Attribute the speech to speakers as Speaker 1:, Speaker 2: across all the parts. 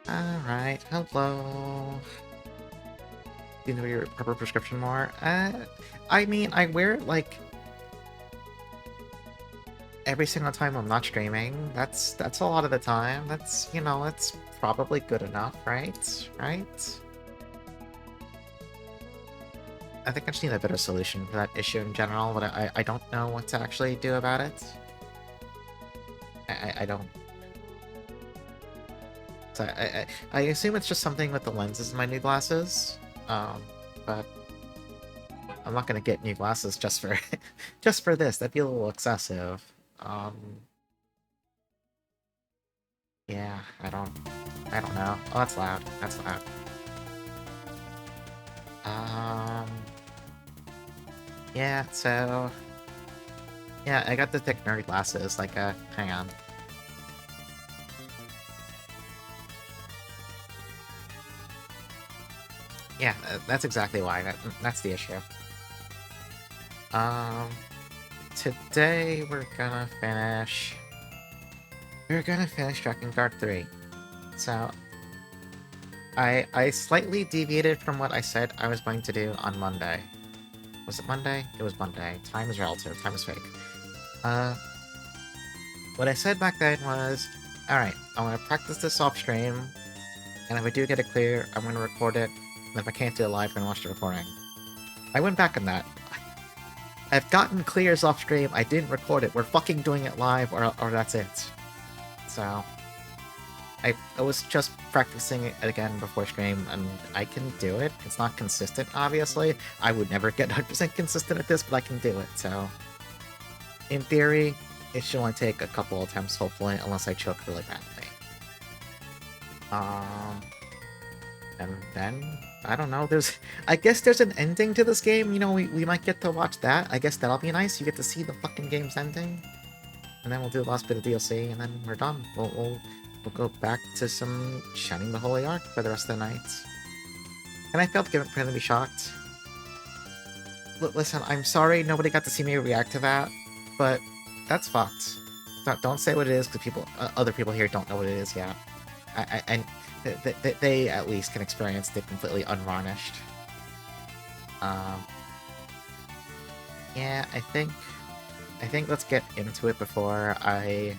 Speaker 1: Alright, hello. Do you know your proper prescription more? I mean, I wear it, like, every single time I'm not streaming. That's a lot of the time. That's, it's probably good enough, right? Right? I think I just need a better solution for that issue in general, but I don't know what to actually do about it. I don't... So I assume it's just something with the lenses in my new glasses, but I'm not gonna get new glasses just for just for this. That'd be a little excessive. Um, yeah, I don't know. Oh, that's loud. That's loud. Um, yeah. So, yeah, I got the thick nerd glasses. Like, hang on. Yeah, that's exactly why. That's the issue. Um, today we're gonna finish. We're gonna finish Drakengard 3. So, I slightly deviated from what I said I was going to do on Monday. Was it Monday? It was Monday. Time is relative. Time is fake. Uh, what I said back then was, alright, I want to practice this off stream, and if I do get it clear, I'm going to record it, and if I can't do it live, I'm going to watch the recording. I went back on that. I've gotten clears off stream, I didn't record it, we're fucking doing it live, or that's it. So, I was just practicing it again before stream, and I can do it. It's not consistent, obviously. I would never get 100% consistent at this, but I can do it, so... In theory, it should only take a couple attempts, hopefully, unless I choke really badly. And then, I don't know, I guess there's an ending to this game, we might get to watch that. I guess that'll be nice, you get to see the fucking game's ending. And then we'll do the last bit of DLC, and then we're done. We'll go back to some Shining the Holy Ark for the rest of the night. And I felt given to be shocked. Listen, I'm sorry nobody got to see me react to that, but that's fucked. Don't say what it is, because other people here don't know what it is yet. And they at least can experience it completely unvarnished. Yeah, I think let's get into it before I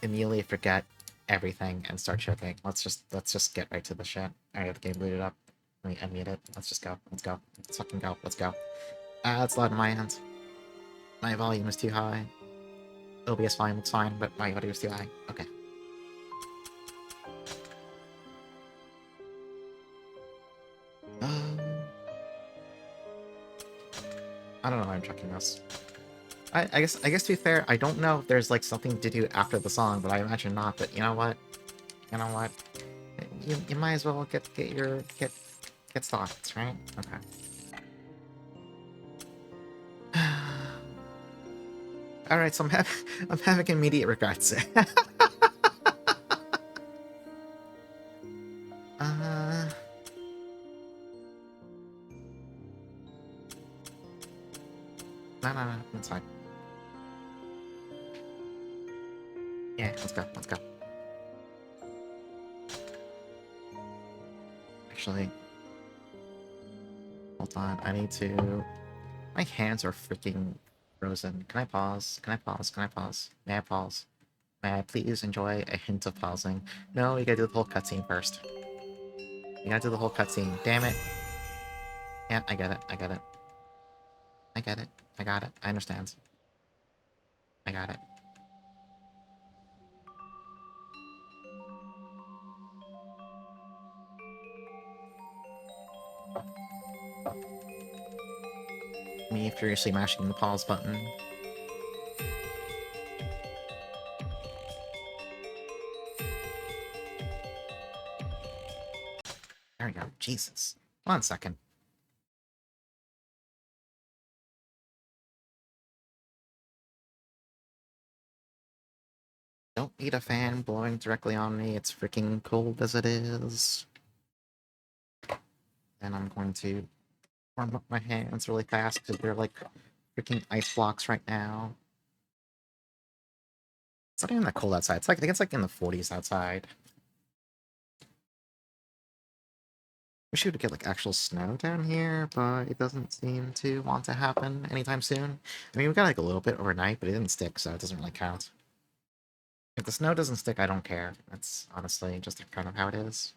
Speaker 1: immediately forget everything and start choking. Let's just get right to the shit. Alright, the game booted up. Let me unmute it. Let's just go. Let's go. Let's fucking go. Let's go. It's loud in my end. My volume is too high. OBS volume looks fine, but my audio is too high. Okay. I don't know why I'm checking this. I guess to be fair, I don't know if there's like something to do after the song, but I imagine not. But you know what? You know what? You might as well get thoughts, right? Okay. All right, so I'm having immediate regrets. No, that's fine. Yeah, let's go. Let's go. Actually, hold on. I need to. My hands are freaking frozen. Can I pause? Can I pause? Can I pause? May I pause? May I please enjoy a hint of pausing? No, you gotta do the whole cutscene first. You gotta do the whole cutscene. Damn it. Yeah, I get it. I get it. I get it. I got it. I understand. I got it. Me furiously mashing the pause button. There we go. Jesus. 1 second. Don't need a fan blowing directly on me. It's freaking cold as it is. And I'm going to warm up my hands really fast because they're like freaking ice blocks right now. It's not even that cold outside. It's like, I think it's like in the 40s outside. Wish you would get like actual snow down here, but it doesn't seem to want to happen anytime soon. I mean, we got like a little bit overnight, but it didn't stick, so it doesn't really count. If the snow doesn't stick, I don't care. That's honestly just kind of how it is.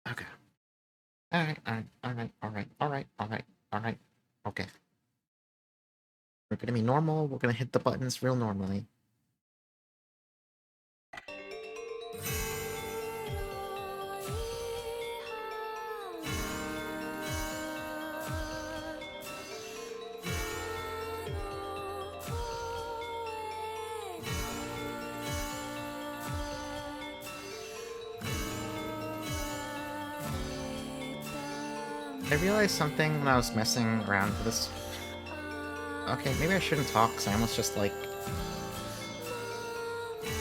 Speaker 1: Okay. Alright, alright, alright, alright, alright, alright, alright. Okay. We're gonna be normal, we're gonna hit the buttons real normally. I realized something when I was messing around with this. Okay, maybe I shouldn't talk, because I almost just, like...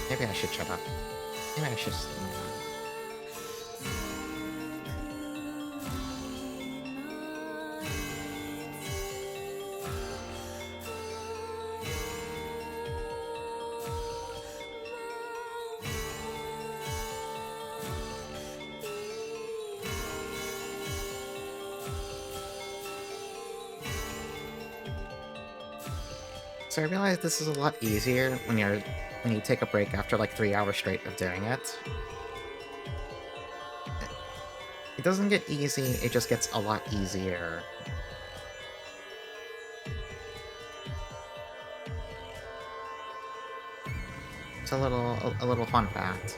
Speaker 1: Maybe I should shut up. Maybe I should just... So I realized this is a lot easier when you take a break after like 3 hours straight of doing it. It doesn't get easy, it just gets a lot easier. It's a little fun fact.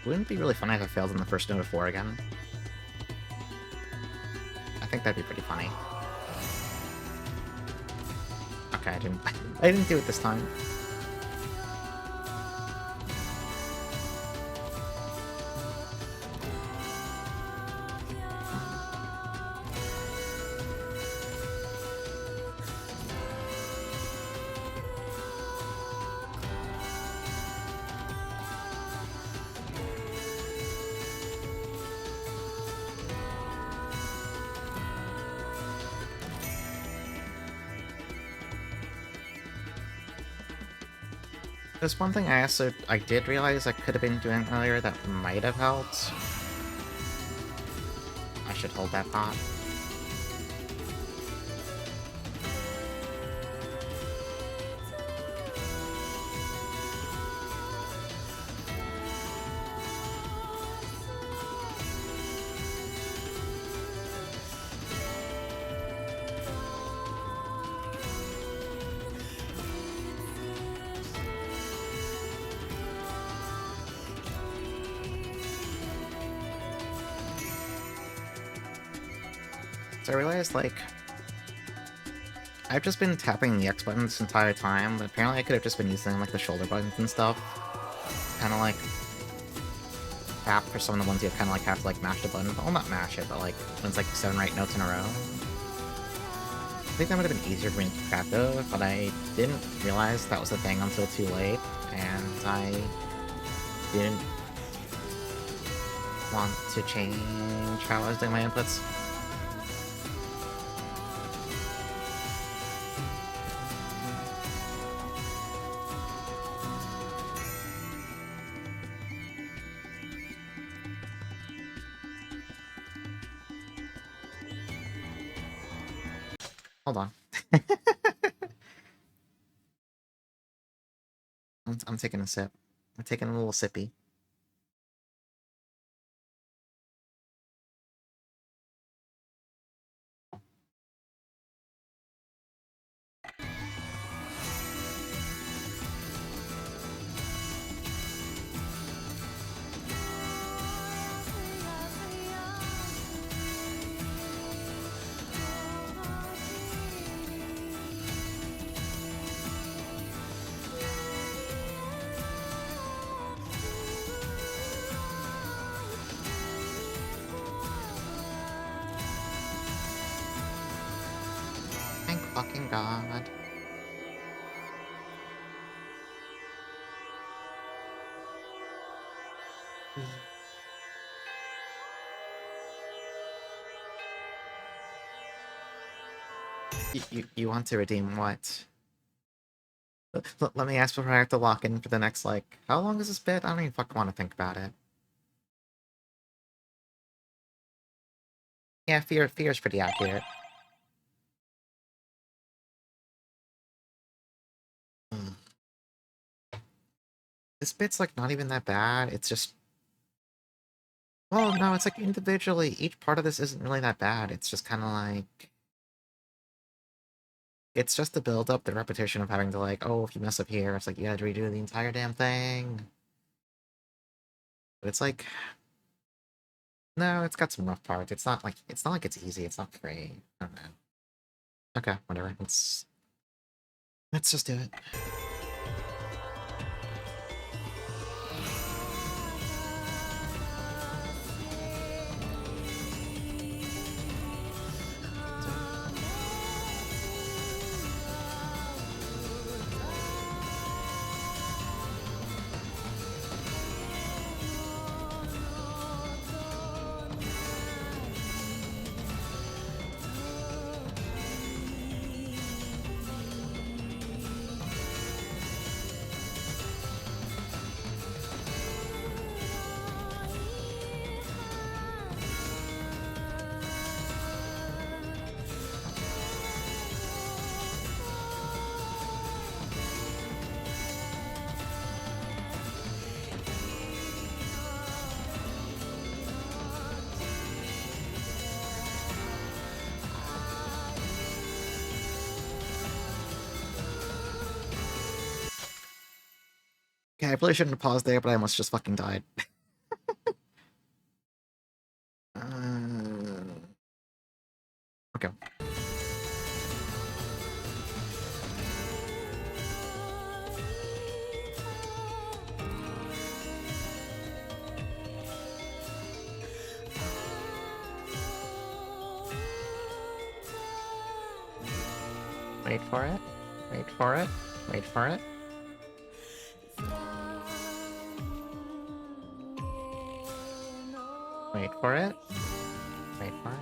Speaker 1: Wouldn't it be really funny if I failed in the first note of 4 again? I think that'd be pretty funny. Okay, I didn't do it this time. There's one thing I did realize I could have been doing earlier that might have helped. I should hold that thought. So I realized, like, I've just been tapping the X button this entire time, but apparently I could have just been using, like, the shoulder buttons and stuff. Kind of, like, tap for some of the ones you kind of, like, have to, like, mash the button. Well, not mash it, but, like, when it's, like, 7 or 8 notes in a row. I think that would have been easier for me to keep track of, but I didn't realize that was a thing until too late, and I didn't want to change how I was doing my inputs. Hold on. I'm taking a sip. I'm taking a little sippy. fucking god. You want to redeem what? Let me ask before I have to lock in for the next, like, how long is this bit? I don't even fucking want to think about it. Yeah, fear's pretty accurate. Mm. This bit's, like, not even that bad. It's just... Well, no, it's like individually, each part of this isn't really that bad. It's just kind of like... It's just the build-up, the repetition of having to, like, oh, if you mess up here, it's like you gotta redo the entire damn thing. But it's like... No, it's got some rough parts. It's not like it's easy. It's not great. I don't know. Okay, whatever. Let's just do it. Okay, I probably shouldn't have paused there, but I almost just fucking died. Okay. Wait for it. Wait for it. Wait for it. Wait for it. Wait for it.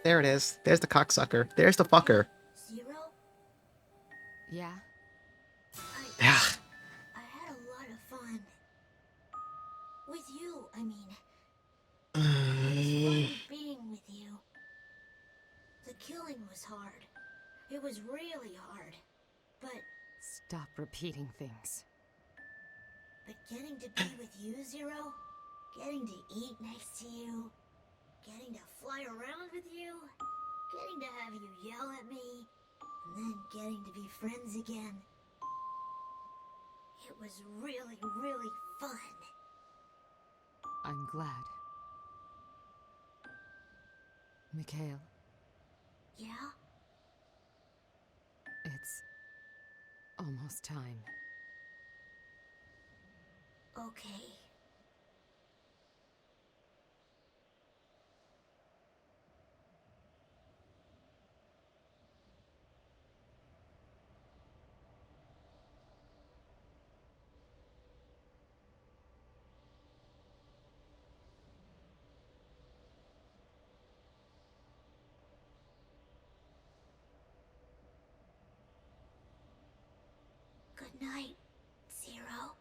Speaker 1: There it is. There's the cocksucker. There's the fucker.
Speaker 2: Zero?
Speaker 3: Yeah?
Speaker 1: Yeah.
Speaker 2: I had a lot of fun. With you, I mean. It was fun being with you. The killing was hard. It was really hard. But
Speaker 3: Stop repeating things.
Speaker 2: getting to be with you, Zero, getting to eat next to you, getting to fly around with you, getting to have you yell at me, and then getting to be friends again. It was really, really fun.
Speaker 3: I'm glad. Mikhail,
Speaker 2: Yeah?
Speaker 3: it's almost time.
Speaker 2: Okay. Good night, Zero.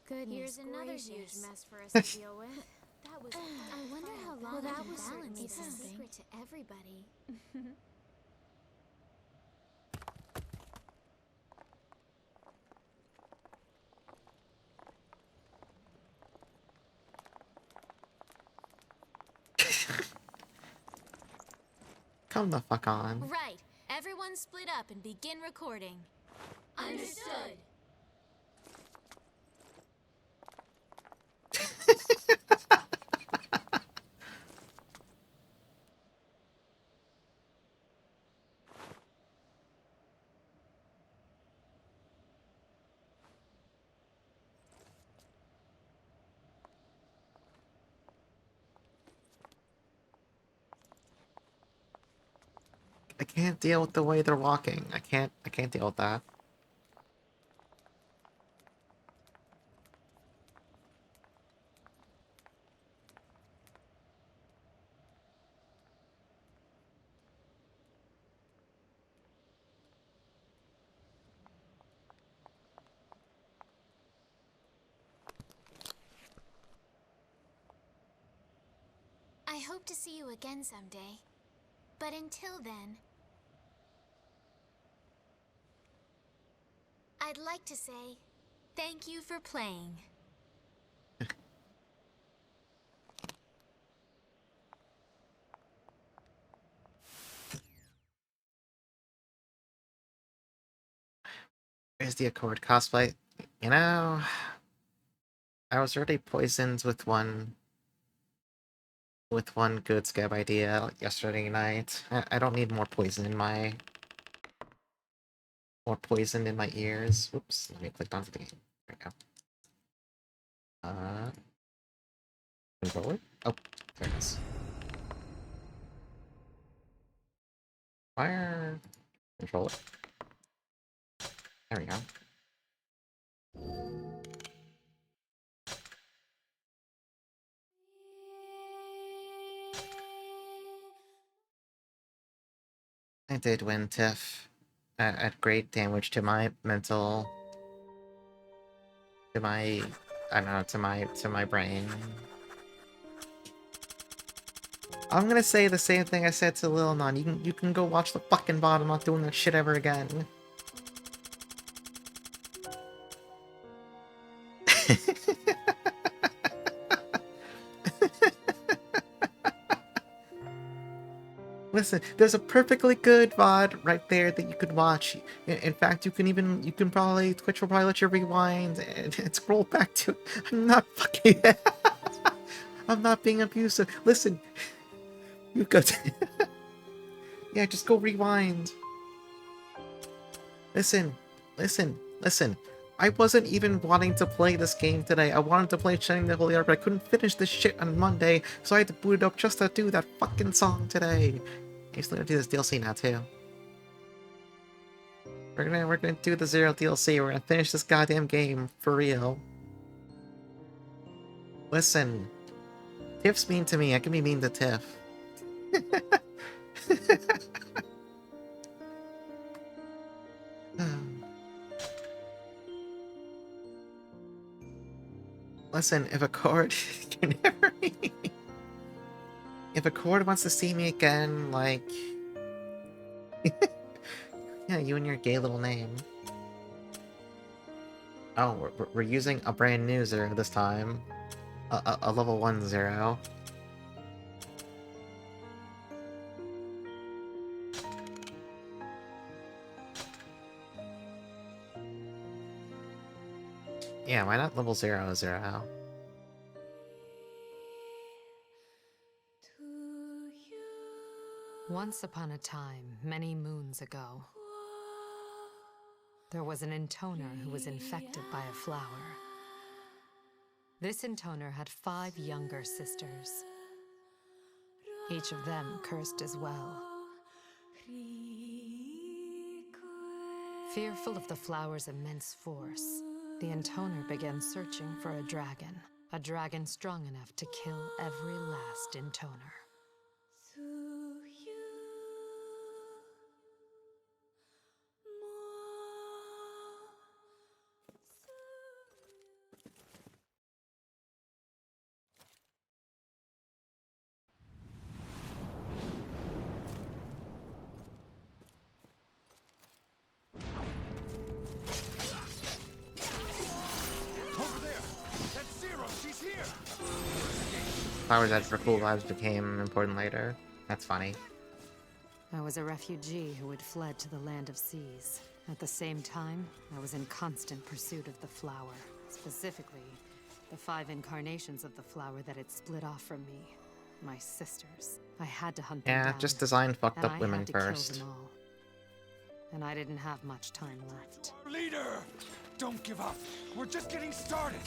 Speaker 4: Goodness
Speaker 2: Here's another
Speaker 4: gracious.
Speaker 2: huge mess for us to deal with. That was.
Speaker 4: I wonder how long
Speaker 2: Well, that
Speaker 4: I can
Speaker 2: was
Speaker 4: balance
Speaker 2: certainly a
Speaker 4: something.
Speaker 2: secret to everybody.
Speaker 1: Come the fuck on.
Speaker 2: Right. Everyone split up and begin recording. Understood.
Speaker 1: I can't deal with the way they're walking. I can't deal with that.
Speaker 2: I hope to see you again someday. But until then, I'd like to say thank you for playing.
Speaker 1: Where's the Accord cosplay? You know, I was already poisoned with one good scab idea yesterday night. I don't need more poison in my ears. Oops, let me click onto the game. There we go. Controller? Oh, there it is. Fire controller. There we go. I did win Tiff at great damage to my mental, to my, I don't know, to my brain. I'm gonna say the same thing I said to Lil Non. You can go watch the fucking bot. I'm not doing that shit ever again. Listen, there's a perfectly good VOD right there that you could watch. In fact, you can probably, Twitch will probably let you rewind and scroll back to it. I'm not fucking, I'm not being abusive. Listen, you go yeah, just go rewind. Listen, listen. I wasn't even wanting to play this game today. I wanted to play Shining the Holy Ark, but I couldn't finish this shit on Monday, so I had to boot it up just to do that fucking song today. I'm still gonna do this DLC now too. We're gonna do the Zero DLC. We're gonna finish this goddamn game for real. Listen, Tiff's mean to me. I can be mean to Tiff. Listen, if a chord, you're never mean. If a chord wants to see me again, like, yeah, you and your gay little name. Oh, we're using a brand new Zero this time. A level 1 Zero. Yeah, why not level 0 Zero?
Speaker 3: Once upon a time, many moons ago, there was an intoner who was infected by a flower. This intoner had 5 younger sisters, each of them cursed as well. Fearful of the flower's immense force, the intoner began searching for a dragon strong enough to kill every last intoner.
Speaker 1: flowers that for cool vibes became important later. That's funny.
Speaker 3: I was a refugee who had fled to the land of seas. At the same time, I was in constant pursuit of the flower. Specifically, the 5 incarnations of the flower that had split off from me. My sisters. I had to hunt them
Speaker 1: Yeah,
Speaker 3: down.
Speaker 1: just design fucked
Speaker 3: And
Speaker 1: up
Speaker 3: I
Speaker 1: women
Speaker 3: had to
Speaker 1: first.
Speaker 3: kill them all. And I didn't have much time left.
Speaker 4: Leader! Don't give up. We're just getting started.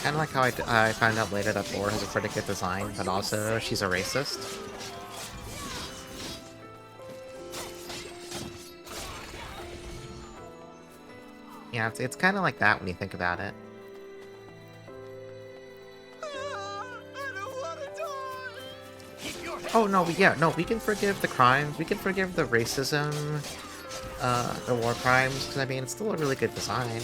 Speaker 1: Kinda like how I found out later that Thor has a pretty good design, but also she's a racist. Yeah, it's kind of like that when you think about it. Oh no, yeah, no, we can forgive the crimes, we can forgive the racism, the war crimes, because I mean, it's still a really good design.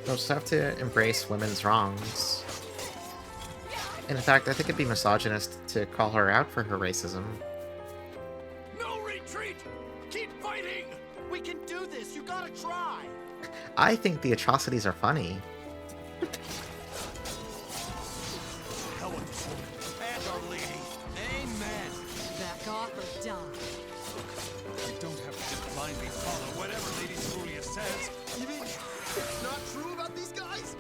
Speaker 1: We'll just have to embrace women's wrongs. In fact, I think it'd be misogynist to call her out for her racism.
Speaker 4: No retreat! Keep fighting! We can do this, you gotta try!
Speaker 1: I think the atrocities are funny.
Speaker 4: Hell with this woman. And our lady. Amen.
Speaker 3: Back off or die.
Speaker 4: We don't have to just blindly follow whatever Lady Cerulia says. You mean it's not true about these guys?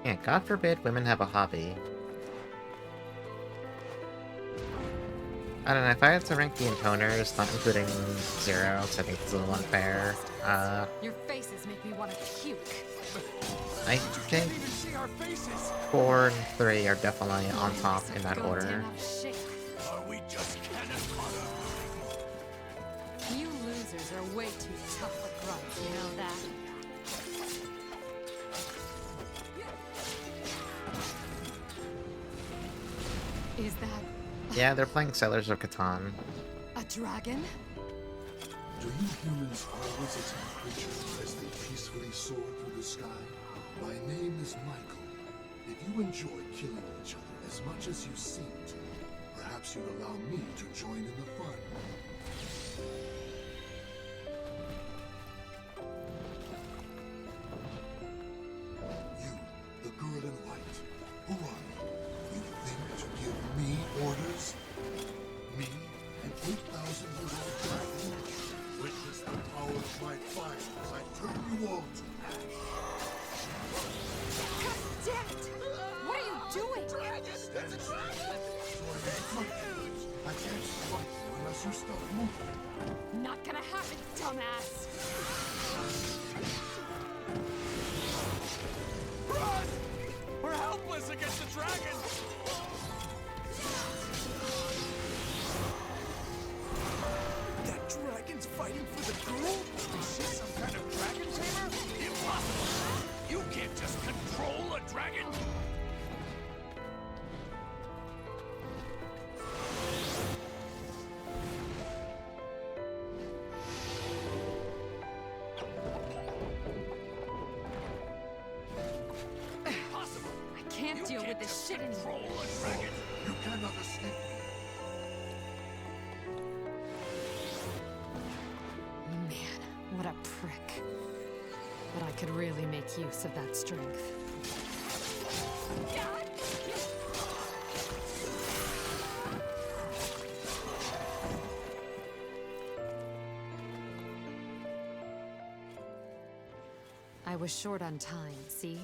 Speaker 1: Yeah, God forbid women have a hobby. I don't know, if I had to rank the intoners, not including Zero, because I think it's a little unfair,
Speaker 3: Your faces make me want to puke.
Speaker 1: I think
Speaker 4: Even see our faces.
Speaker 1: 4 and 3 are definitely on top in that
Speaker 3: Goddamn
Speaker 1: order.
Speaker 3: out of shape.
Speaker 4: Are we just cannon fodder?
Speaker 3: You losers are way too tough for grunts, you know that? Is that
Speaker 1: Yeah, they're playing Settlers of Catan.
Speaker 3: a dragon?
Speaker 5: Do you humans always attack creatures as they peacefully soar through the sky? My name is Michael. If you enjoy killing each other as much as you seem to, perhaps you'd allow me to join in the fun. You, the girl in white, who are you? You think to give me orders? Me, an 8,000-year-old dragon? Witness the power of my fire as I turn you all to ash.
Speaker 3: Damn it! What are you doing?
Speaker 5: Stand still. Join me, monkeys. I can't strike you unless you stop moving.
Speaker 3: Not gonna happen, dumbass!
Speaker 4: Run! We're helpless against the dragon! That dragon's fighting for the girl? Is she some kind of dragon tamer? Impossible! You can't just control a dragon! Impossible!
Speaker 3: I can't deal with this shit anymore.
Speaker 4: Control a dragon!
Speaker 5: You cannot escape me.
Speaker 3: Man, what a prick. But I could really make use of that strength. I was short on time, see?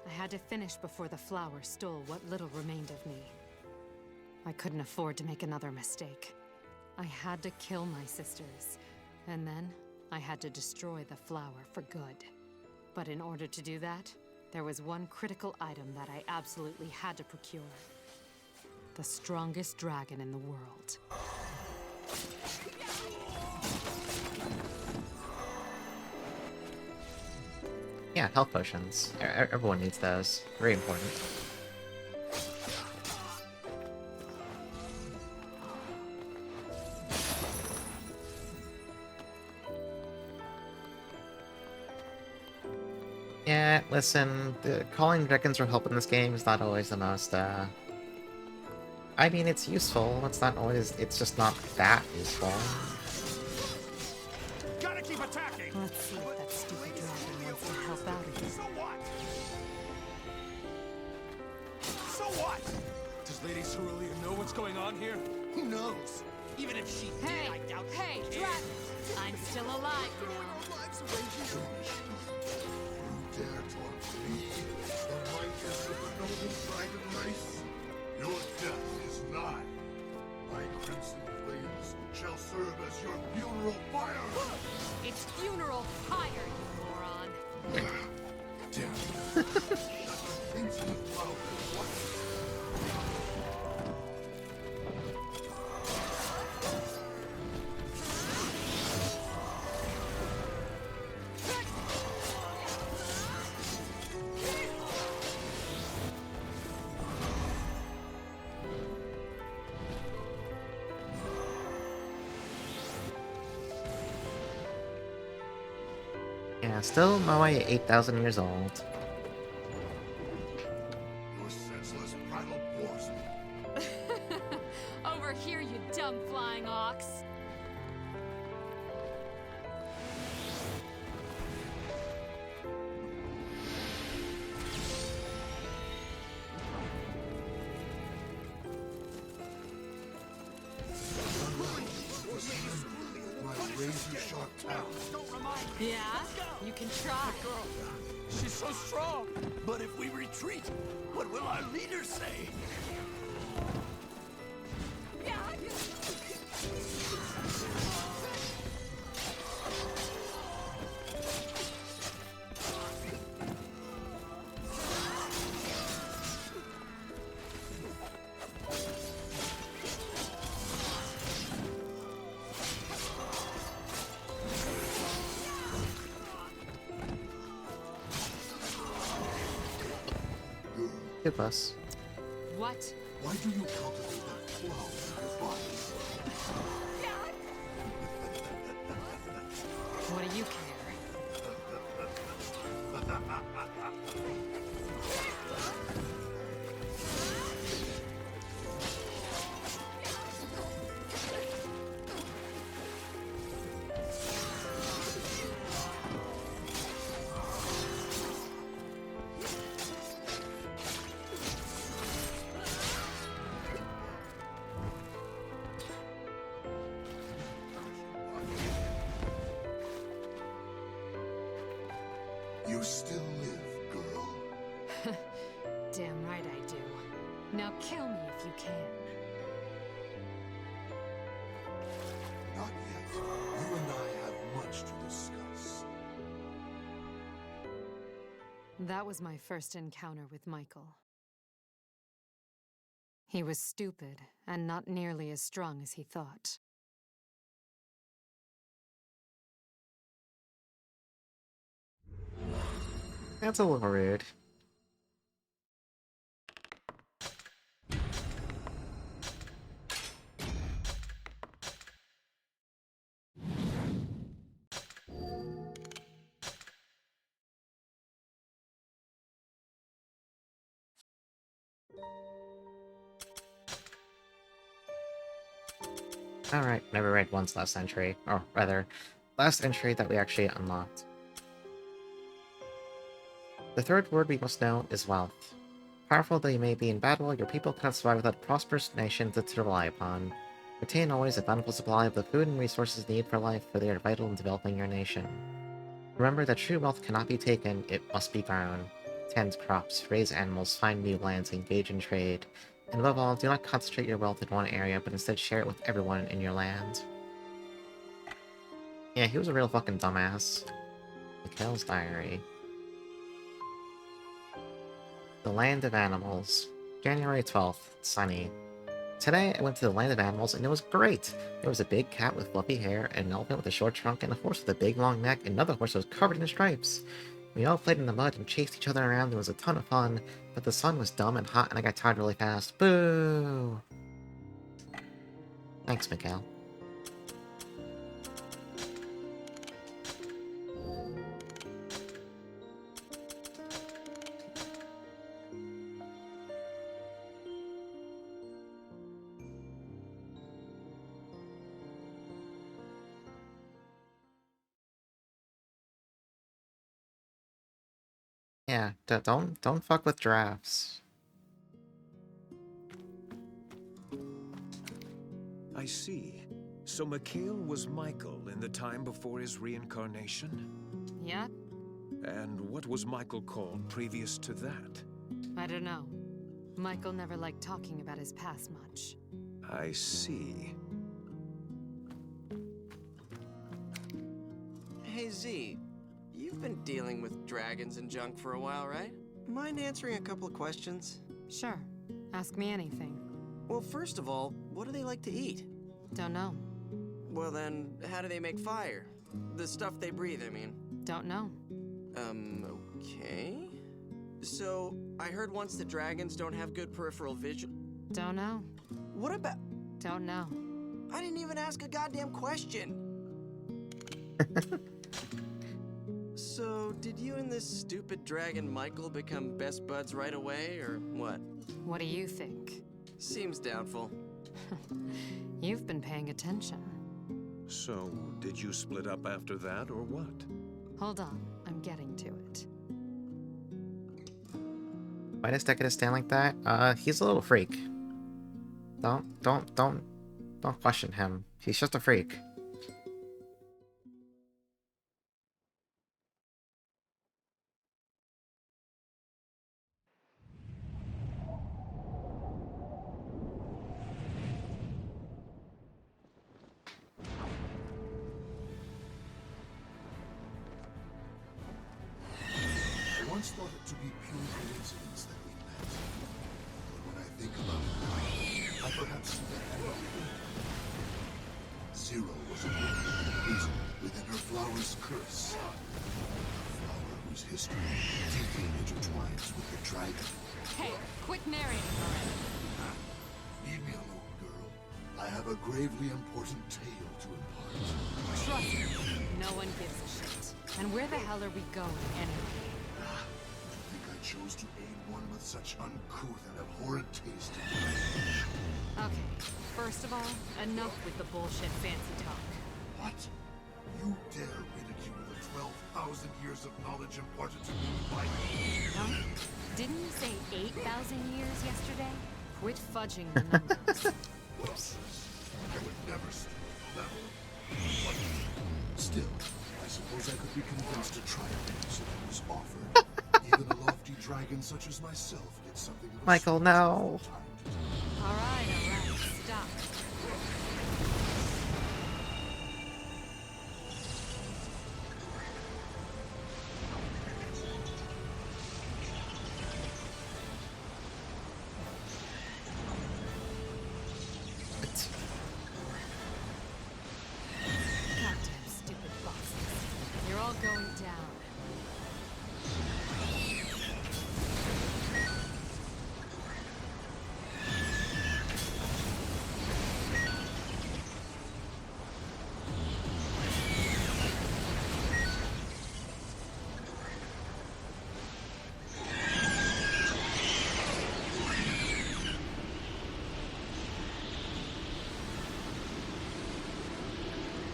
Speaker 3: I had to finish before the flower stole what little remained of me. I couldn't afford to make another mistake. I had to kill my sisters, and then I had to destroy the flower for good. But in order to do that, there was one critical item that I absolutely had to procure. The strongest dragon in the world.
Speaker 1: Yeah, health potions. Everyone needs those. Very important. Yeah, listen, calling dragons for help in this game is not always the most, I mean, it's useful. It's not always. It's just not that useful.
Speaker 4: Gotta keep attacking!
Speaker 3: Let's see if that stupid dragon wants to help out again.
Speaker 4: So what? So what? Does Lady Cerulean know what's going on here? Who knows? Even if she did, I doubt
Speaker 3: Hey,
Speaker 4: she
Speaker 3: dragon!
Speaker 4: cares.
Speaker 3: I'm still alive, you know.
Speaker 4: Our lives away here.
Speaker 5: You dare talk to me, the mightiest of the noble dragon race? Your death is nigh. My crimson flames shall serve as your funeral fire.
Speaker 3: It's funeral pyre, you moron.
Speaker 5: Damn you. Infinite love is what?
Speaker 1: Yeah, still Moe 8,000 years old.
Speaker 5: Your senseless prattle bores me.
Speaker 3: Over here, you dumb flying ox.
Speaker 5: My razor-sharp talons.
Speaker 3: Yeah? You can try.
Speaker 4: She's so strong. But if we retreat, what will our leader say?
Speaker 1: Too close.
Speaker 3: What?
Speaker 5: Why do you cultivate that flower in your body?
Speaker 3: What do you care?
Speaker 5: You still live, girl.
Speaker 3: Damn right I do. Now kill me if you can.
Speaker 5: Not yet. You and I have much to discuss.
Speaker 3: That was my first encounter with Michael. He was stupid and not nearly as strong as he thought.
Speaker 1: That's a little rude. Alright, never read one's last entry. Or rather, last entry that we actually unlocked. The third word we must know is wealth. Powerful though you may be in battle, your people cannot survive without a prosperous nation to rely upon. Retain always a bountiful supply of the food and resources needed for life, for they are vital in developing your nation. Remember that true wealth cannot be taken, it must be grown. Tend crops, raise animals, find new lands, engage in trade. And above all, do not concentrate your wealth in one area, but instead share it with everyone in your land. Yeah, he was a real fucking dumbass. Mikhail's diary. The Land of Animals. January 12th. Sunny. Today, I went to the Land of Animals and it was great! There was a big cat with fluffy hair, an elephant with a short trunk, and a horse with a big long neck, and another horse that was covered in stripes. We all played in the mud and chased each other around. It was a ton of fun, but the sun was dumb and hot and I got tired really fast. Boo! Thanks, Mikhail. Yeah, don't fuck with giraffes.
Speaker 4: I see. So Mikhail was Michael in the time before his reincarnation?
Speaker 3: Yeah?
Speaker 4: And what was Michael called previous to that?
Speaker 3: I don't know. Michael never liked talking about his past much.
Speaker 4: I see.
Speaker 6: Hey Z, you've been dealing with dragons and junk for a while, right? Mind answering a couple of questions?
Speaker 3: Sure. Ask me anything.
Speaker 6: Well, first of all, what do they like to eat?
Speaker 3: Don't know.
Speaker 6: Well then, how do they make fire? The stuff they breathe, I mean.
Speaker 3: Don't know.
Speaker 6: Okay. So, I heard once that dragons don't have good peripheral vision.
Speaker 3: Don't know.
Speaker 6: What about...
Speaker 3: Don't know.
Speaker 6: I didn't even ask a goddamn question! So, did you and this stupid dragon Michael become best buds right away, or what?
Speaker 3: What do you think?
Speaker 6: Seems doubtful.
Speaker 3: You've been paying attention.
Speaker 4: So, did you split up after that, or what?
Speaker 3: Hold on, I'm getting to it.
Speaker 1: Why does Decatus stand like that? He's a little freak. Don't question him. He's just a freak.
Speaker 5: I once thought it to be pure coincidence that we met. But when I think about it now, I perhaps see that I don't think. Zero was a woman imprisoned within her flower's curse. A flower whose history deeply intertwines with the dragon.
Speaker 3: Hey, quit narrating already.
Speaker 5: Leave me alone, girl. I have a gravely important tale to impart.
Speaker 3: Trust me, no one gives a shit. And where the hell are we going anyway?
Speaker 5: I think I chose to aid one with such uncouth and abhorrent taste.
Speaker 3: Okay, first of all, enough with the bullshit fancy talk.
Speaker 5: What? You dare ridicule the 12,000 years of knowledge imparted to me by
Speaker 3: Huh? Didn't you say 8,000 years yesterday? Quit fudging the numbers.
Speaker 5: Whoops. I would never stoop to the level. But still, I suppose I could be convinced to try things if it was offered. Even a lofty dragon such as myself gets something of a
Speaker 1: Michael,
Speaker 5: sweet
Speaker 1: no.
Speaker 5: time to
Speaker 3: All right, stop. Goddamn stupid bosses. You're all going down.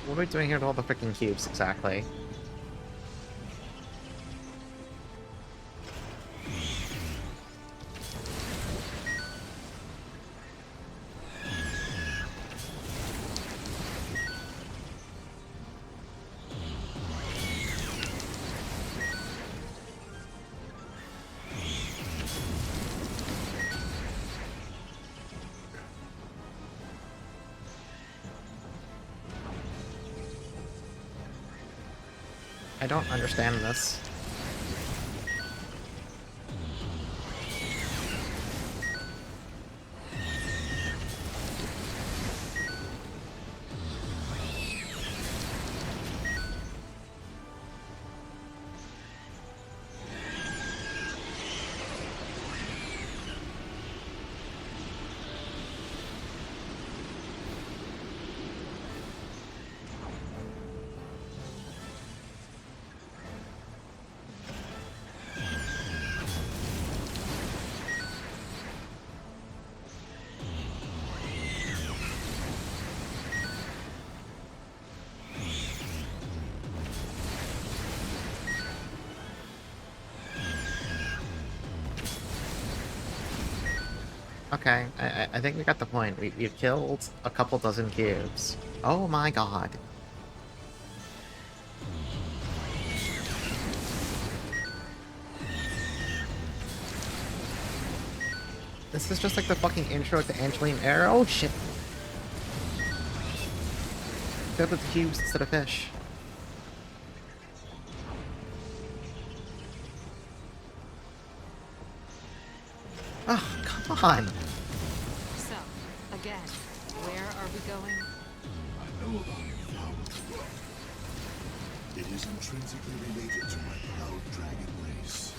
Speaker 1: What are we doing here with all the freaking cubes, exactly? I don't understand this. Okay, I think we got the point. We've killed a couple dozen cubes. Oh my god. This is just like the fucking intro to Angeline Air. Oh shit. Filled with cubes instead of fish. Oh, come on.
Speaker 3: So, again, where are we going?
Speaker 5: I know about your flower. It is intrinsically related to my proud dragon race.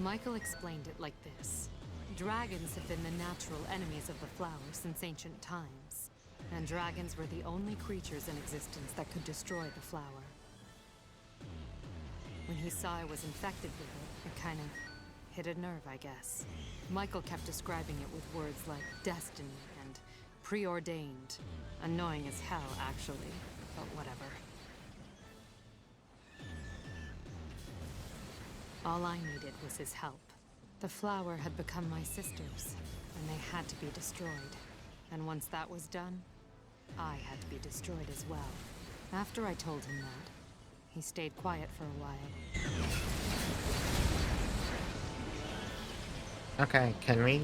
Speaker 3: Michael explained it like this. Dragons have been the natural enemies of the flower since ancient times. And dragons were the only creatures in existence that could destroy the flower. When he saw I was infected with it, it kind of hit a nerve, I guess. Michael kept describing it with words like destiny and preordained. Annoying as hell, actually, but whatever. All I needed was his help. The flower had become my sisters, and they had to be destroyed. And once that was done, I had to be destroyed as well. After I told him that, he stayed quiet for a while.
Speaker 1: Okay, can we...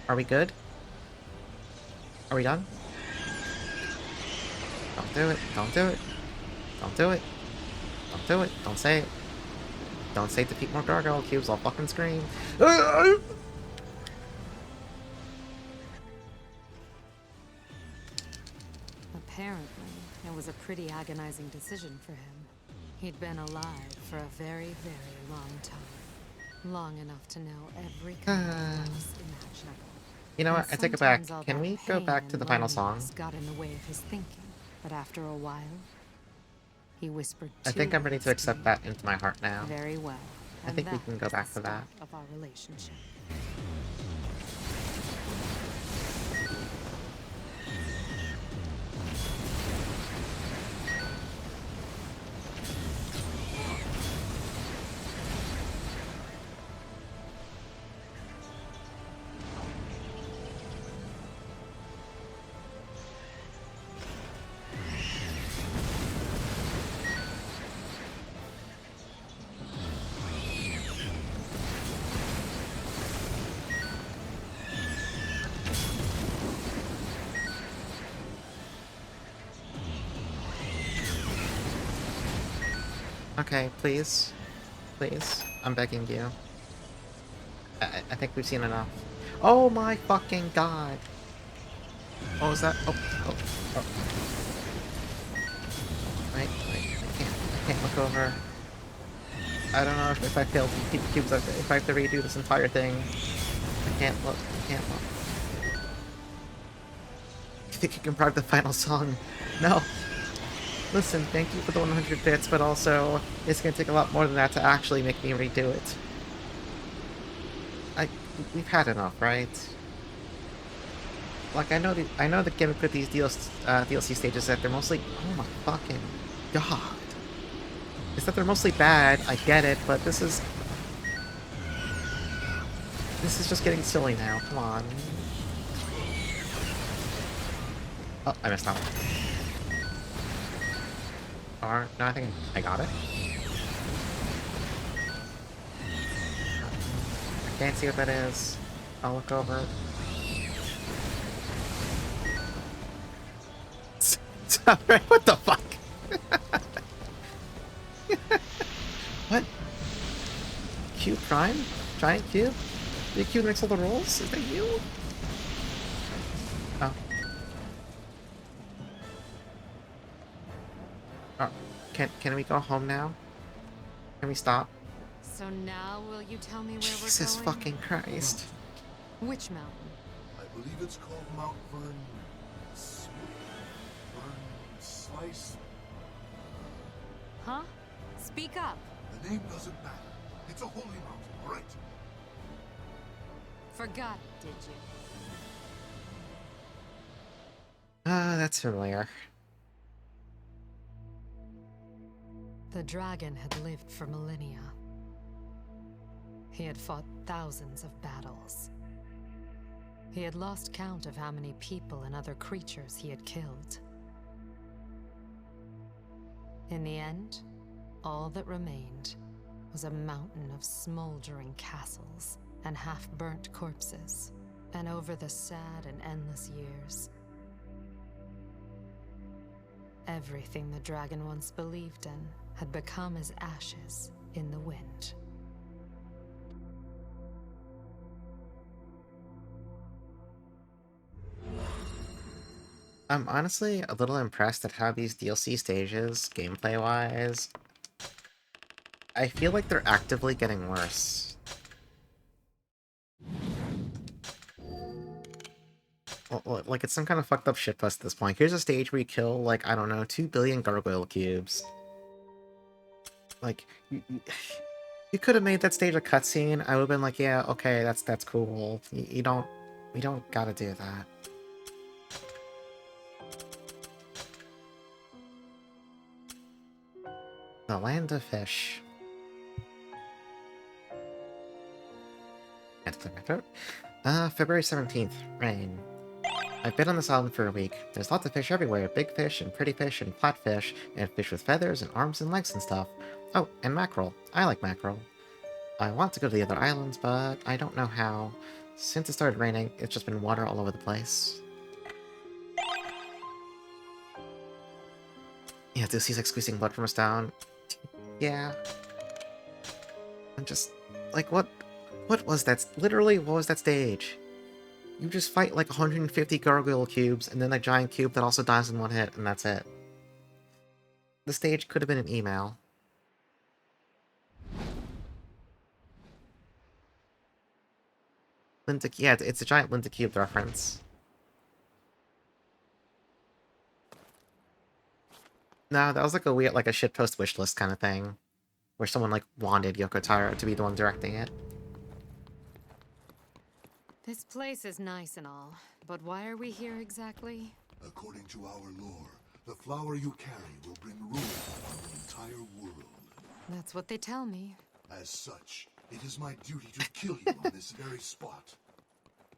Speaker 1: Are we good? Are we done? Don't do it. Don't do it. Don't do it. Don't do it. Don't say it. Don't say defeat more gargoyle cubes, I'll fucking scream.
Speaker 3: Apparently, it was a pretty agonizing decision for him. He'd been alive for a very, very long time. Long enough to know every kind of loss imaginable.
Speaker 1: You know what? I take it back.
Speaker 3: Sometimes all
Speaker 1: Can
Speaker 3: that
Speaker 1: we go
Speaker 3: pain
Speaker 1: back to
Speaker 3: and
Speaker 1: the final song?
Speaker 3: loneliness got in the way of his thinking, but after a while, he whispered
Speaker 1: I think I'm ready to accept that into my heart now.
Speaker 3: Very well.
Speaker 1: I think we can go back to that.
Speaker 3: Of our relationship.
Speaker 1: Okay, please. Please. I'm begging you. I think we've seen enough. Oh my fucking god! What was that? Oh. Wait, I can't look over. I don't know if I failed to keep cubes, if I have to redo this entire thing. I can't look. You think you can bribe the final song? No. Listen, thank you for the 100 bits, but also, it's gonna take a lot more than that to actually make me redo it. We've had enough, right? Like, I know the gimmick with these DLC stages is that they're mostly... Oh my fucking god. Is that they're mostly bad, I get it, but this is just getting silly now, come on. Oh, I missed that one. Or, no, I think I got it. I can't see what that is. I'll look over. What the fuck? What? Q Prime? Giant Q? The Q that makes all the rolls? Is that you? Oh. Oh. Can we go home now? Can we stop?
Speaker 3: So now will you tell me where
Speaker 1: Jesus
Speaker 3: we're going?
Speaker 1: fucking Christ.
Speaker 3: Which mountain?
Speaker 5: I believe it's called Mount Vern... Slice?
Speaker 3: Huh? Speak up.
Speaker 5: The name doesn't matter. It's a holy mountain, right?
Speaker 3: Forgot it, did you?
Speaker 1: Ah, that's familiar.
Speaker 3: The dragon had lived for millennia. He had fought thousands of battles. He had lost count of how many people and other creatures he had killed. In the end, all that remained was a mountain of smoldering castles and half-burnt corpses. And over the sad and endless years, everything the dragon once believed in had become as ashes in the wind.
Speaker 1: I'm honestly a little impressed at how these DLC stages, gameplay-wise, I feel like they're actively getting worse. Like, it's some kind of fucked up shitpost at this point. Here's a stage where you kill, like, I don't know, 2 billion gargoyle cubes. Like, you could have made that stage a cutscene. I would have been like, yeah, okay, that's cool. We don't gotta do that. The Land of Fish. February 17th. Rain. I've been on this island for a week. There's lots of fish everywhere. Big fish, and pretty fish, and flatfish, and fish with feathers, and arms and legs and stuff. Oh, and mackerel. I like mackerel. I want to go to the other islands, but I don't know how. Since it started raining, it's just been water all over the place. Yeah, this he's like squeezing blood from a stone. Yeah. I'm just... like, what was that? Literally, what was that stage? You just fight like 150 gargoyle cubes, and then a giant cube that also dies in one hit, and that's it. The stage could have been an email. Yeah, it's a giant Linda Cube reference. No, that was like a weird, like a shitpost wishlist kind of thing. Where someone, like, wanted Yoko Taro to be the one directing it.
Speaker 3: This place is nice and all, but why are we here exactly?
Speaker 5: According to our lore, the flower you carry will bring ruin on the entire world.
Speaker 3: That's what they tell me.
Speaker 5: As such, it is my duty to kill you on this very spot.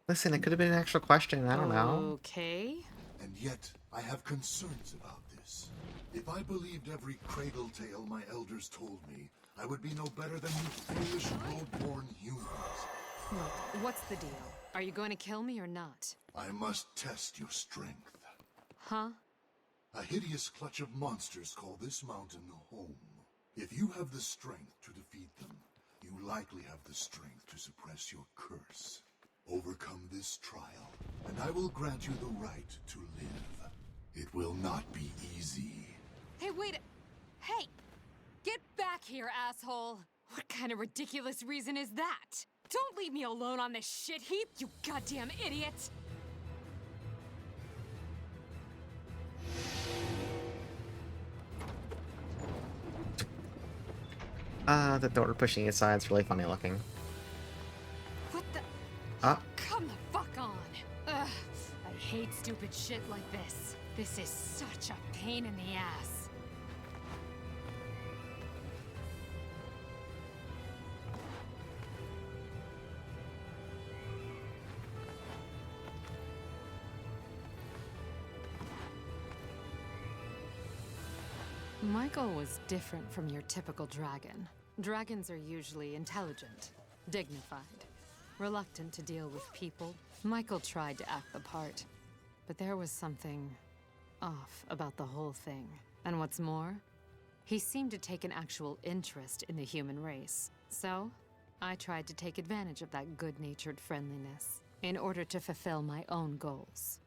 Speaker 1: Listen, it could have been an actual question, I don't know.
Speaker 3: Okay.
Speaker 5: And yet, I have concerns about this. If I believed every cradle tale my elders told me, I would be no better than you foolish, low-born humans.
Speaker 3: Look, what's the deal? Are you going to kill me or not?
Speaker 5: I must test your strength.
Speaker 3: Huh?
Speaker 5: A hideous clutch of monsters call this mountain home. If you have the strength to defeat them, you likely have the strength to suppress your curse. Overcome this trial, and I will grant you the right to live. It will not be easy.
Speaker 3: Hey, wait! Hey! Get back here, asshole! What kind of ridiculous reason is that? Don't leave me alone on this shit heap, you goddamn idiot!
Speaker 1: The door pushing aside is really funny looking.
Speaker 3: What the? Come the fuck on! Ugh, I hate stupid shit like this. This is such a pain in the ass. Michael was different from your typical dragon. Dragons are usually intelligent, dignified, reluctant to deal with people. Michael tried to act the part, but there was something off about the whole thing. And what's more, he seemed to take an actual interest in the human race. So, I tried to take advantage of that good-natured friendliness in order to fulfill my own goals.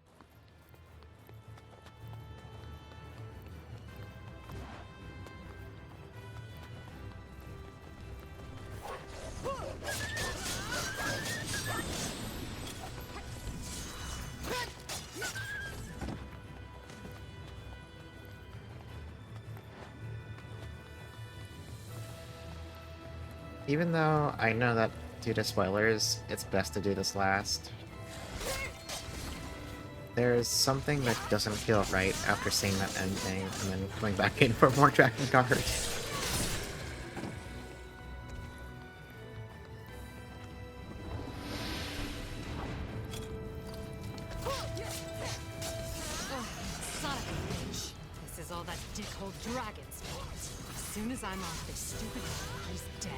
Speaker 1: Even though I know that due to spoilers, it's best to do this last. There's something that doesn't feel right after seeing that ending and then going back in for more Drakengard.
Speaker 3: whole dragon's fault. As soon as I'm off this stupid island, he's dead.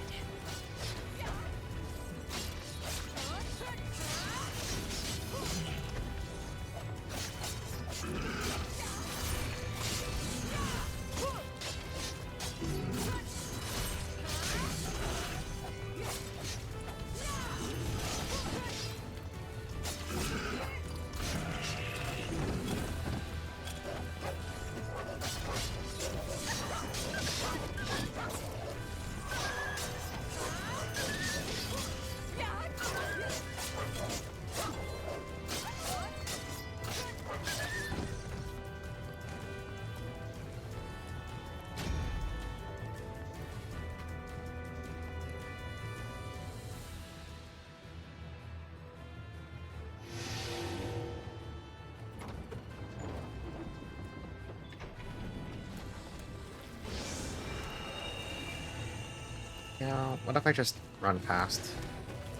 Speaker 1: You know, what if I just run past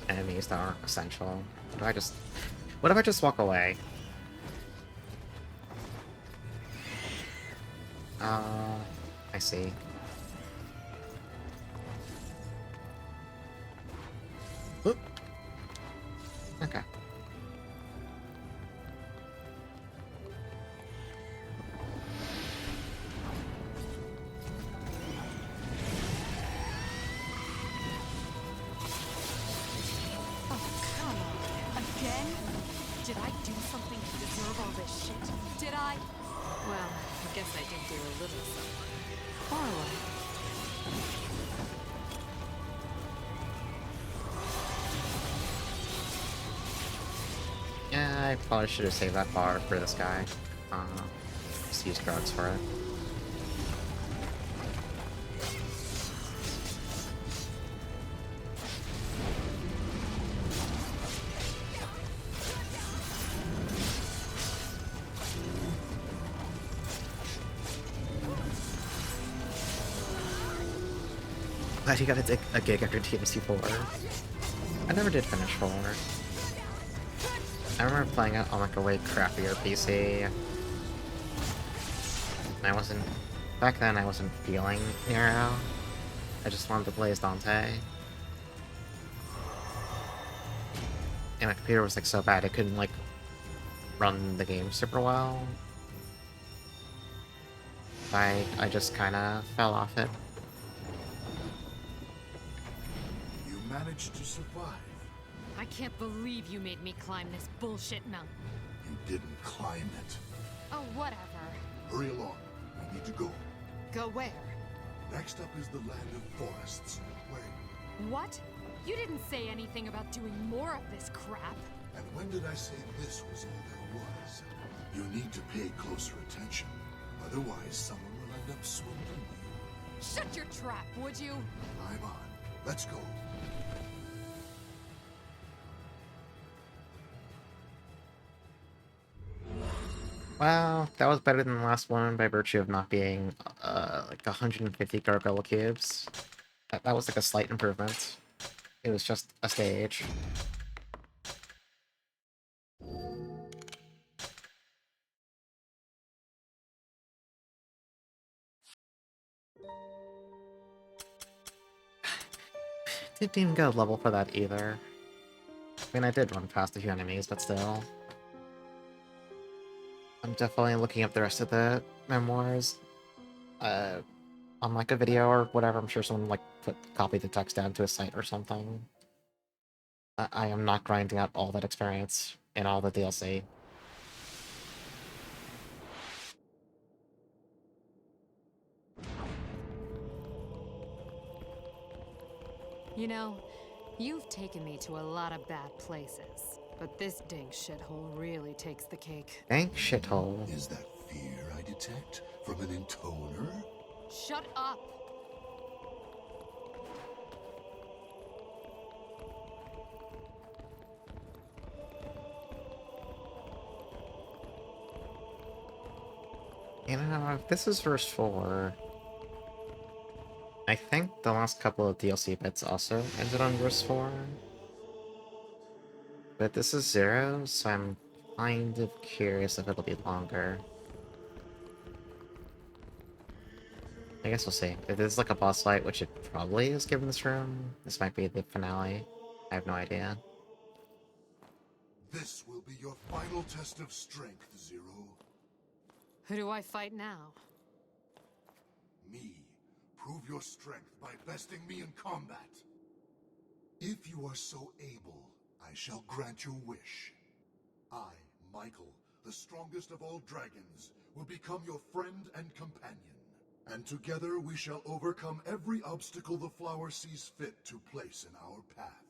Speaker 1: enemies that aren't essential? What if I just walk away? I see. Oop. Okay.
Speaker 3: Again? Did I do something to deserve all this shit? Did I? Well, I guess I did do a little something. Far away.
Speaker 1: Yeah, I probably should have saved that bar for this guy. Just use drugs for it. Glad you got a gig after TMC4. I never did finish 4. I remember playing it on like a way crappier PC. And I wasn't... Back then I wasn't feeling Nero. I just wanted to play as Dante. And my computer was like so bad it couldn't like run the game super well. I just kinda fell off it.
Speaker 5: You managed to survive.
Speaker 3: I can't believe you made me climb this bullshit mountain.
Speaker 5: You didn't climb it.
Speaker 3: Oh, whatever.
Speaker 5: Hurry along. We need to go.
Speaker 3: Go where?
Speaker 5: Next up is the land of forests. Wait,
Speaker 3: What? You didn't say anything about doing more of this crap.
Speaker 5: and when did I say this was all there was? You need to pay closer attention. Otherwise, someone will end up swindling you.
Speaker 3: Shut your trap, would you?
Speaker 5: I'm on. Let's go.
Speaker 1: Well, that was better than the last one by virtue of not being like 150 gargoyle cubes. That was like a slight improvement. It was just a stage. Didn't even get a level for that either. I mean, I did run past a few enemies, but still. I'm definitely looking up the rest of the memoirs. On like a video or whatever. I'm sure someone like copied the text down to a site or something. I am not grinding out all that experience in all the DLC.
Speaker 3: You know, you've taken me to a lot of bad places, but this dang shithole really takes the cake.
Speaker 1: Dang shithole.
Speaker 5: Is that fear I detect from an intoner?
Speaker 3: Shut up!
Speaker 1: You know, if this is verse 4, I think the last couple of DLC bits also ended on verse 4. But this is 0, so I'm kind of curious if it'll be longer. I guess we'll see. If there's like a boss fight, which it probably is given this room, this might be the finale. I have no idea.
Speaker 5: This will be your final test of strength, Zero.
Speaker 3: Who do I fight now?
Speaker 5: Me. Prove your strength by besting me in combat. If you are so able, I shall grant your wish. I, Michael, the strongest of all dragons, will become your friend and companion. And together we shall overcome every obstacle the flower sees fit to place in our path.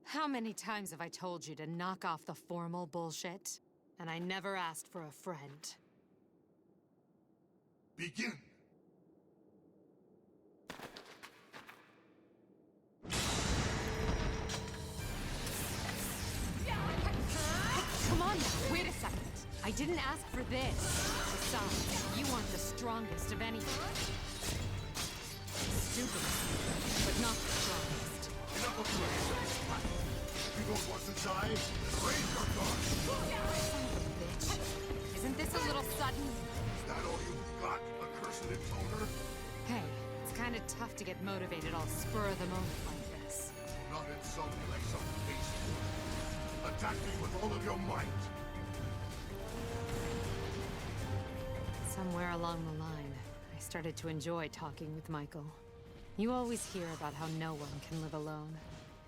Speaker 3: How many times have I told you to knock off the formal bullshit? And I never asked for a friend.
Speaker 5: Begin!
Speaker 3: Come on now, wait a second. I didn't ask for this. Besides, you aren't the strongest of anything. Stupid, but not the strongest.
Speaker 5: Enough of your this time. If you don't want to die, then raise your guard!
Speaker 3: Son of a bitch. Isn't this a little sudden?
Speaker 5: Is that all you've got, accursed intoner?
Speaker 3: Hey, it's kind of tough to get motivated all spur of the moment like this.
Speaker 5: Not insult me like some beast. Attack me with all of your might.
Speaker 3: Somewhere along the line, I started to enjoy talking with Michael. You always hear about how no one can live alone.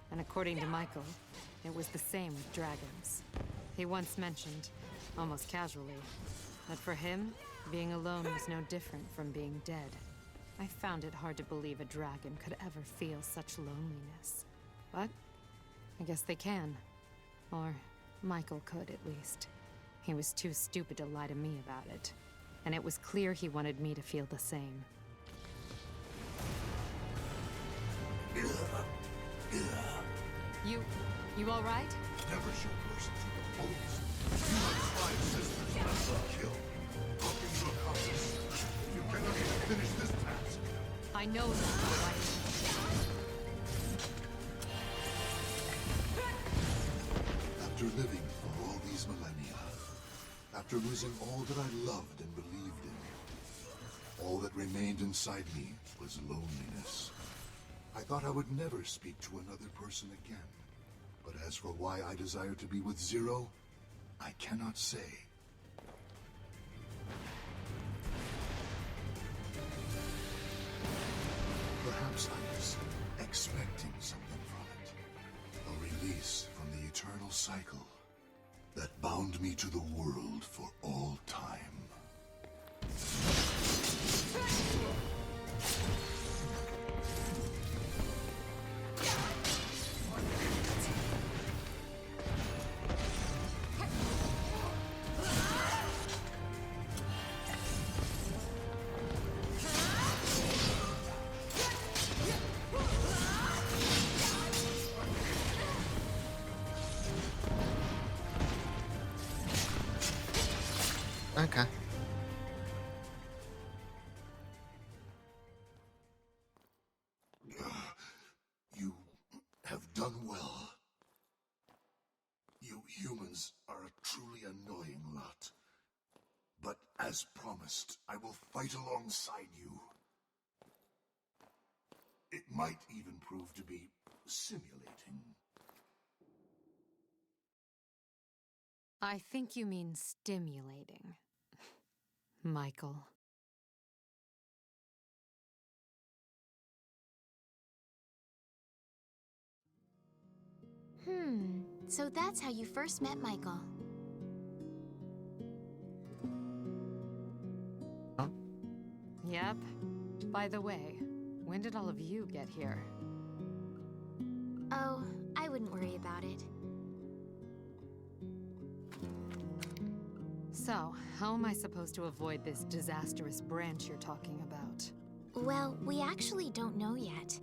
Speaker 3: And according to Michael, it was the same with dragons. He once mentioned, almost casually, that for him, being alone was no different from being dead. I found it hard to believe a dragon could ever feel such loneliness. But I guess they can. Or Michael could, at least. He was too stupid to lie to me about it. And it was clear he wanted me to feel the same. You all right?
Speaker 5: Never show mercy to the foes. You have 5 sisters left to kill. How can you accomplish? You cannot even finish this task.
Speaker 3: I know that, all right?
Speaker 5: After living for all these millennia, after losing all that I loved and believed in, all that remained inside me was loneliness. I thought I would never speak to another person again. But as for why I desire to be with Zero, I cannot say. Perhaps I was expecting something from it. A release from the eternal cycle that bound me to the world for all time.
Speaker 1: Okay.
Speaker 5: You have done well. You humans are a truly annoying lot. But as promised, I will fight alongside you. It might even prove to be simulating.
Speaker 3: I think you mean stimulating. Michael.
Speaker 2: So that's how you first met Michael.
Speaker 1: Oh,
Speaker 3: Yep. By the way, when did all of you get here?
Speaker 2: Oh, I wouldn't worry about it.
Speaker 3: So, how am I supposed to avoid this disastrous branch you're talking about?
Speaker 2: Well, we actually don't know yet.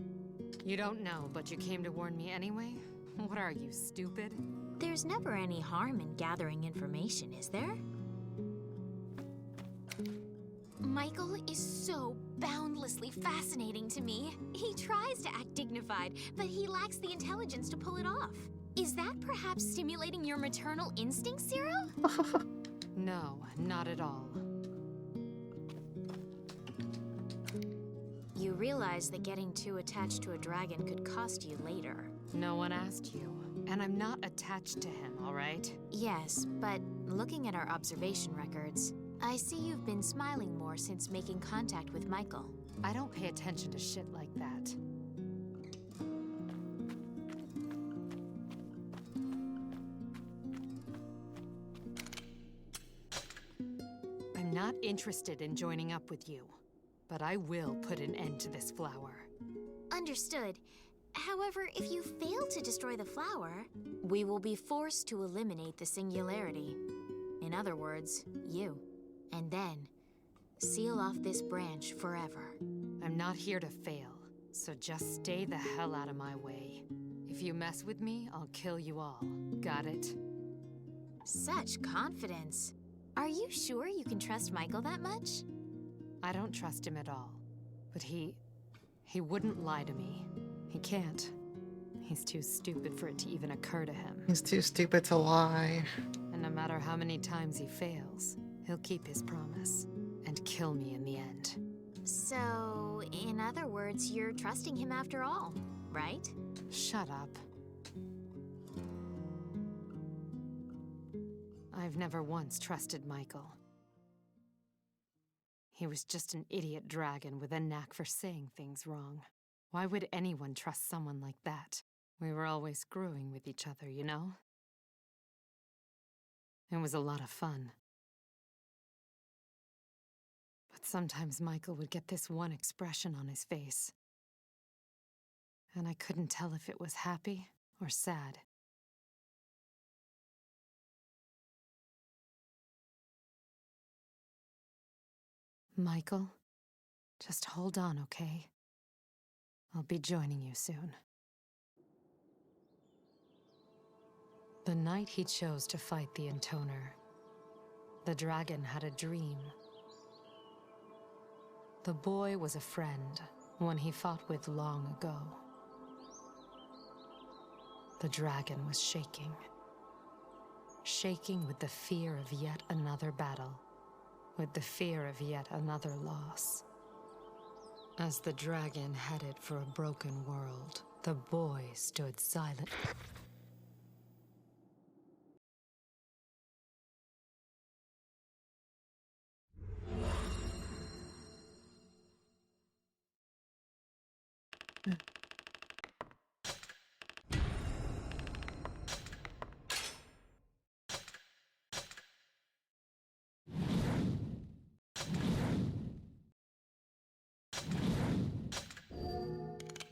Speaker 3: You don't know, but you came to warn me anyway? What are you, stupid?
Speaker 2: There's never any harm in gathering information, is there? Michael is so boundlessly fascinating to me. He tries to act dignified, but he lacks the intelligence to pull it off. Is that perhaps stimulating your maternal instincts, Zero?
Speaker 3: No, not at all.
Speaker 2: realize that getting too attached to a dragon could cost you later.
Speaker 3: No one asked you, and I'm not attached to him, all right?
Speaker 2: Yes, but looking at our observation records, I see you've been smiling more since making contact with Michael.
Speaker 3: I don't pay attention to shit like that. I'm not interested in joining up with you, but I will put an end to this flower.
Speaker 2: Understood. However, if you fail to destroy the flower, we will be forced to eliminate the singularity. In other words, you. And then, seal off this branch forever.
Speaker 3: I'm not here to fail, so just stay the hell out of my way. If you mess with me, I'll kill you all. Got it?
Speaker 2: Such confidence. Are you sure you can trust Michael that much?
Speaker 3: I don't trust him at all. But he wouldn't lie to me. He can't. He's too stupid for it to even occur to him.
Speaker 1: He's too stupid to lie.
Speaker 3: And no matter how many times he fails, he'll keep his promise and kill me in the end.
Speaker 2: So, in other words, you're trusting him after all, right?
Speaker 3: Shut up. I've never once trusted Michael. He was just an idiot dragon with a knack for saying things wrong. Why would anyone trust someone like that? We were always screwing with each other, you know? It was a lot of fun. But sometimes Michael would get this one expression on his face. And I couldn't tell if it was happy or sad. Michael, just hold on, okay? I'll be joining you soon. The night he chose to fight the Intoner, the dragon had a dream. The boy was a friend, one he fought with long ago. The dragon was shaking. Shaking with the fear of yet another battle, with the fear of yet another loss. As the dragon headed for a broken world, the boy stood silent.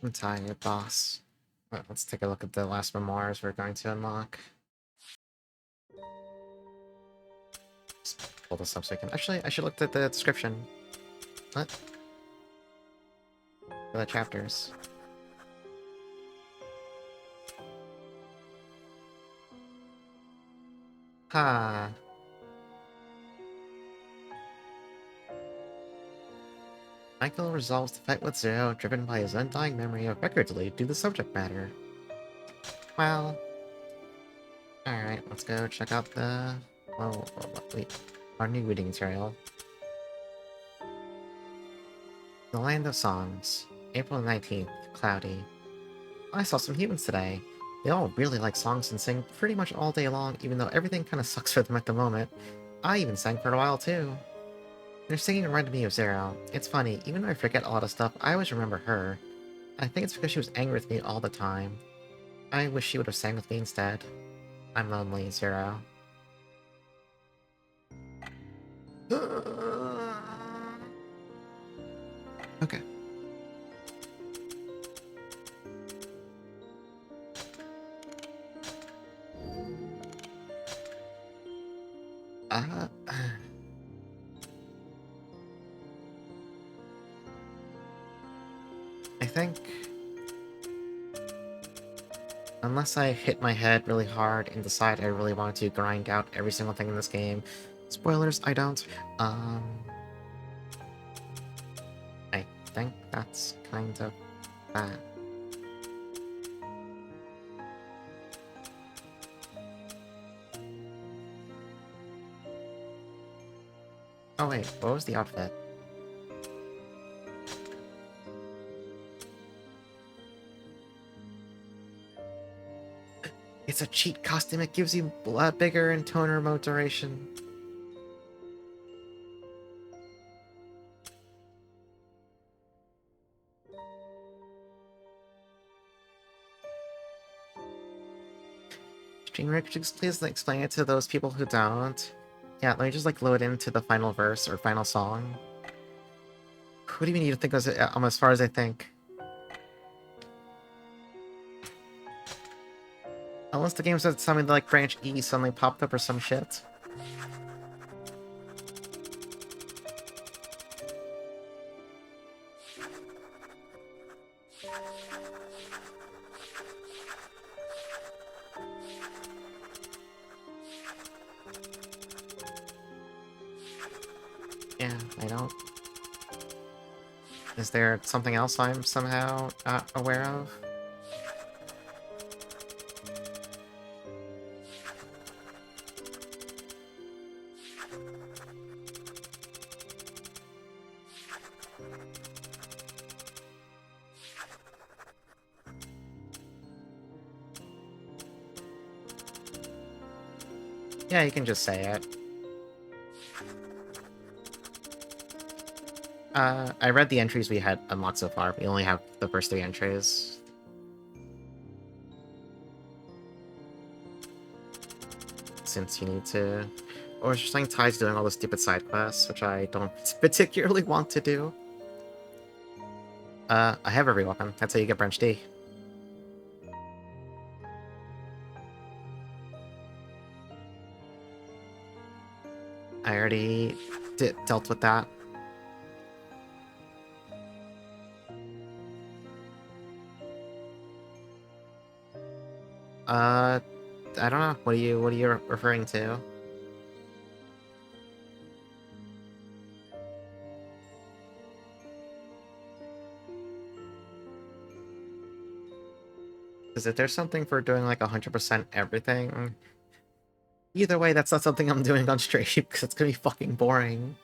Speaker 1: I'm tired, boss. Let's take a look at the last memoirs we're going to unlock. Just pull this up so I can... Actually, I should look at the description. What? For the chapters. Huh. Michael resolves to fight with Zero, driven by his undying memory of record delay due to the subject matter. Well... Alright, let's go check out the... Well, wait. Our new reading material. The Land of Songs. April 19th. Cloudy. I saw some humans today. They all really like songs and sing pretty much all day long, even though everything kinda sucks for them at the moment. I even sang for a while too. Their singing reminded me of Zero. It's funny, even though I forget a lot of stuff, I always remember her. I think it's because she was angry with me all the time. I wish she would have sang with me instead. I'm lonely, Zero. Okay. I think... Unless I hit my head really hard and decide I really want to grind out every single thing in this game. Spoilers, I don't. I think that's kind of bad. Oh wait, what was the outfit? It's a cheat costume. It gives you bigger and toner mode duration. Streamer, could you please explain it to those people who don't? Yeah, let me just like load into the final verse or final song. What do you mean you think it was as far as I think? Unless the game said something like branch E suddenly popped up or some shit. Yeah, I don't. Is there something else I'm somehow not aware of? Yeah, you can just say it. I read the entries we had unlocked so far. We only have the first 3 entries. Since you need to... Or it's just like Ty's doing all the stupid side quests, which I don't particularly want to do. I have every weapon. That's how you get branch D. I already dealt with that. I don't know. What are you referring to? Because if there's something for doing like 100% everything, either way, that's not something I'm doing on stream because it's gonna be fucking boring.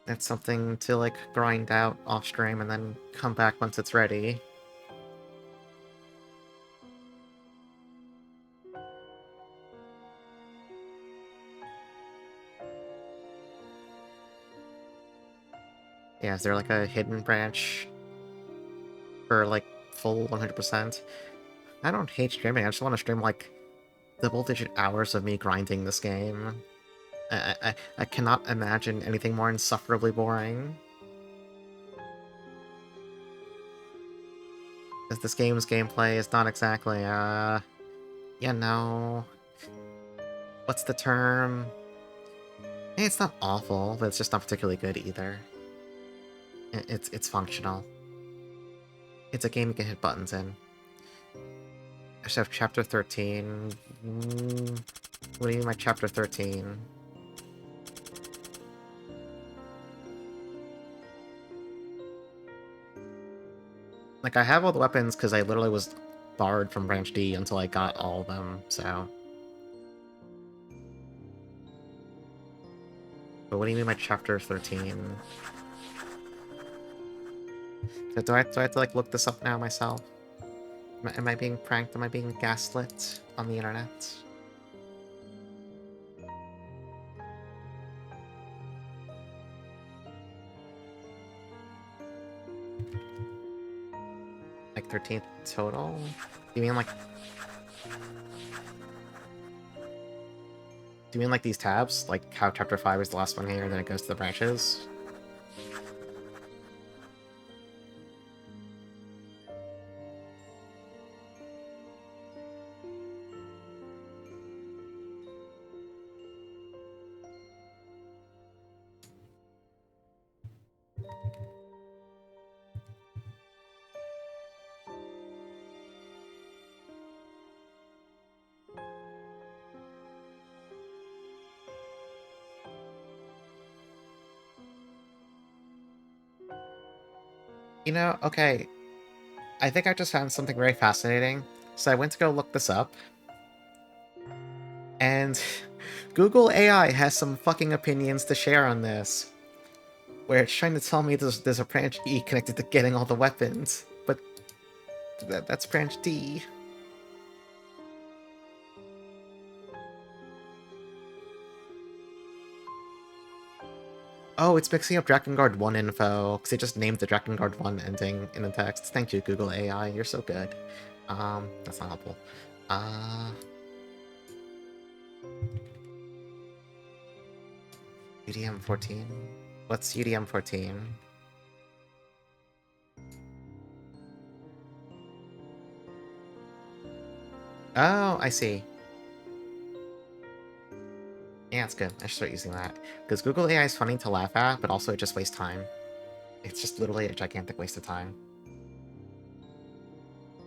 Speaker 1: That's something to like grind out off stream and then come back once it's ready. Yeah, is there like a hidden branch for like full 100%? I don't hate streaming, I just want to stream like double-digit hours of me grinding this game. I cannot imagine anything more insufferably boring. Because this game's gameplay is not exactly, you know... What's the term? It's not awful, but it's just not particularly good either. It's functional. It's a game you can hit buttons in. I should have chapter 13. What do you mean by chapter 13? Like, I have all the weapons because I literally was barred from Branch D until I got all of them, so... But what do you mean by chapter 13? So do I have to, like, look this up now myself? Am I being pranked? Am I being gaslit on the internet? Like 13th total? You mean like... Do you mean like these tabs? Like how chapter 5 is the last one here, and then it goes to the branches? You know, okay. I think I just found something very fascinating. So I went to go look this up. And Google AI has some fucking opinions to share on this. Where it's trying to tell me there's a branch E connected to getting all the weapons. But That's branch D. Oh, it's mixing up Drakengard 1 info, because it just named the Drakengard 1 ending in the text. Thank you, Google AI. You're so good. That's not helpful. UDM 14? What's UDM 14? Oh, I see. Yeah, it's good. I should start using that. Because Google AI is funny to laugh at, but also it just wastes time. It's just literally a gigantic waste of time.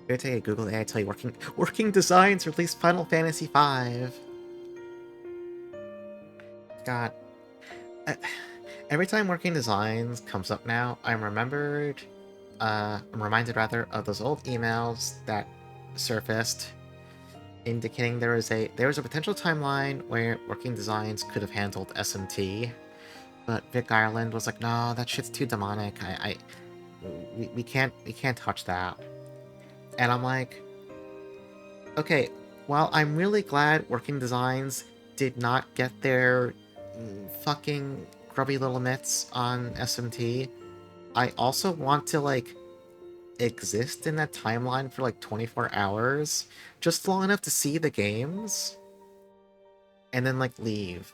Speaker 1: Here today, Google AI tell you working designs released Final Fantasy V. God. Every time working designs comes up now, I'm reminded rather of those old emails that surfaced indicating there was a potential timeline where working designs could have handled SMT, but Vic Ireland was like, no, that shit's too demonic. We can't touch that. And I'm like, okay, while I'm really glad working designs did not get their fucking grubby little mitts on SMT, I also want to like exist in that timeline for like 24 hours, just long enough to see the games, and then like leave.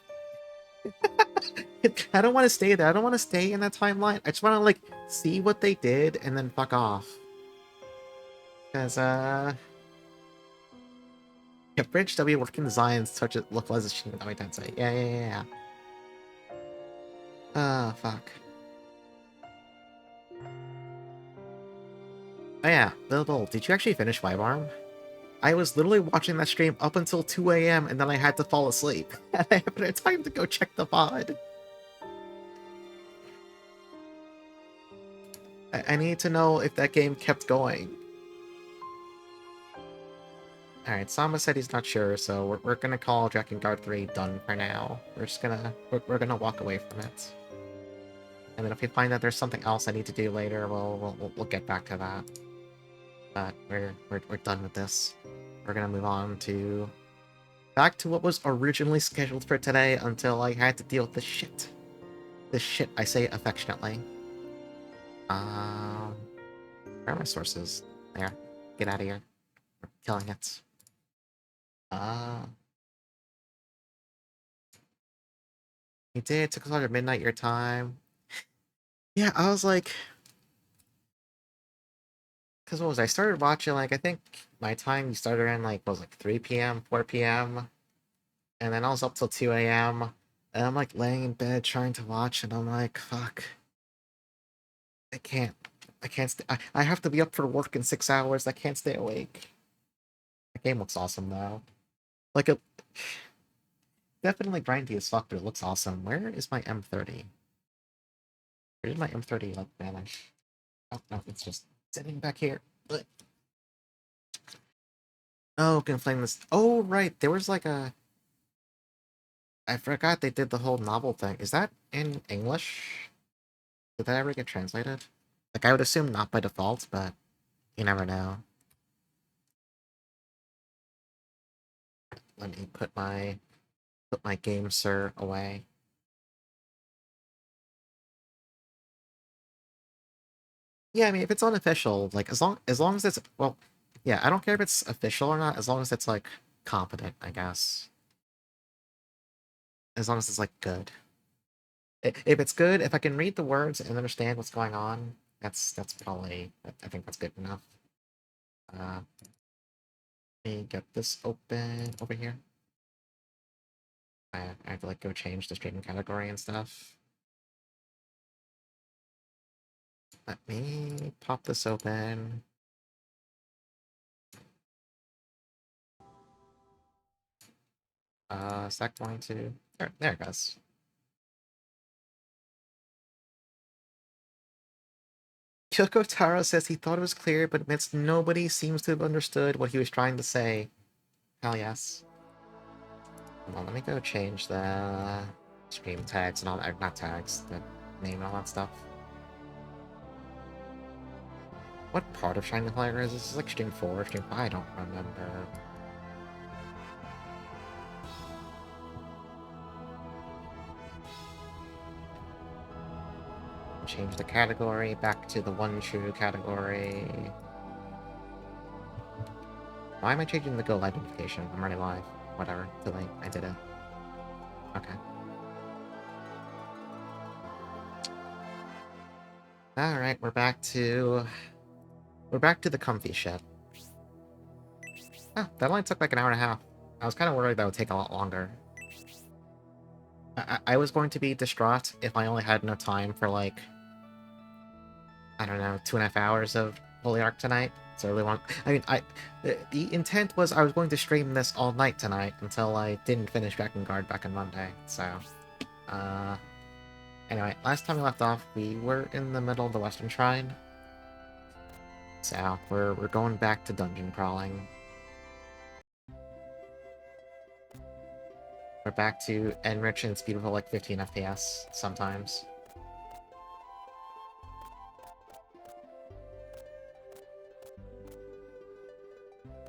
Speaker 1: I don't want to stay there. I don't want to stay in that timeline. I just want to like see what they did and then fuck off. Because yeah, Bridge W working designs such as localized Shin Megami Tensei. Yeah. Oh fuck. Oh yeah, Bill, did you actually finish Wybarm? I was literally watching that stream up until 2 a.m. and then I had to fall asleep. And I haven't had time to go check the VOD. I need to know if that game kept going. Alright, Sama said he's not sure, so we're gonna call Drakengard 3 done for now. We're gonna walk away from it. And then if we find that there's something else I need to do later, we'll get back to that. But we're done with this. We're gonna move on to back to what was originally scheduled for today until I had to deal with this shit. This shit, I say affectionately. Where are my sources? There. Get out of here. We're killing it. You did. It took us under midnight your time. Yeah, I was like... Because what was I started watching, like, I think my time you started around, like, what was like 3 p.m., 4 p.m., and then I was up till 2 a.m., and I'm, like, laying in bed trying to watch, and I'm like, fuck. I can't I have to be up for work in 6 hours. I can't stay awake. The game looks awesome, though. Like, definitely grindy as fuck, but it looks awesome. Where is my M30? Where did my M30, like, vanish? Oh, no, it's just sitting back here. Ugh. Oh, can flame this. Oh, right. There was like a. I forgot they did the whole novel thing. Is that in English? Did that ever get translated? Like, I would assume not by default, but you never know. Let me put my game sir away. Yeah, I mean, if it's unofficial, like as long as it's well, yeah, I don't care if it's official or not, as long as it's like competent, I guess. As long as it's like good. If it's good, if I can read the words and understand what's going on, that's probably, I think that's good enough. Let me get this open over here. I have to like go change the streaming category and stuff. Let me pop this open. Is that going to... There it goes. Kyoko Taro says he thought it was clear, but admits nobody seems to have understood what he was trying to say. Hell yes. Hold on, let me go change the stream tags and all that, not tags, the name and all that stuff. What part of Shining Flyer is this? Is it like Stream 4 or Stream 5? I don't remember. Change the category back to the one true category. Why am I changing the Go Live notification? I'm already live. Whatever. Too late. I did it. Okay. Alright, we're back to the comfy ship. Oh, that only took like an hour and a half. I was kind of worried that would take a lot longer. I was going to be distraught if I only had enough time for like, I don't know, 2.5 hours of Holy Ark tonight. So I really want... I mean, the intent was I was going to stream this all night tonight until I didn't finish Drakengard back on Monday, so... Anyway, last time we left off, we were in the middle of the Western Shrine. So, we're going back to dungeon crawling. We're back to enrich and speed for like 15 FPS sometimes.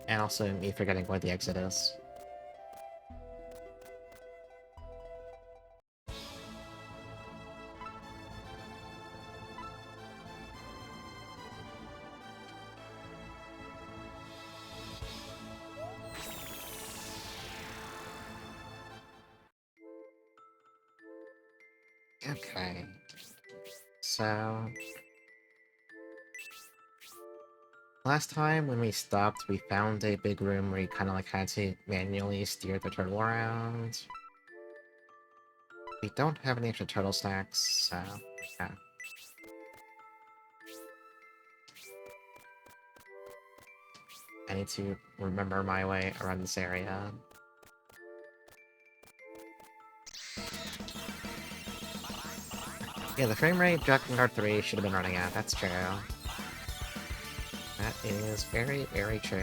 Speaker 1: And also me forgetting where the exit is. Okay. So... last time when we stopped, we found a big room where you kind of like had to manually steer the turtle around. We don't have any extra turtle snacks, so yeah. I need to remember my way around this area. Yeah, the frame rate Drakengard 3 should have been running at, that's true. That is very, very true.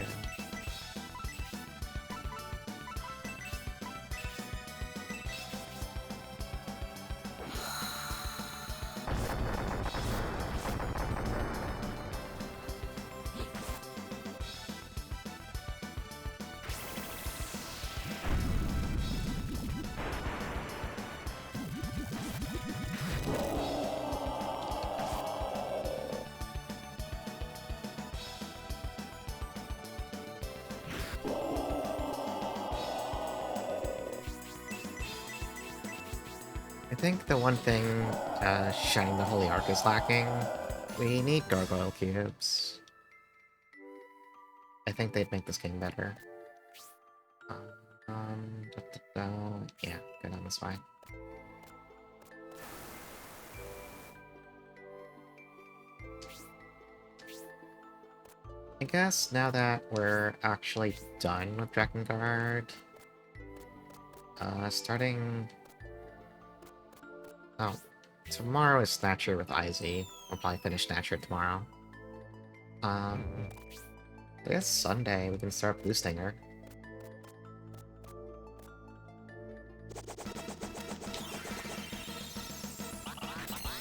Speaker 1: I think the one thing Shining the Holy Ark is lacking, we need gargoyle cubes. I think they'd make this game better. Yeah, go down this way. I guess now that we're actually done with Drakengard, starting... oh, tomorrow is Snatcher with Izzy. We'll probably finish Snatcher tomorrow. I guess Sunday we can start Blue Stinger.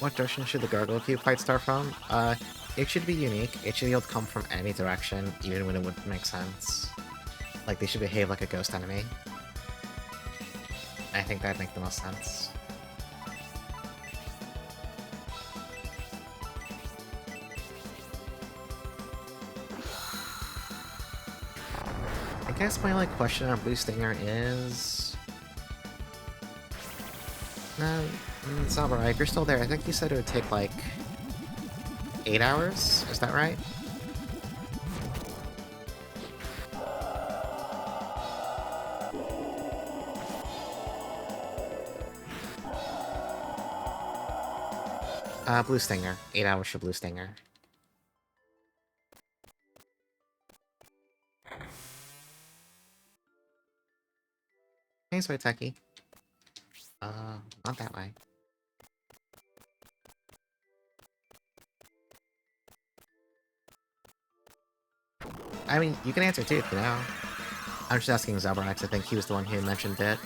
Speaker 1: What direction should the Gargoyle Cube fight start from? It should be unique. It should be able to come from any direction, even when it wouldn't make sense. Like, they should behave like a ghost enemy. I think that'd make the most sense. I guess my only question on Blue Stinger is... no, it's alright. If you're still there, I think you said it would take, like, 8 hours? Is that right? Blue Stinger. 8 hours for Blue Stinger. Hey, Soy Techie. Not that way. I mean, you can answer too, if you know. I'm just asking Zelbrax. I think he was the one who mentioned it.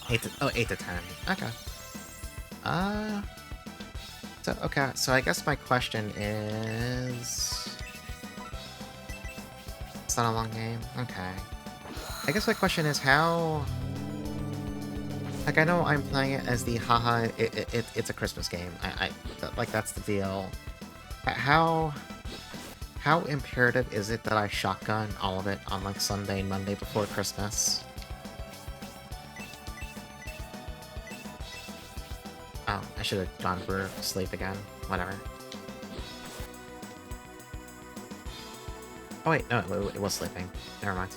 Speaker 1: 8 to 10. Okay. So, okay, so I guess my question is... It's not a long game? Okay. I guess my question is how... Like, I know I'm playing it as the haha, it's a Christmas game. Like, that's the deal. How imperative is it that I shotgun all of it on, like, Sunday and Monday before Christmas? Oh, I should have gone for sleep again. Whatever. Oh wait, no, it was sleeping. Never mind.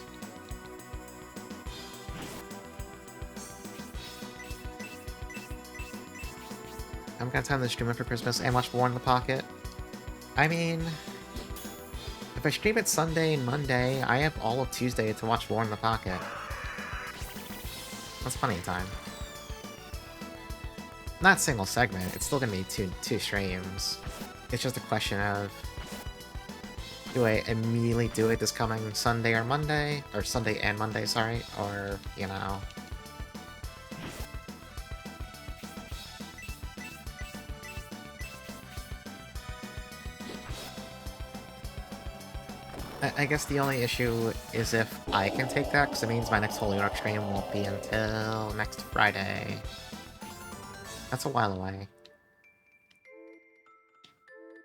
Speaker 1: I'm gonna time the streamer for Christmas and watch War in the Pocket. I mean... If I stream it Sunday and Monday, I have all of Tuesday to watch War in the Pocket. That's plenty of time. Not single segment, it's still gonna be two streams. It's just a question of... Do I immediately do it this coming Sunday or Monday? Or Sunday and Monday, sorry. Or, you know... I guess the only issue is if I can take that, because it means my next Holy Rock stream won't be until next Friday. That's a while away.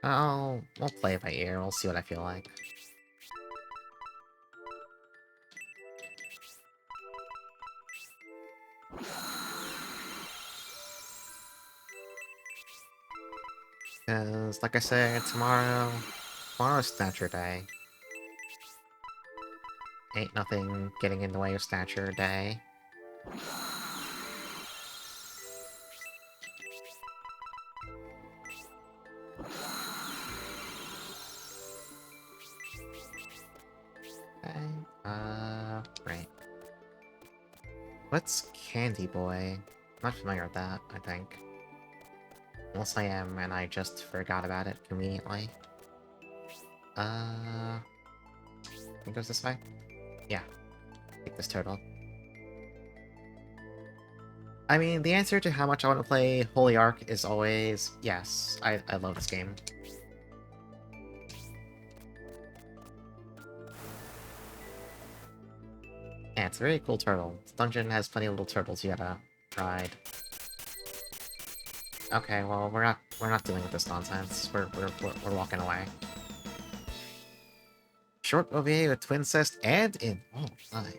Speaker 1: We'll play it by ear, we'll see what I feel like. Because, like I said, tomorrow's Snatcher Day. Ain't nothing getting in the way of Snatcher Day. Okay, right. What's Candy Boy? Not familiar with that, I think. Unless I am, and I just forgot about it conveniently. It goes this way? Yeah. Take this turtle. I mean, the answer to how much I want to play Holy Ark is always yes. I love this game. Yeah, it's a very cool turtle. This dungeon has plenty of little turtles you gotta ride. Okay, well, we're not dealing with this nonsense. We're walking away. Short OVA with Twincest and in. Oh my.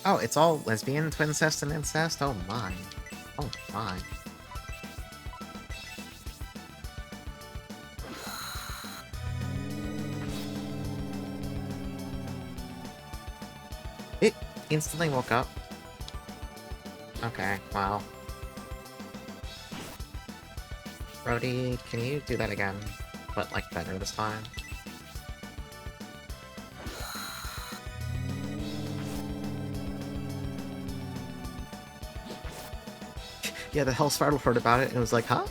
Speaker 1: Oh, it's all lesbian, twincest, and incest? Oh my. Oh my. It instantly woke up. Okay, wow. Brody, can you do that again? But, like, better this time? Yeah, the Hell Startled heard about it and was like, huh?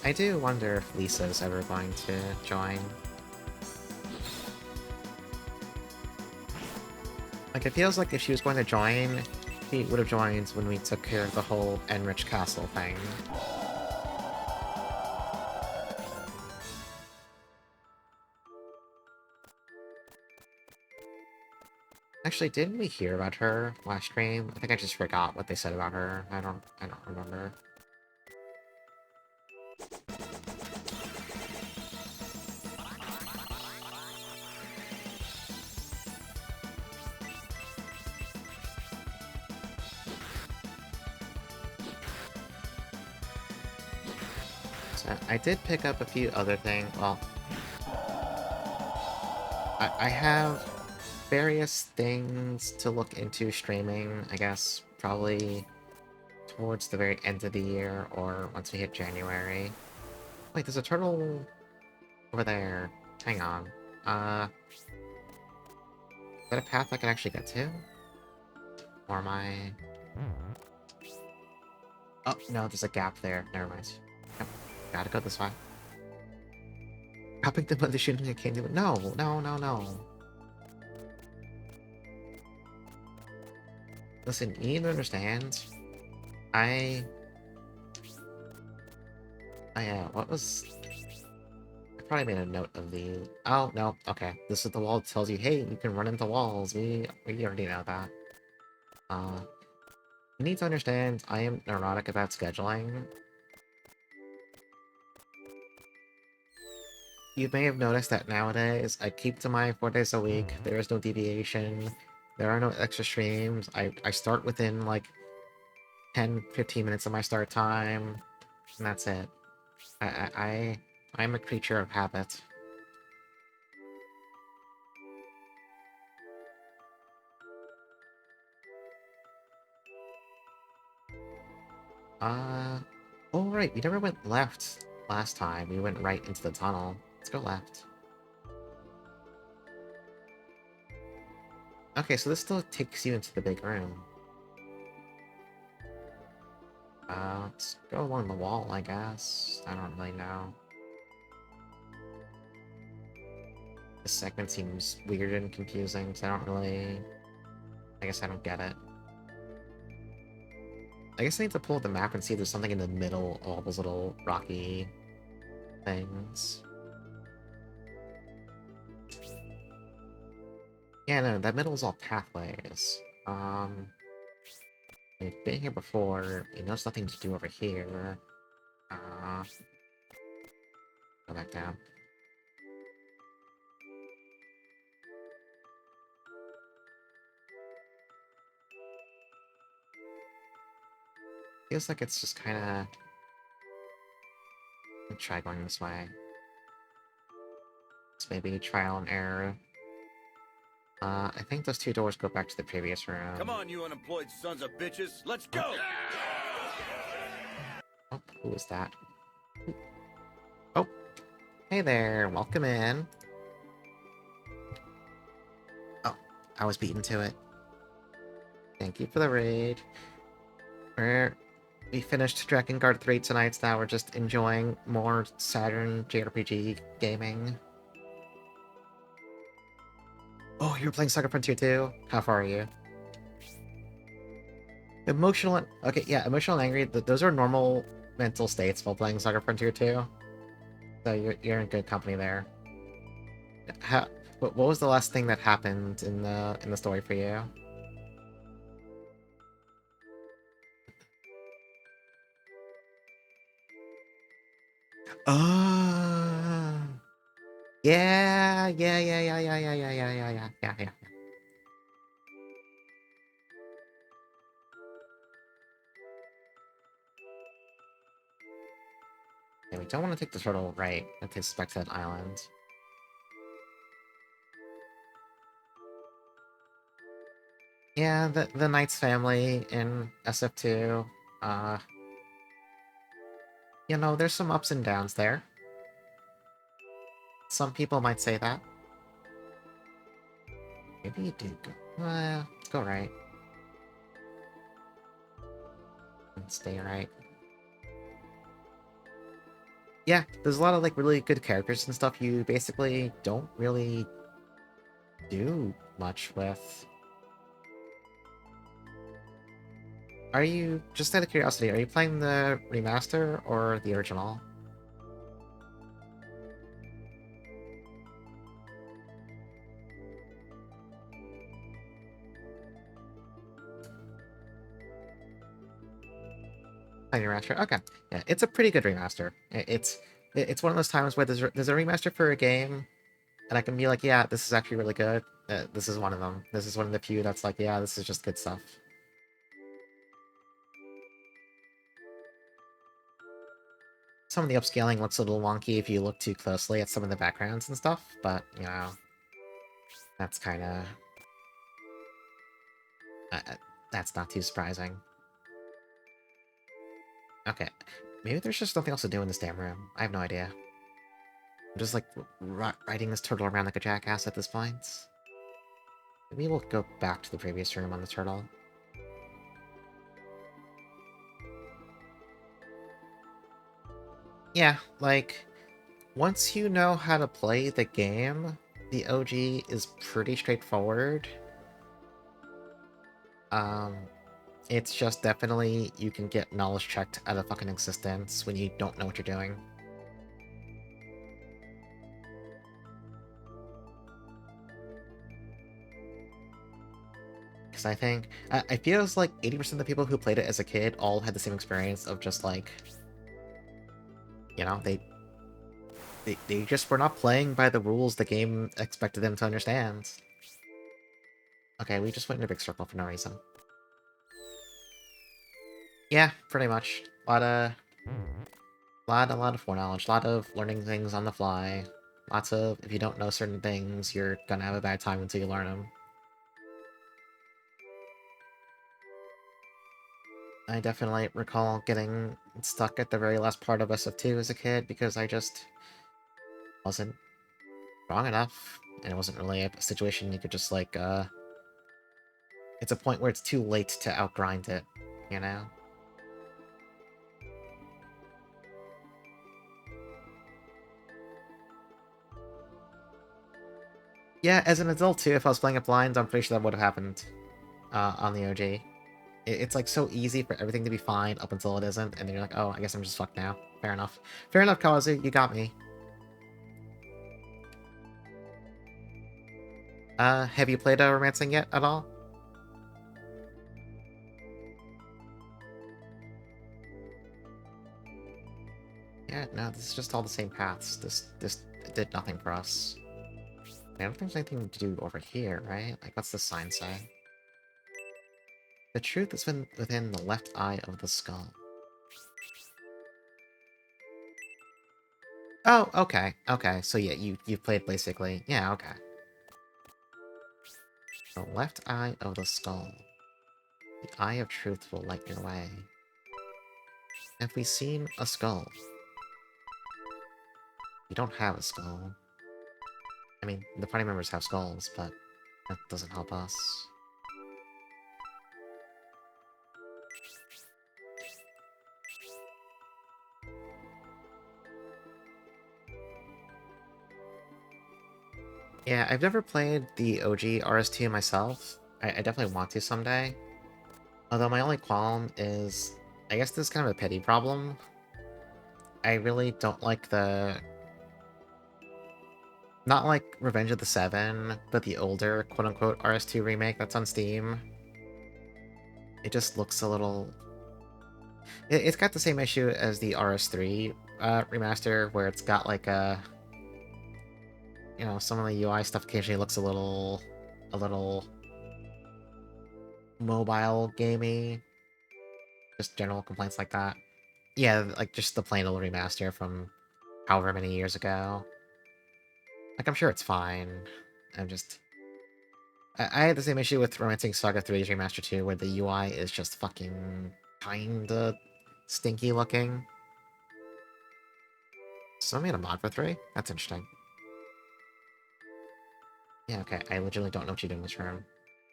Speaker 1: I do wonder if Lisa's ever going to join. Like, it feels like if she was going to join, she would have joined when we took care of the whole Enrich Castle thing. Actually, didn't we hear about her last stream? I think I just forgot what they said about her. I don't remember. So I did pick up a few other things. Well, I have various things to look into streaming, I guess, probably towards the very end of the year or once we hit January. Wait, there's a turtle over there. Hang on. Is that a path I can actually get to? Or am I... Oh, no, there's a gap there. Never mind. Yep, gotta go this way. Dropping the mother shooting, I can't do it. No, no, no, no. Listen, you need to understand. What was... I probably made a note of the... Oh, no, okay. This is the wall that tells you, hey, you can run into walls. We already know that. You need to understand, I am neurotic about scheduling. You may have noticed that nowadays, I keep to my 4 days a week. There is no deviation. There are no extra streams. I start within, like, 10-15 minutes of my start time. And that's it. I'm a creature of habit. Oh right, we never went left last time. We went right into the tunnel. Let's go left. Okay, so this still takes you into the big room. Let's go along the wall, I guess. I don't really know. This segment seems weird and confusing, so I don't really... I guess I don't get it. I guess I need to pull up the map and see if there's something in the middle of all those little rocky things. Yeah, no, that middle is all pathways. We've been here before. You know, there's nothing to do over here. Go back down. Feels like it's just kind of... Try going this way. It's maybe trial and error. I think those two doors go back to the previous room.
Speaker 4: Come on, you unemployed sons of bitches. Let's go!
Speaker 1: Oh, who is that? Oh, hey there. Welcome in. Oh, I was beaten to it. Thank you for the raid. We finished Drakengard 3 tonight, so now we're just enjoying more Saturn JRPG gaming. Oh, you were playing Sucker Frontier 2? How far are you? Emotional and... Okay, yeah, emotional and angry, those are normal mental states while playing Sucker Frontier 2. So you're in good company there. What was the last thing that happened in the story for you? Oh, yeah. Yeah, we don't want to take the turtle right. That takes us back to that island. Yeah, the Knight's family in SF2. You know, there's some ups and downs there. Some people might say that. Maybe you do go... let's go right. And stay right. Yeah, there's a lot of, like, really good characters and stuff you basically don't really do much with. Are you, just out of curiosity, are you playing the remaster or the original? Playing remaster? Okay. Yeah, it's a pretty good remaster. It's one of those times where there's a remaster for a game, and I can be like, yeah, this is actually really good. This is one of them. This is one of the few that's like, yeah, this is just good stuff. Some of the upscaling looks a little wonky if you look too closely at some of the backgrounds and stuff, but, you know, that's kind of... that's not too surprising. Okay, maybe there's just nothing else to do in this damn room. I have no idea. I'm just like riding this turtle around like a jackass at this point. Maybe we'll go back to the previous room on the turtle. Yeah, like, once you know how to play the game, the OG is pretty straightforward. It's just definitely you can get knowledge checked out of fucking existence when you don't know what you're doing. Because I think, I feels like 80% of the people who played it as a kid all had the same experience of just like, you know, they just were not playing by the rules the game expected them to understand. Okay, we just went in a big circle for no reason. Yeah, pretty much. A lot of foreknowledge, a lot of learning things on the fly. Lots of, if you don't know certain things, you're gonna have a bad time until you learn them. I definitely recall getting stuck at the very last part of SF2 as a kid because I just wasn't strong enough, and it wasn't really a situation you could just, like, it's a point where it's too late to outgrind it, you know? Yeah, as an adult, too, if I was playing it blind, I'm pretty sure that would have happened on the OG. It's, like, so easy for everything to be fine up until it isn't, and then you're like, oh, I guess I'm just fucked now. Fair enough. Fair enough, Kawazu, you got me. Have you played Romancing yet at all? Yeah, no, this is just all the same paths. This did nothing for us. I don't think there's anything to do over here, right? Like, what's the sign say? The truth is within the left eye of the skull. Oh, okay, okay. So yeah, you've played basically. Yeah, okay. The left eye of the skull. The eye of truth will light your way. Have we seen a skull? You don't have a skull. I mean, the party members have skulls, but that doesn't help us. Yeah, I've never played the OG RS2 myself. I definitely want to someday. Although my only qualm is, I guess this is kind of a petty problem. I really don't like the... Not like Revenge of the Seven, but the older quote-unquote RS2 remake that's on Steam. It just looks a little... It's got the same issue as the RS3 remaster, where it's got like a... You know, some of the UI stuff occasionally looks a little mobile gamey. Just general complaints like that. Yeah, like just the plain old remaster from however many years ago. Like, I'm sure it's fine. I'm just... I had the same issue with Romancing Saga 3's Remaster 2, where the UI is just fucking kinda stinky looking. Someone made a mod for 3? That's interesting. Yeah, okay, I legitimately don't know what you do in this room.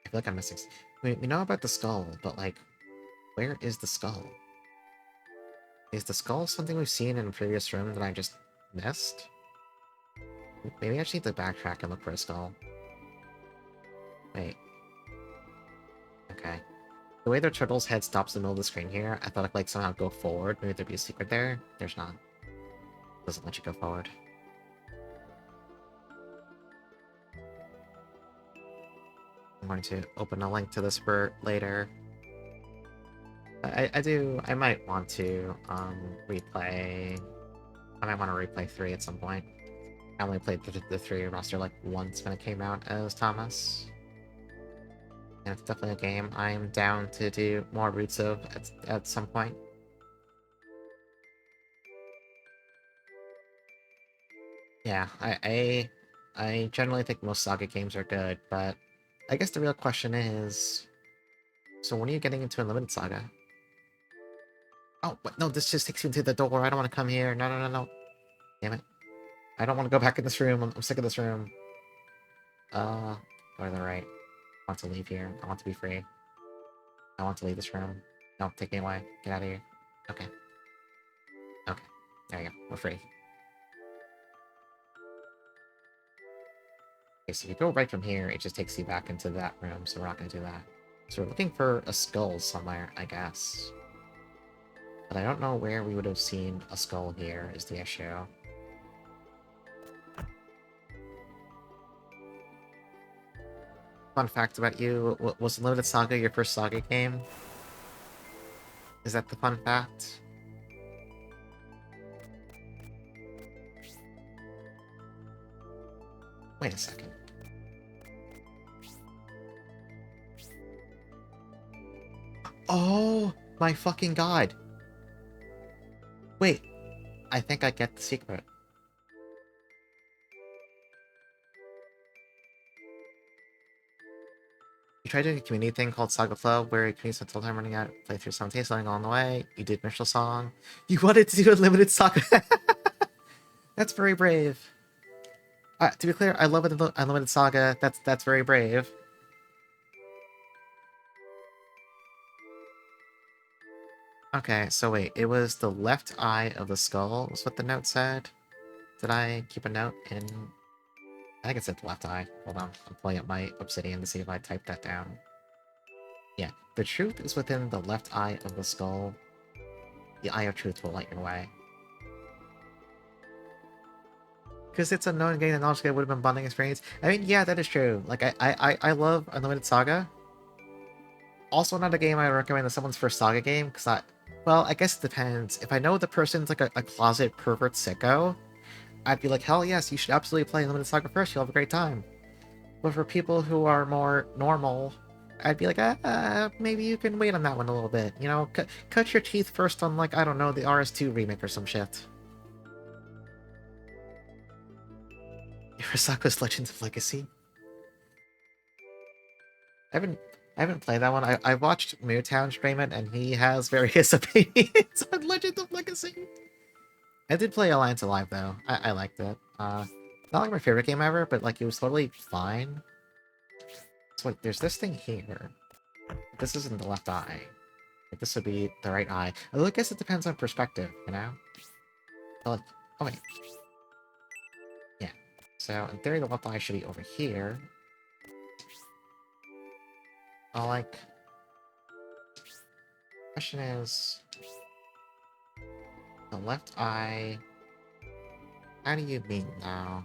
Speaker 1: I feel like I'm missing... We know about the skull, but, like, where is the skull? Is the skull something we've seen in a previous room that I just missed? Maybe I just need to backtrack and look for a skull. Wait. Okay. The way the turtle's head stops in the middle of the screen here, I thought I'd like somehow go forward. Maybe there'd be a secret there. There's not. Doesn't let you go forward. I'm going to open a link to this for later. I might want to, replay... I might want to replay 3 at some point. I only played the 3 roster, like, once when it came out as Thomas. And it's definitely a game I'm down to do more routes of at some point. Yeah, I generally think most Saga games are good, but I guess the real question is... So when are you getting into Unlimited Saga? Oh, but no, this just takes you into the door. I don't want to come here. No, no, no, no. Damn it. I don't want to go back in this room. I'm sick of this room. Go to the right. I want to leave here. I want to be free. I want to leave this room. No, take me away. Get out of here. Okay. Okay. There you go. We're free. Okay, so if you go right from here, it just takes you back into that room, so we're not going to do that. So we're looking for a skull somewhere, I guess. But I don't know where we would have seen a skull here, is the issue. Fun fact about you, was Limited Saga your first Saga game? Is that the fun fact? Wait a second. Oh my fucking god! Wait, I think I get the secret. You tried doing a community thing called Saga Flow, where you can spend all time running out, play through some taste along the way. You did Mitchell song. You wanted to do a limited saga. That's very brave. To be clear, I love it. Unlimited Saga. That's very brave. Okay, so wait, it was the left eye of the skull, was what the note said? Did I keep a note in... I think it said the left eye. Hold on, I'm pulling up my Obsidian to see if I typed that down. Yeah, the truth is within the left eye of the skull. The eye of truth will light your way. Because it's unknown getting the knowledge that would have been bonding experience. I mean, yeah, that is true. Like, I love Unlimited Saga. Also not a game I recommend as someone's first Saga game, because well, I guess it depends. If I know the person's like a closet pervert sicko, I'd be like, hell yes, you should absolutely play Unlimited Saga first, you'll have a great time. But for people who are more normal, I'd be like, maybe you can wait on that one a little bit. You know, cut your teeth first on, like, I don't know, the RS2 remake or some shit. Hirosaka's Legends of Legacy? I haven't played that one. I watched Mootown stream it, and he has various opinions on Legends of Legacy. I did play Alliance Alive, though. I liked it. Not like my favorite game ever, but like it was totally fine. So wait, there's this thing here. This isn't the left eye. Like, this would be the right eye. Although I guess it depends on perspective, you know? But, like, oh wait. Yeah. So in theory, the left eye should be over here. Oh, like... Question is... The left eye... How do you mean now?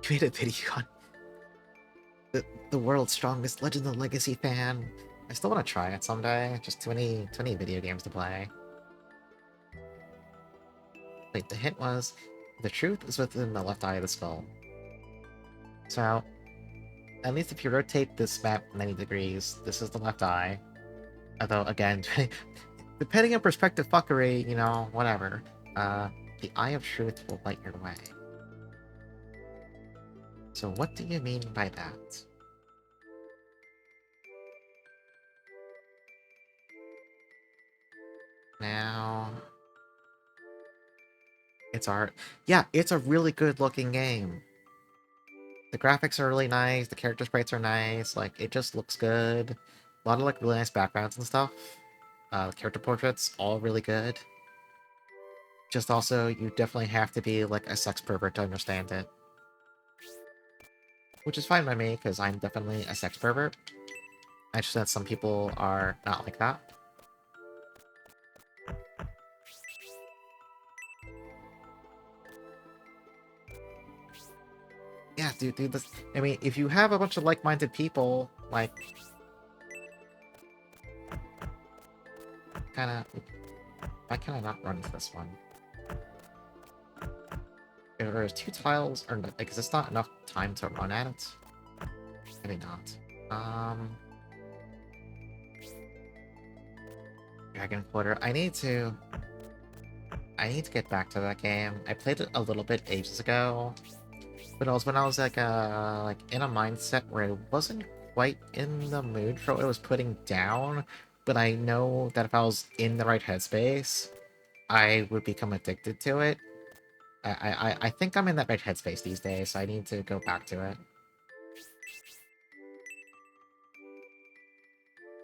Speaker 1: You made a video on... The world's strongest Legend of Legacy fan. I still want to try it someday. Just too many video games to play. Wait, the hint was... The truth is within the left eye of the skull. So... At least if you rotate this map 90 degrees, this is the left eye. Although, again, depending on perspective fuckery, you know, whatever. The Eye of Truth will light your way. So what do you mean by that? Now... It's art. Yeah, it's a really good looking game. The graphics are really nice, the character sprites are nice, like, it just looks good. A lot of, like, really nice backgrounds and stuff. The character portraits, all really good. Just also, you definitely have to be, like, a sex pervert to understand it. Which is fine by me, because I'm definitely a sex pervert. I just that some people are not like that. Yeah, dude, this... I mean, if you have a bunch of like-minded people, like... Kinda... Why can I not run into this one? If there's 2 tiles, or like, is this not enough time to run at it? Maybe not. Dragon Quarter. I need to get back to that game. I played it a little bit ages ago. But it was when I was like in a mindset where I wasn't quite in the mood for what I was putting down, but I know that if I was in the right headspace, I would become addicted to it. I think I'm in that right headspace these days, so I need to go back to it.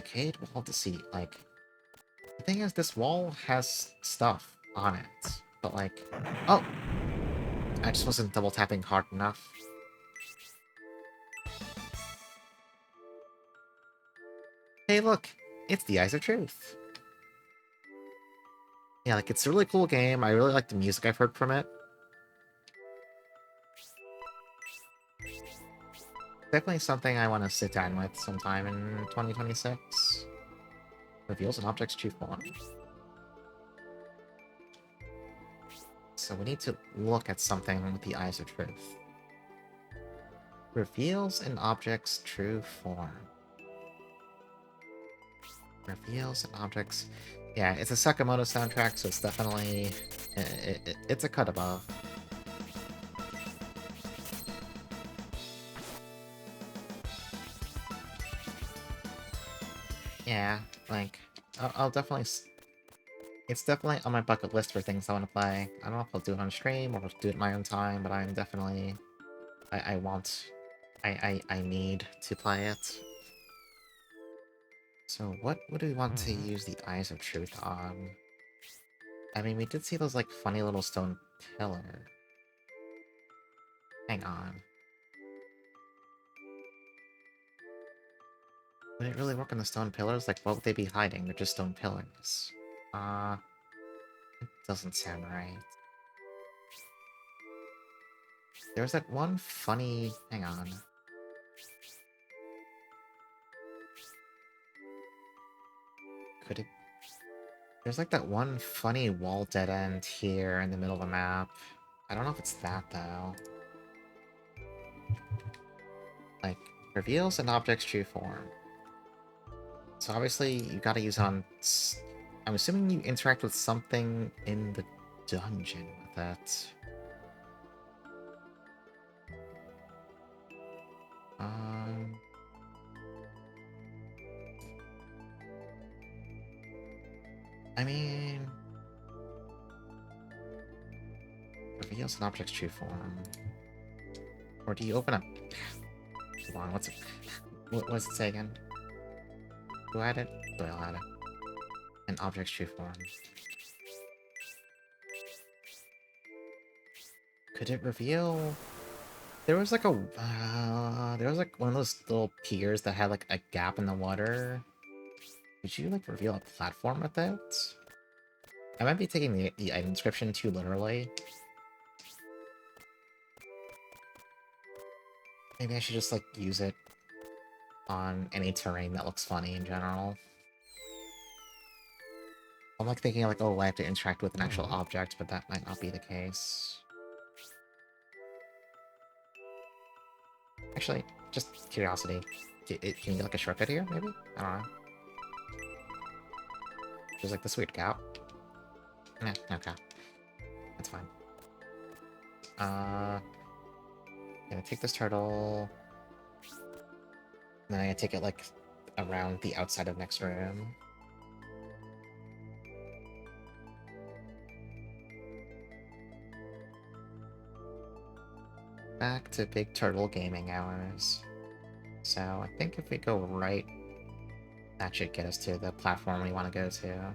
Speaker 1: Arcade wall deceit. Like, the thing is, this wall has stuff on it, but like, oh, I just wasn't double tapping hard enough. Hey, look, it's the Eyes of Truth. Yeah, like, it's a really cool game. I really like the music I've heard from it. Definitely something I want to sit down with sometime in 2026. Reveals an object's true form. So we need to look at something with the Eyes of Truth. Reveals an object's true form. Reveals an object's... Yeah, it's a Sakamoto soundtrack, so it's definitely... it's a cut above. Yeah, like, I'll definitely... It's definitely on my bucket list for things I want to play. I don't know if I'll do it on stream or if I'll do it in my own time, but I'm definitely... I want... I need to play it. So what would we want to use the Eyes of Truth on? I mean, we did see those, like, funny little stone pillar. Hang on. Would it really work on the stone pillars? Like, what would they be hiding? They're just stone pillars. It doesn't sound right. There's that one funny... Hang on. Could it... There's like that one funny wall dead end here in the middle of the map. I don't know if it's that, though. Like, reveals an object's true form. So obviously, you gotta use on... I'm assuming you interact with something in the dungeon with it. I mean... Reveals an object's true form. Or do you open up... Hold on, what's it... What does it say again? Who had it? Doyle had it. An object's true form. Could it reveal... There was like a... there was like one of those little piers that had like a gap in the water. Could you like reveal a platform with it? I might be taking the item description too literally. Maybe I should just like use it on any terrain that looks funny in general. I'm like thinking like, oh, I have to interact with an actual object, but that might not be the case. Actually, just curiosity. Can you get like a shortcut here, maybe? I don't know. There's like this weird gap. Eh, okay. That's fine. Gonna take this turtle. And then I'm gonna take it like around the outside of next room. Back to Big Turtle gaming hours. So I think if we go right, that should get us to the platform we want to go to.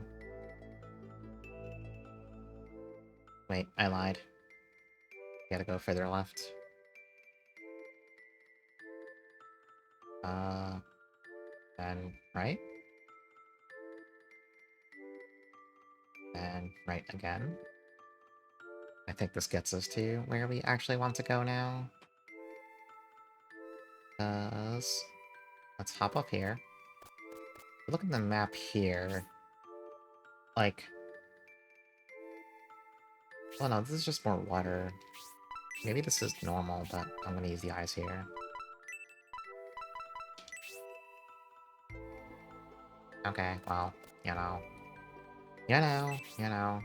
Speaker 1: Wait, I lied. Gotta go further left. Then right? And right again. I think this gets us to where we actually want to go now. Let's hop up here. Look at the map here. Like... Well, no, this is just more water. Maybe this is normal, but I'm gonna use the eyes here. Okay, well, you know. You know.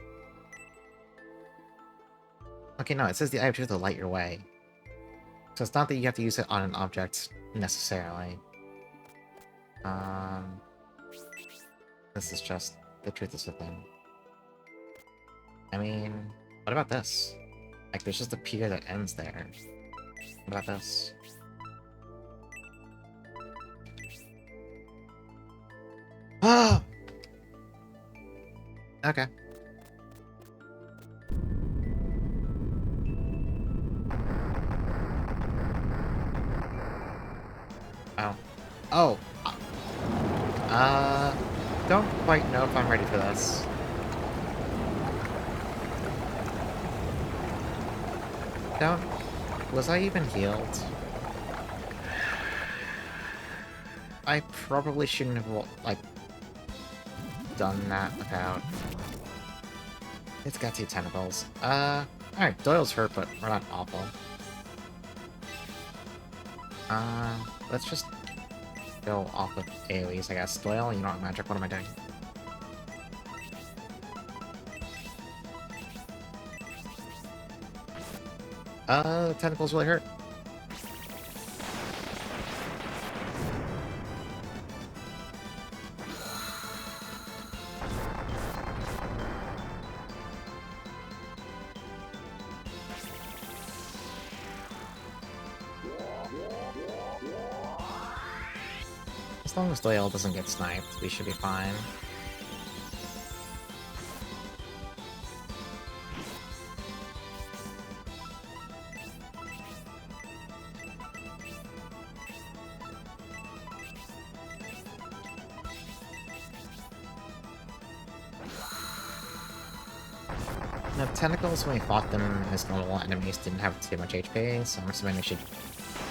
Speaker 1: Okay, no, it says the eye of truth will light your way. So it's not that you have to use it on an object, necessarily. This is just the truth is within. I mean, what about this? Like, there's just a pier that ends there. What about this? Ah! Okay. Oh. Oh! Don't quite know if I'm ready for this. Don't... Was I even healed? I probably shouldn't have, like, done that without... It's got 2 tentacles. Alright, Doyle's hurt, but we're not awful. Let's just go off of AoEs, I guess. Doyle, you don't have magic, what am I doing? Tentacles really hurt. As long as Doyle doesn't get sniped, we should be fine. The tentacles, when we fought them as normal enemies, didn't have too much HP, so I'm assuming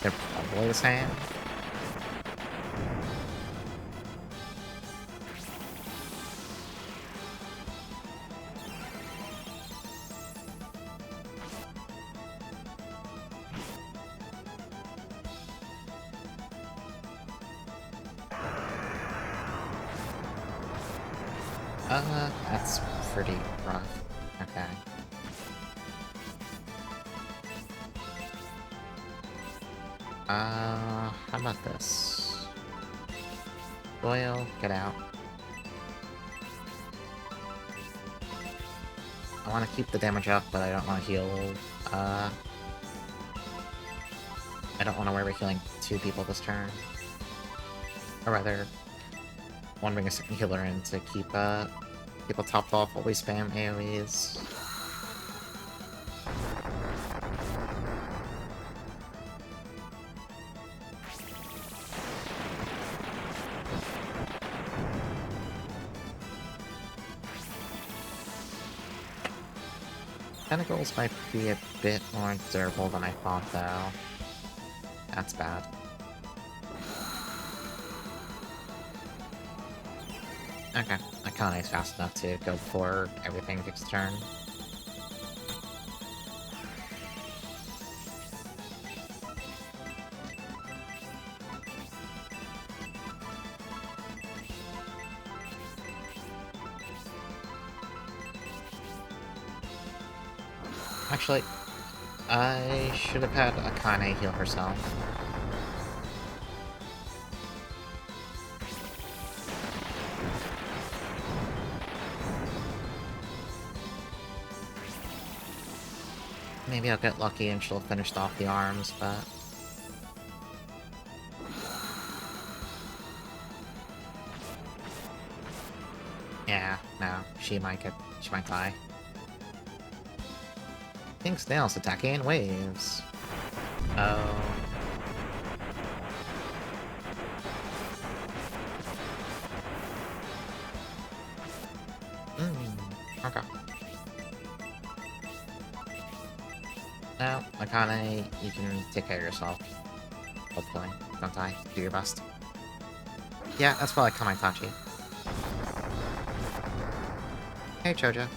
Speaker 1: they're probably the same. That's pretty rough. Okay. How about this? Doyle, get out. I want to keep the damage up, but I don't want to heal, I don't want to worry about healing 2 people this turn. Or rather, want to bring a second healer in to keep, people topped off while we spam AoEs. Tentacles might be a bit more durable than I thought, though. That's bad. Okay, Akane's fast enough to go before everything takes a turn. Actually, I should have had Akane heal herself. Maybe I'll get lucky and she'll have finished off the arms, but... Yeah, no, she might die. Pink snails attacking in waves. Oh. Okay. Now, Akane, you can take care of yourself. Hopefully. Don't die. Do your best. Yeah, that's probably Kamaitachi. Hey, Choja.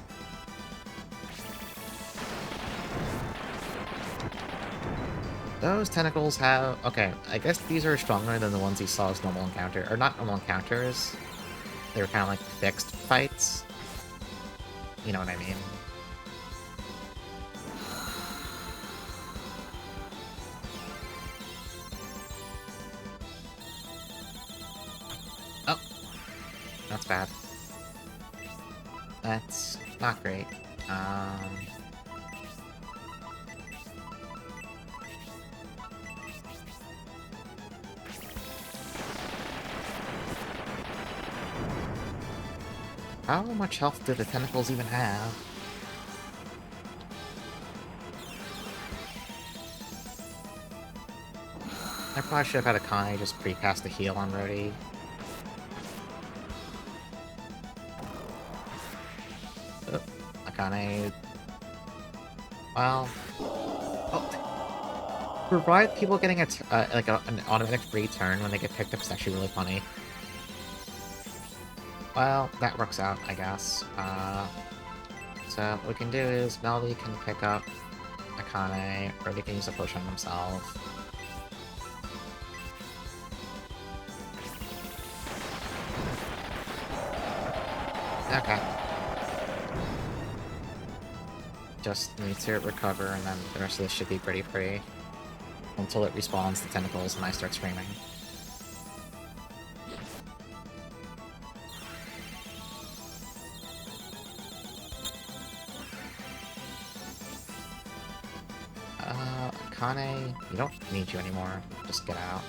Speaker 1: Those tentacles have... Okay, I guess these are stronger than the ones you saw as normal encounter. Or not normal encounters. They were kind of like fixed fights. You know what I mean. Oh. That's bad. That's not great. Um... How much health do the tentacles even have? I probably should have had Akane just pre-cast the heal on Rhodey. Oh, Akane... Well... Oh. Provide people getting an automatic free turn when they get picked up is actually really funny. Well, that works out, I guess. So what we can do is Melody can pick up Akane, Rhodey can use a push on himself. Okay. Just need to recover, and then the rest of this should be pretty free. Until it respawns the tentacles and I start screaming. Akane, we don't need you anymore. Just get out.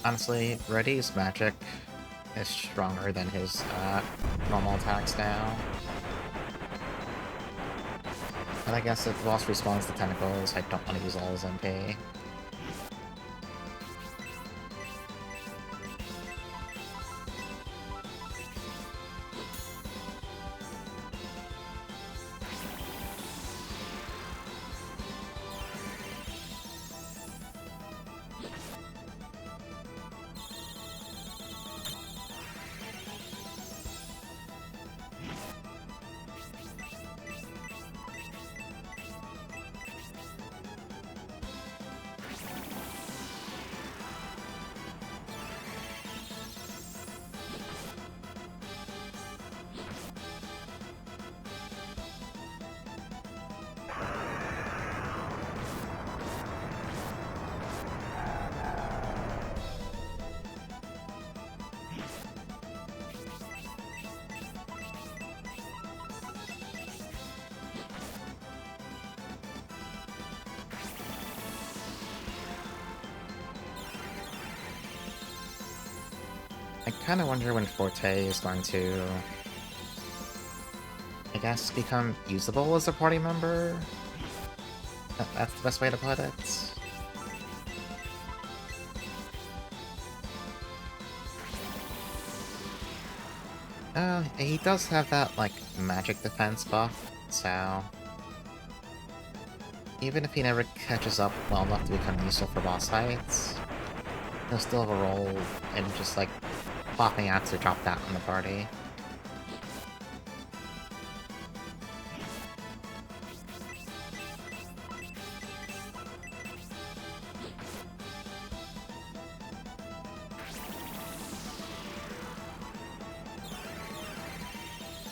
Speaker 1: Honestly, Reddy's magic is stronger than his normal attacks now. But I guess if the boss respawns the tentacles, I don't want to use all his MP. I kind of wonder when Forte is going to, I guess, become usable as a party member? That's the best way to put it. He does have that, like, magic defense buff, so... Even if he never catches up well enough to become useful for boss fights, he'll still have a role in just, like, popping out to drop that on the party.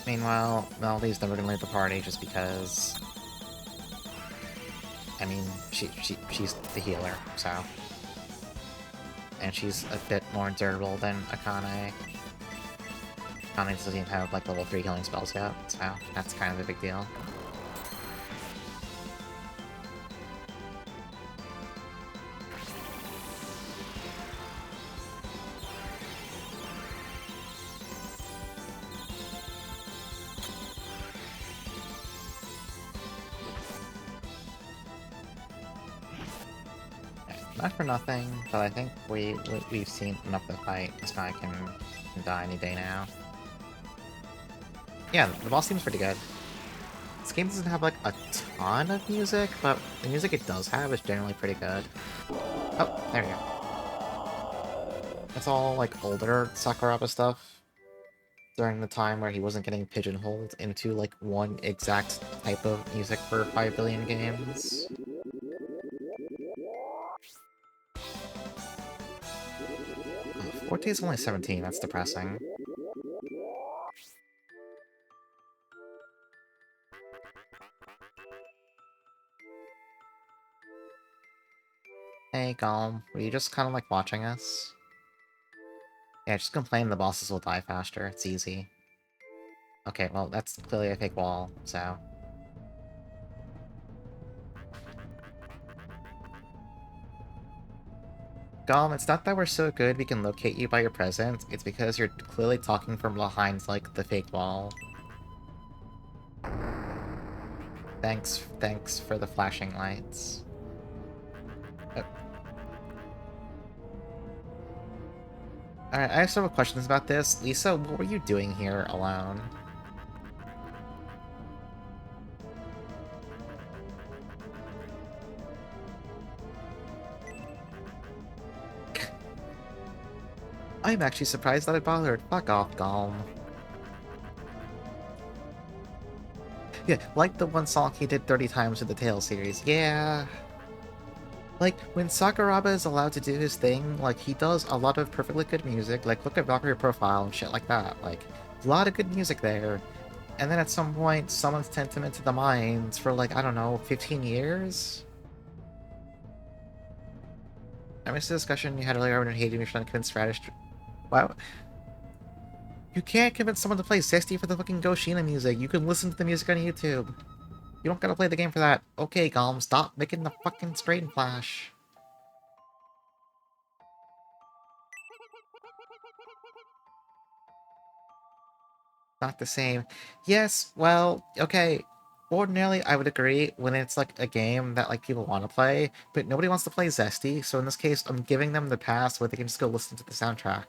Speaker 1: Meanwhile, Melody's never gonna leave the party just because... I mean, she's the healer, so... And she's a bit more durable than Akane. Akane doesn't even have, like, level 3 healing spells yet, so that's kind of a big deal. Not for nothing, but I think we've seen enough to fight. This guy can die any day now. Yeah, the boss seems pretty good. This game doesn't have, like, a ton of music, but the music it does have is generally pretty good. Oh, there you go. It's all, like, older Sakuraba stuff. During the time where he wasn't getting pigeonholed into, like, one exact type of music for 5 billion games. Forte is only 17, that's depressing. Hey, Golem, were you just kind of like watching us? Yeah, just complain the bosses will die faster. It's easy. Okay, well, that's clearly a fake wall, so... Golem, it's not that we're so good we can locate you by your presence, it's because you're clearly talking from behind, like, the fake wall. Thanks for the flashing lights. Alright, I have several questions about this. Lisa, what were you doing here alone? I'm actually surprised that I bothered. Fuck off, Golem. Yeah, like the one song he did 30 times in the Tale series. Yeah. Like, when Sakuraba is allowed to do his thing, like, he does a lot of perfectly good music. Like, look at Valkyrie Profile and shit like that. Like, a lot of good music there. And then at some point, someone sent him into the mines for, like, I don't know, 15 years? I missed the discussion you had earlier when Hayden was trying to convince Radish. Wow. You can't convince someone to play 60 for the fucking Goshina music. You can listen to the music on YouTube. You don't gotta play the game for that. Okay, Golem, stop making the fucking screen flash. Not the same. Yes, well, okay. Ordinarily, I would agree when it's like a game that like people want to play, but nobody wants to play Zesty, so in this case, I'm giving them the pass where they can just go listen to the soundtrack.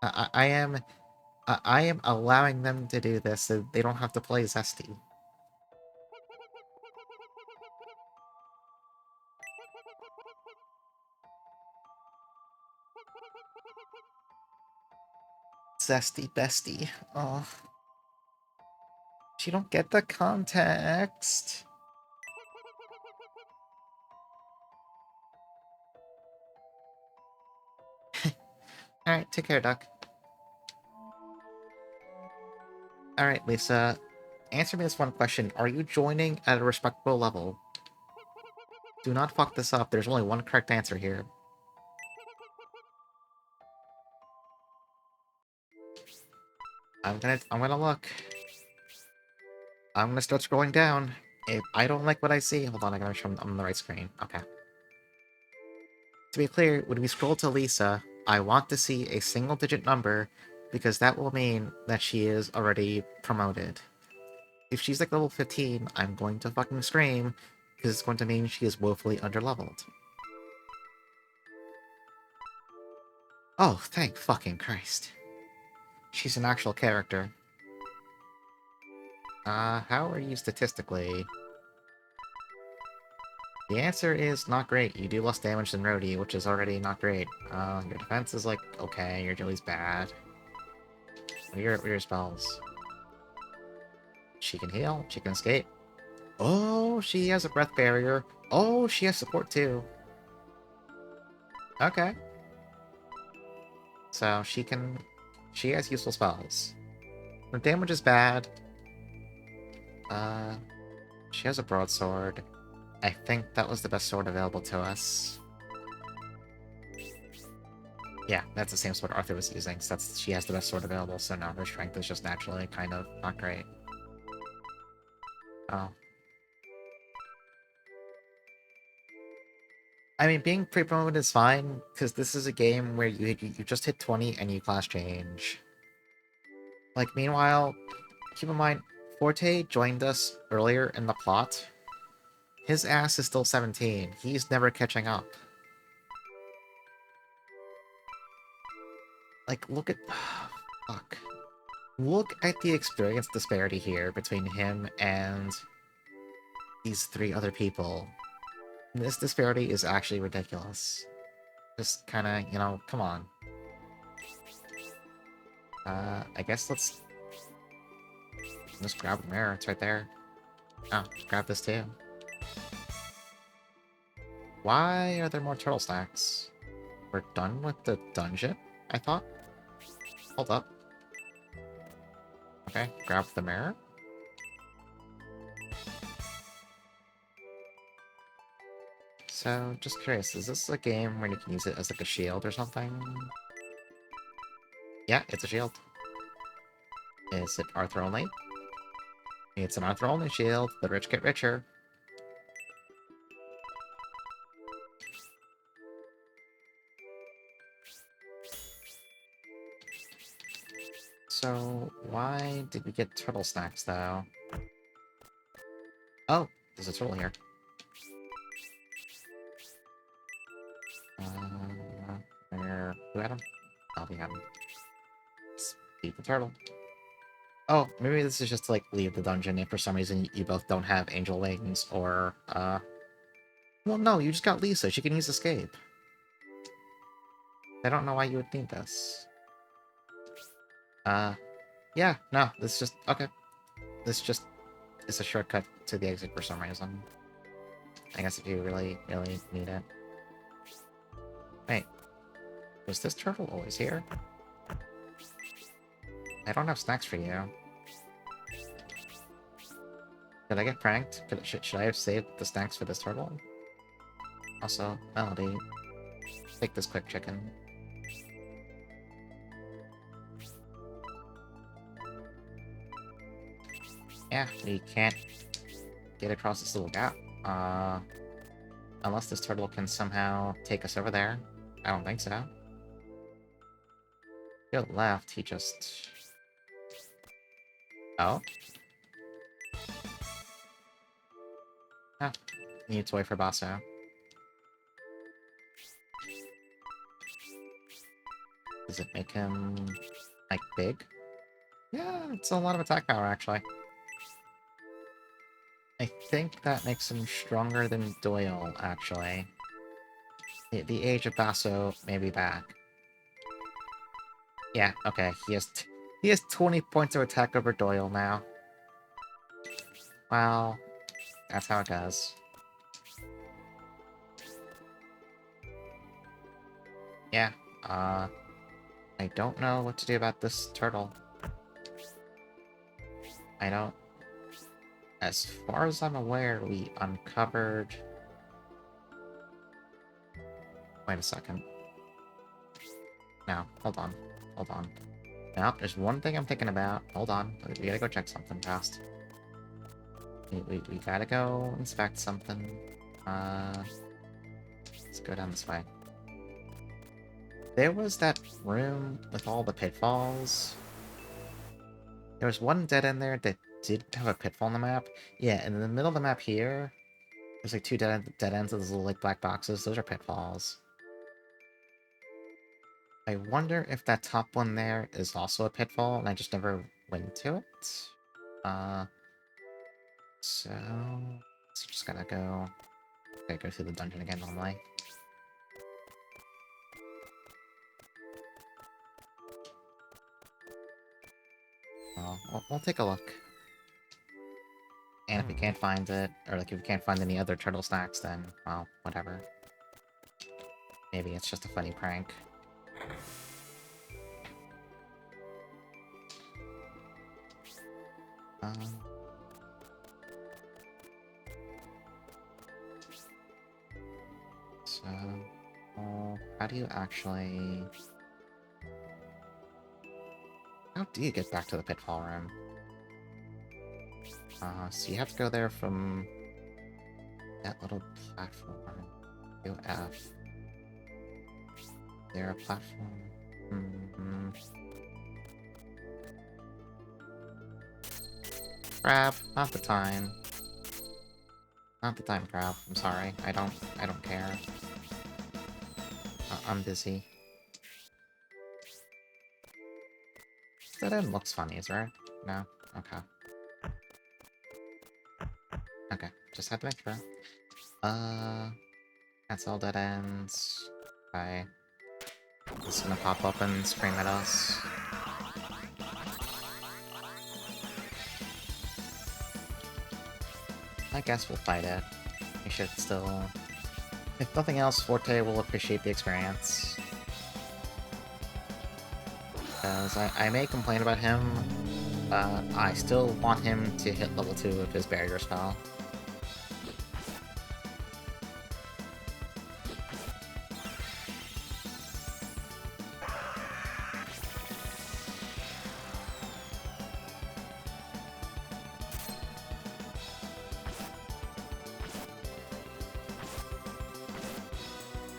Speaker 1: I am allowing them to do this, so they don't have to play Zesty. Zesty bestie. Oh. You don't get the context. Alright, take care, Duck. Alright, Lisa. Answer me this one question. Are you joining at a respectable level? Do not fuck this up. There's only one correct answer here. I'm gonna look. I'm gonna start scrolling down. If I don't like what I see... Hold on, I gotta make sure I'm on the right screen. Okay. To be clear, when we scroll to Lisa, I want to see a single-digit number, because that will mean that she is already promoted. If she's like level 15, I'm going to fucking scream, because it's going to mean she is woefully underleveled. Oh, thank fucking Christ. She's an actual character. How are you statistically? The answer is not great. You do less damage than Rhodey, which is already not great. Your defense is like, okay, your Jilly's bad. What are your spells? She can heal, she can escape. Oh, she has a breath barrier. Oh, she has support too. Okay. So she has useful spells. Her damage is bad. She has a broadsword. I think that was the best sword available to us. Yeah, that's the same sword Arthur was using, so she has the best sword available, so no, her strength is just naturally kind of not great. Oh. I mean, being pre-promoted is fine, because this is a game where you just hit 20 and you class change. Like, meanwhile, keep in mind, Forte joined us earlier in the plot. His ass is still 17. He's never catching up. Like, look at... Fuck. Look at the experience disparity here between him and these 3 other people. This disparity is actually ridiculous. Just kinda, you know, come on. I guess let's... Just grab the mirror, it's right there. Oh, grab this too. Why are there more turtle stacks? We're done with the dungeon, I thought? Hold up. Okay, grab the mirror. So, just curious, is this a game where you can use it as like a shield or something? Yeah, it's a shield. Is it Arthur only? It's an Arthur only shield. The rich get richer. So, why did we get turtle snacks, though? Oh, there's a turtle here. Who had him? Oh, we had him. Let's beat the turtle. Oh, maybe this is just to, like, leave the dungeon if for some reason you both don't have angel wings, or, well, no, you just got Lisa. She can use escape. I don't know why you would need this. Yeah, no, this just... Okay. This just is a shortcut to the exit for some reason. I guess if you really, really need it. Wait. Was this turtle always here? I don't have snacks for you. Did I get pranked? Should I have saved the snacks for this turtle? Also, Melody, take this quick chicken. Yeah, we can't get across this little gap. Unless this turtle can somehow take us over there. I don't think so. To the left, he just... Oh? Ah, new toy for Basso. Does it make him, like, big? Yeah, it's a lot of attack power, actually. I think that makes him stronger than Doyle, actually. The age of Basso may be back. Yeah, okay, he has 20 points of attack over Doyle now. Well, that's how it goes. Yeah, I don't know what to do about this turtle. I don't... As far as I'm aware, we uncovered... Wait a second. No, hold on. Hold on. Now, there's one thing I'm thinking about. Hold on. We gotta go check something fast. We gotta go inspect something. Let's go down this way. There was that room with all the pitfalls. There was one dead end there that did have a pitfall on the map. Yeah, and in the middle of the map here, there's like two dead ends of those little like black boxes. Those are pitfalls. I wonder if that top one there is also a pitfall, and I just never went to it. So just gotta go through the dungeon again normally. Well, we'll take a look. And if we can't find it, or like if we can't find any other turtle snacks, then, well, whatever. Maybe it's just a funny prank. So, how do you actually... How do you get back to the pitfall room? So you have to go there from that little platform. Go F. Is there a platform? Crab, not the time. Not the time, Crab. I'm sorry. I don't care. I'm busy. That end looks funny, is there? No? Okay. Okay, just had to make sure. That's all dead ends. Okay. It's gonna pop up and scream at us. I guess we'll fight it. We should still... If nothing else, Forte will appreciate the experience. Because I may complain about him, I still want him to hit level 2 of his barrier spell.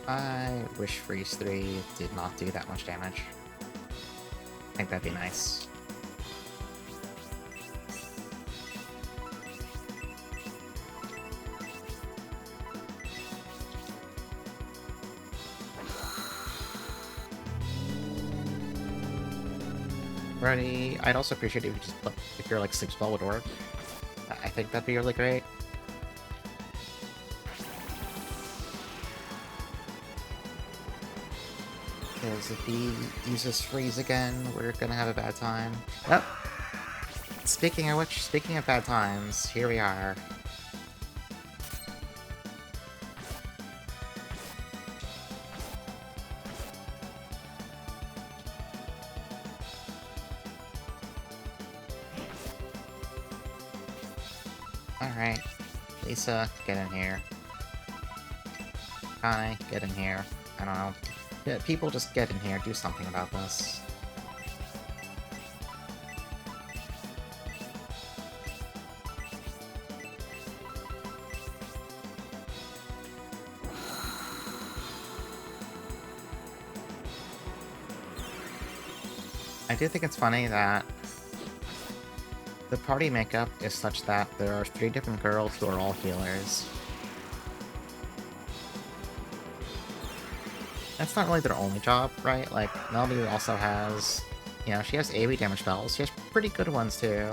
Speaker 1: I wish Freeze 3 did not do that much damage. I think that'd be nice. Ready? I'd also appreciate it if you just put, if your like 6 spell would work. I think that'd be really great. Because if he uses freeze again, we're gonna have a bad time. Oh! Speaking of which, speaking of bad times, here we are. Alright. Lisa, get in here. Connie, get in here. I don't know. Yeah, people just get in here, do something about this. I do think it's funny that the party makeup is such that there are 3 different girls who are all healers. That's not really their only job, right? Like, Melody also has, you know, she has AoE damage spells. She has pretty good ones, too.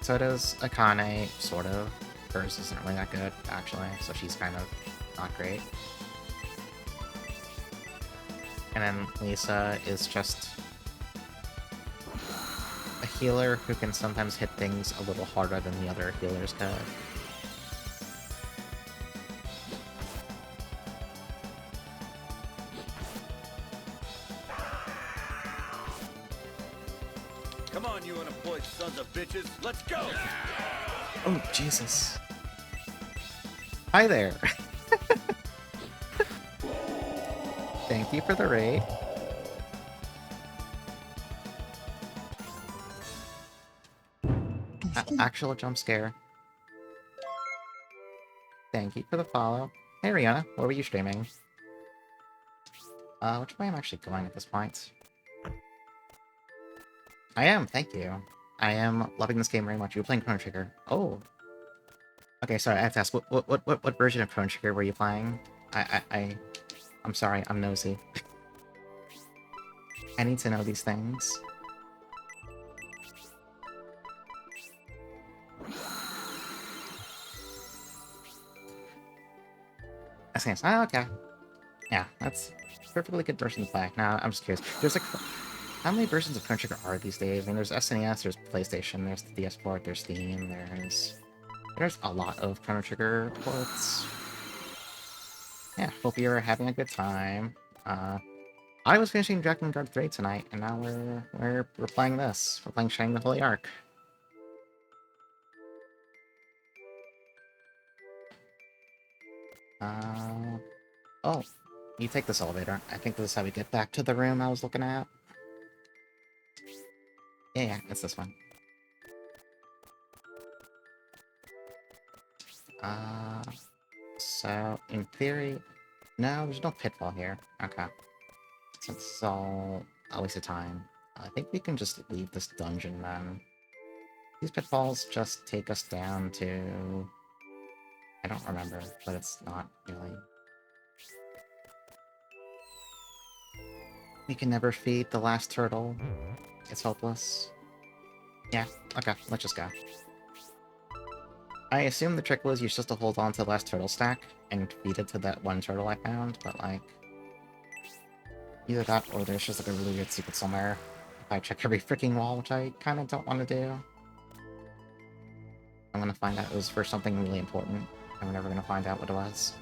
Speaker 1: So does Akane, sort of. Hers isn't really that good, actually, so she's kind of not great. And then Lisa is just a healer who can sometimes hit things a little harder than the other healers could.
Speaker 4: Come on, you unemployed sons of bitches. Let's go!
Speaker 1: Oh, Jesus. Hi there. Thank you for the raid. Actual jump scare. Thank you for the follow. Hey, Rihanna, what were you streaming? Which way am I actually going at this point? I am, thank you. I am loving this game very much. You were playing Chrono Trigger. Oh. Okay, sorry, I have to ask, what version of Chrono Trigger were you playing? I'm sorry, I'm nosy. I need to know these things. SNES. Oh, okay. Yeah, that's a perfectly good version to play. Now, I'm just curious. There's like, how many versions of Chrono Trigger are these days? I mean, there's SNES, there's PlayStation, there's the DS port, there's Steam, there's a lot of Chrono Trigger ports. Yeah, hope you're having a good time. I was finishing Drakengard 3 tonight, and now we're playing this. We're playing Shining the Holy Ark. Oh, you take this elevator. I think this is how we get back to the room I was looking at. Yeah, it's this one. So, in theory... No, there's no pitfall here. Okay. Since it's all a waste of time, I think we can just leave this dungeon, then. These pitfalls just take us down to... I don't remember, but it's not really... We can never feed the last turtle. It's hopeless. Yeah, okay, let's just go. I assume the trick was you're supposed to hold on to the last turtle stack and feed it to that one turtle I found, but like... Either that, or there's just like a really weird secret somewhere. If I check every freaking wall, which I kind of don't want to do. I'm gonna find out it was for something really important, and we're never gonna find out what it was.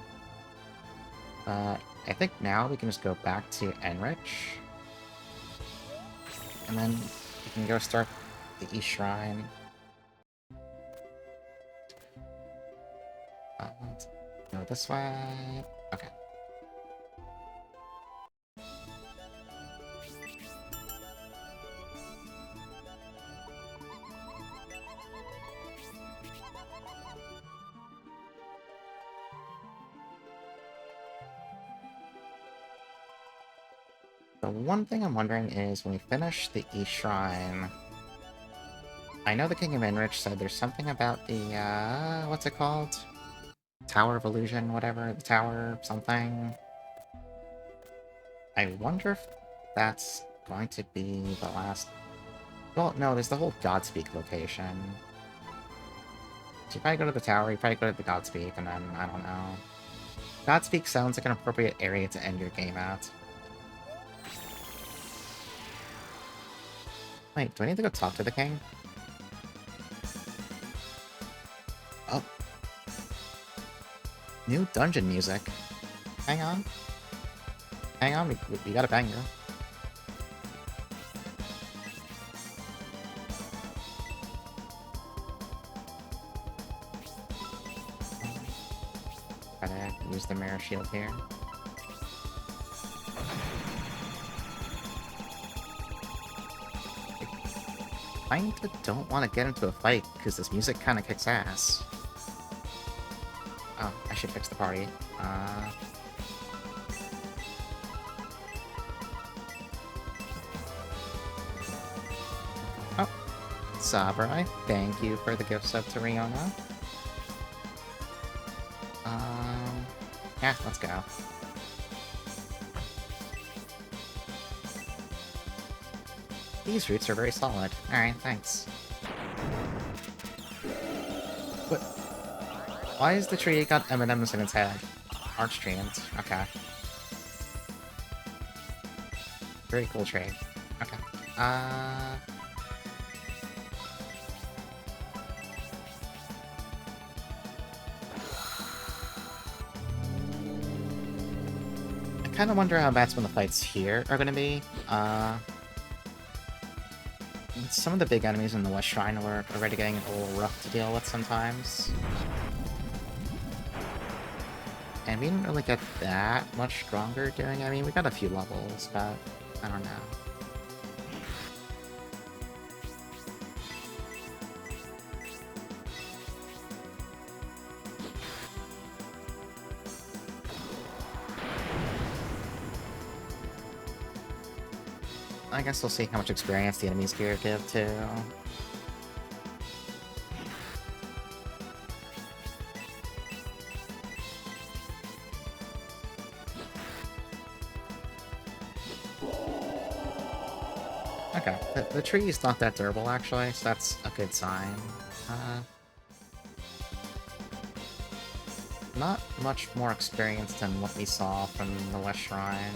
Speaker 1: But I think now we can just go back to Enrich. And then we can go start the East Shrine. Let's go this way. Okay. The one thing I'm wondering is, when we finish the East Shrine, I know the King of Enrich said there's something about the, what's it called? Tower of Illusion, whatever, the tower something. I wonder if that's going to be the last... Well, no, there's the whole Godspeak location. So you probably go to the tower, you probably go to the Godspeak, and then, I don't know. Godspeak sounds like an appropriate area to end your game at. Wait, do I need to go talk to the king? Oh. New dungeon music. Hang on. Hang on, we got a banger. Gotta use the mirror shield here. I kinda don't want to get into a fight, because this music kinda kicks ass. Oh, I should fix the party. Oh, Sabrai, thank you for the gift sub to Riona. Yeah, let's go. These roots are very solid. Alright, thanks. What? Why is the tree got M&M's in its head? Arch-treant. Okay. Very cool tree. Okay. I kind of wonder how bad some of the fights here are going to be. Some of the big enemies in the West Shrine were already getting a little rough to deal with sometimes. And we didn't really get that much stronger doing it. I mean, we got a few levels, but I don't know. I guess we'll see how much experience the enemies here give, too. Okay, the tree is not that durable, actually, so that's a good sign. Not much more experience than what we saw from the West Shrine.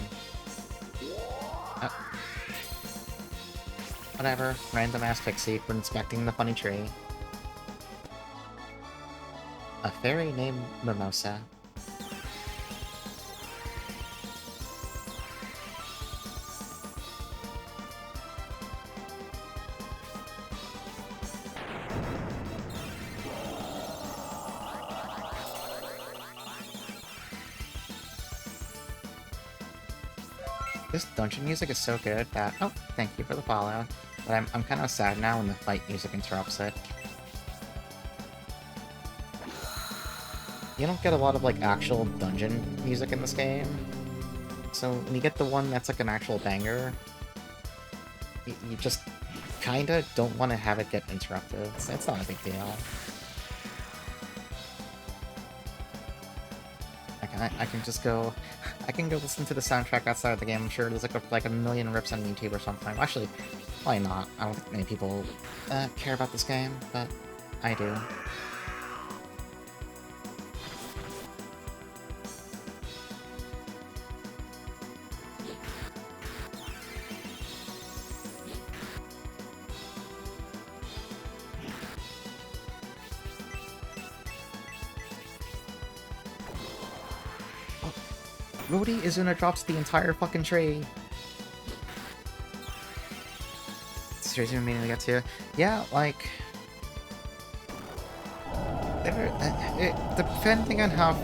Speaker 1: Whatever, random-ass pixie for inspecting the funny tree. A fairy named Mimosa. This dungeon music is so good that... Oh, thank you for the follow. But I'm kind of sad now when the fight music interrupts it. You don't get a lot of, like, actual dungeon music in this game. So when you get the one that's, like, an actual banger, you just kinda don't want to have it get interrupted. It's not a big deal. I can just go... I can go listen to the soundtrack outside of the game. I'm sure there's like a million rips on YouTube or something. Actually, probably not. I don't think many people care about this game, but I do. Rhodey Izuna drops the entire fucking tree. Seriously, meaning to get to. Yeah, like... Depending on how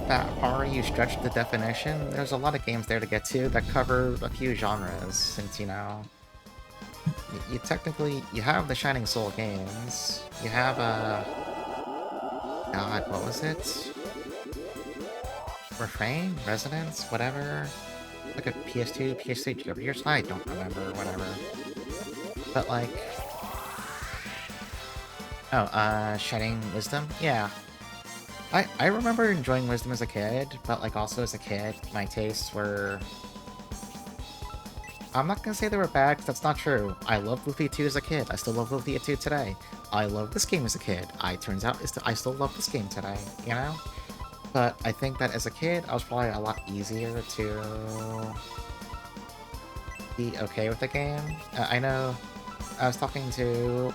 Speaker 1: far you stretch the definition, there's a lot of games there to get to that cover a few genres, since, you know... You technically... You have the Shining Soul games. You have, God, what was it? Refrain? Resonance? Whatever. like a PS2, PS3, years? I don't remember, whatever. But like, oh, Shining Wisdom? Yeah. I remember enjoying Wisdom as a kid, but like also as a kid, my tastes were... I'm not gonna say they were bad, because that's not true. I loved Luffy 2 as a kid. I still love Luffy 2 today. I loved this game as a kid. Turns out I still love this game today, you know? But I think that as a kid, I was probably a lot easier to be okay with the game. I know I was talking to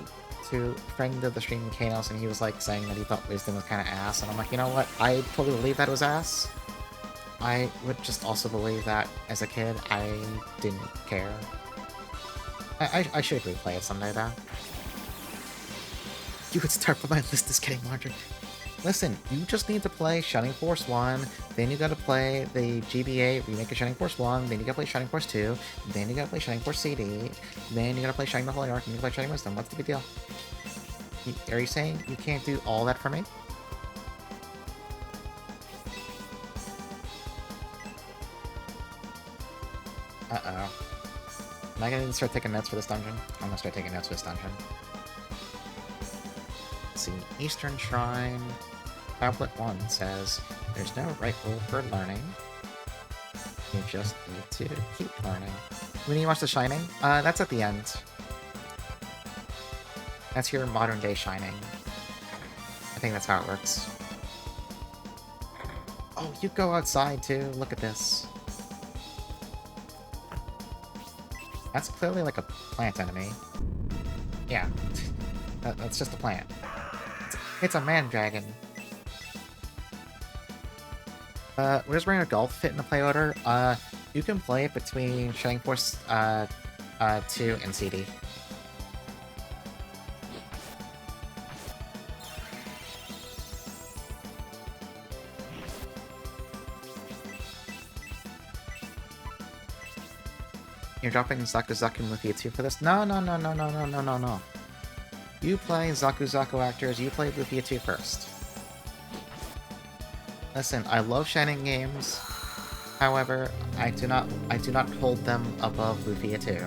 Speaker 1: a friend of the stream, Kanos, and he was like saying that he thought Wisdom was kind of ass, and I'm like, you know what? I totally believe that it was ass. I would just also believe that as a kid, I didn't care. I should replay it someday, though. You would start, but my list is getting larger. Listen, you just need to play Shining Force 1, then you gotta play the GBA remake of Shining Force 1, then you gotta play Shining Force 2, then you gotta play Shining Force CD, then you gotta play Shining the Holy Ark, and you gotta play Shining Wisdom. What's the big deal? Are you saying you can't do all that for me? Uh-oh. Am I gonna start taking notes for this dungeon? I'm gonna start taking notes for this dungeon. Let's see. Eastern Shrine. Tablet 1 says, there's no right rule for learning. You just need to keep learning. When you watch The Shining, that's at the end. That's your modern day Shining. I think that's how it works. Oh, you go outside too. Look at this. That's clearly like a plant enemy. Yeah. That's just a plant. It's a man dragon. Where's Rain of Golf fit in the play order? You can play it between Shining Force 2 and CD. You're dropping Zaku Zaku and Luffy 2 for this? No. You play Zaku Zaku actors, you play Luffy 2 first. Listen, I love Shining games. However, I do not hold them above Luffy 2.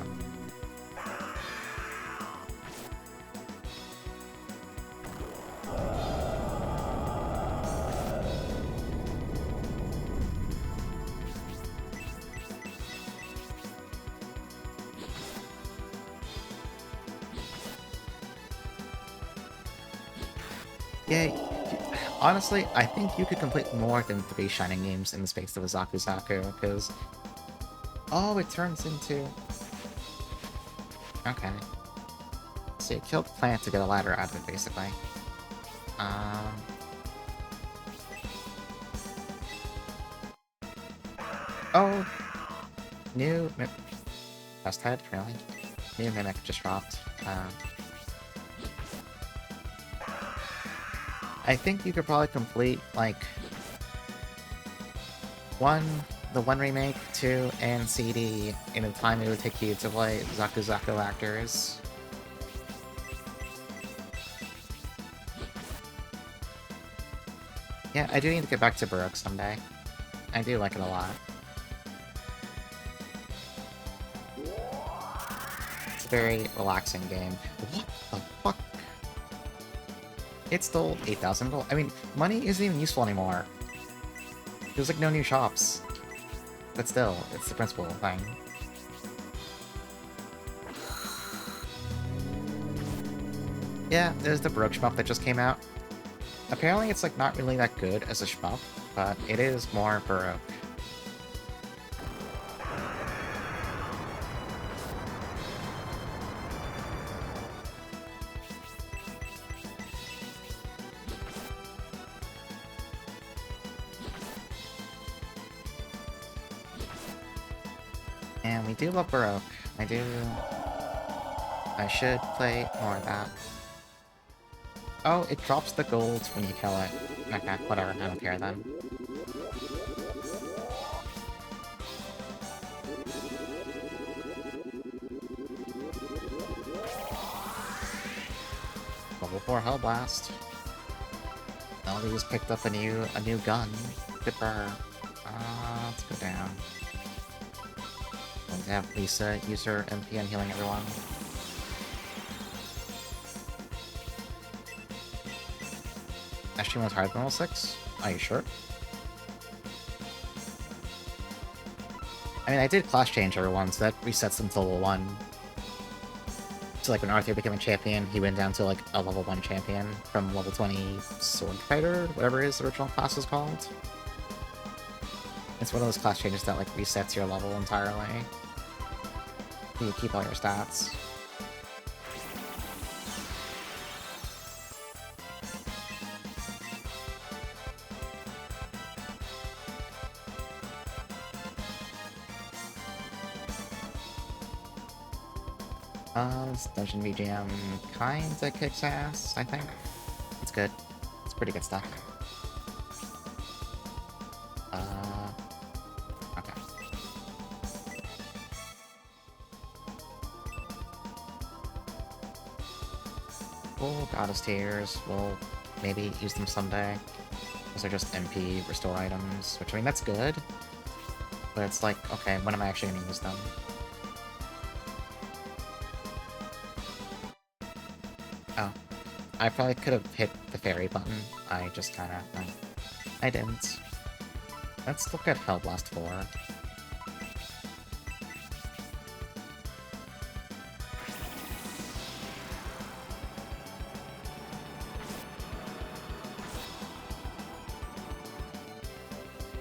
Speaker 1: Yeah, honestly, I think you could complete more than 3 Shining games in the space of a Zaku Zaku, because... Oh, it turns into... Okay. So you killed the plant to get a ladder out of it, basically. Oh! New... Dust head? Really? New Mimic just dropped. I think you could probably complete, like, the 1 remake, 2, and CD in the time it would take you to play Zaku Zaku actors. Yeah, I do need to get back to Baroque someday. I do like it a lot. It's a very relaxing game. What the fuck? It stole 8,000 gold. I mean, money isn't even useful anymore. There's like no new shops. But still, it's the principal thing. Yeah, there's the Baroque shmup that just came out. Apparently it's like not really that good as a shmup, but it is more Baroque. And we do love Baroque. I should play more of that. Oh, it drops the gold when you kill it. Okay, whatever, I don't care then. Level 4 Hellblast. Ellie's picked up a new gun. Good for her. Let's go down. to have Lisa use her MP on healing everyone. Actually, one's higher than level 6? Are you sure? I mean, I did class change everyone, so that resets them to level 1. So, like, when Arthur became a champion, he went down to, like, a level 1 champion from level 20 Sword Fighter, whatever his original class was called. It's one of those class changes that, like, resets your level entirely. You keep all your stats. This Dungeon BGM kinda kicks ass, I think. It's good. It's pretty good stuff. Okay. Cool, Goddess Tears. We'll maybe use them someday. Those are just MP restore items, which, I mean, that's good. But it's like, okay, when am I actually gonna use them? Oh. I probably could have hit the fairy button. I just kinda... I didn't. Let's look at Hellblast 4.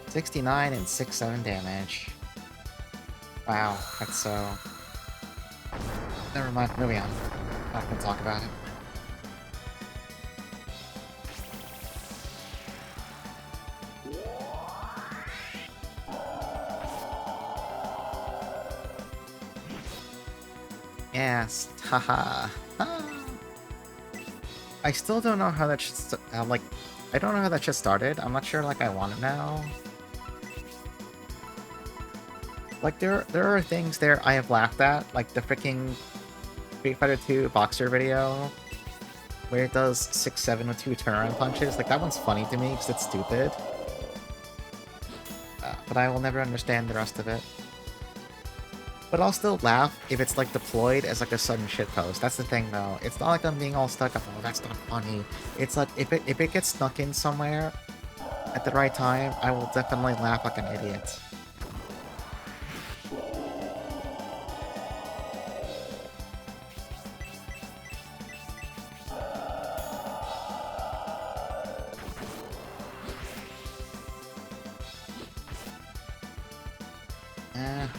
Speaker 1: $69 and 6-7 damage. Wow, that's so... Never mind, moving on. Not gonna talk about it. Yes, haha. I still don't know how that shit like, I don't know how that shit started. I'm not sure, like, I want it now. Like, there are things there I have laughed at, like the freaking Street Fighter 2 Boxer video, where it does 6-7 with 2 turnaround punches. Like, that one's funny to me, because it's stupid. But I will never understand the rest of it. But I'll still laugh if it's, like, deployed as, like, a sudden shitpost. That's the thing, though. It's not like I'm being all stuck up, oh, that's not funny. It's like, if it gets snuck in somewhere at the right time, I will definitely laugh like an idiot.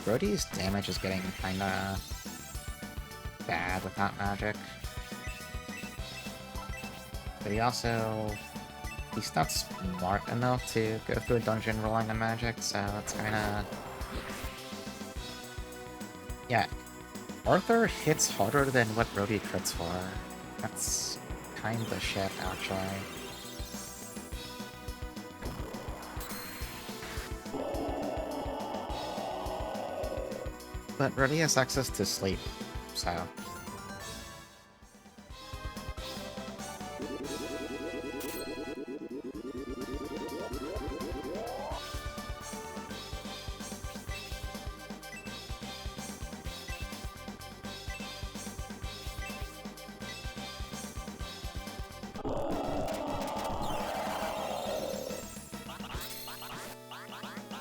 Speaker 1: Brody's damage is getting kinda bad with that magic. But he's not smart enough to go through a dungeon relying on magic, so it's kinda... Yeah, Arthur hits harder than what Brody crits for. That's kinda shit, actually. But Brody has access to sleep, so...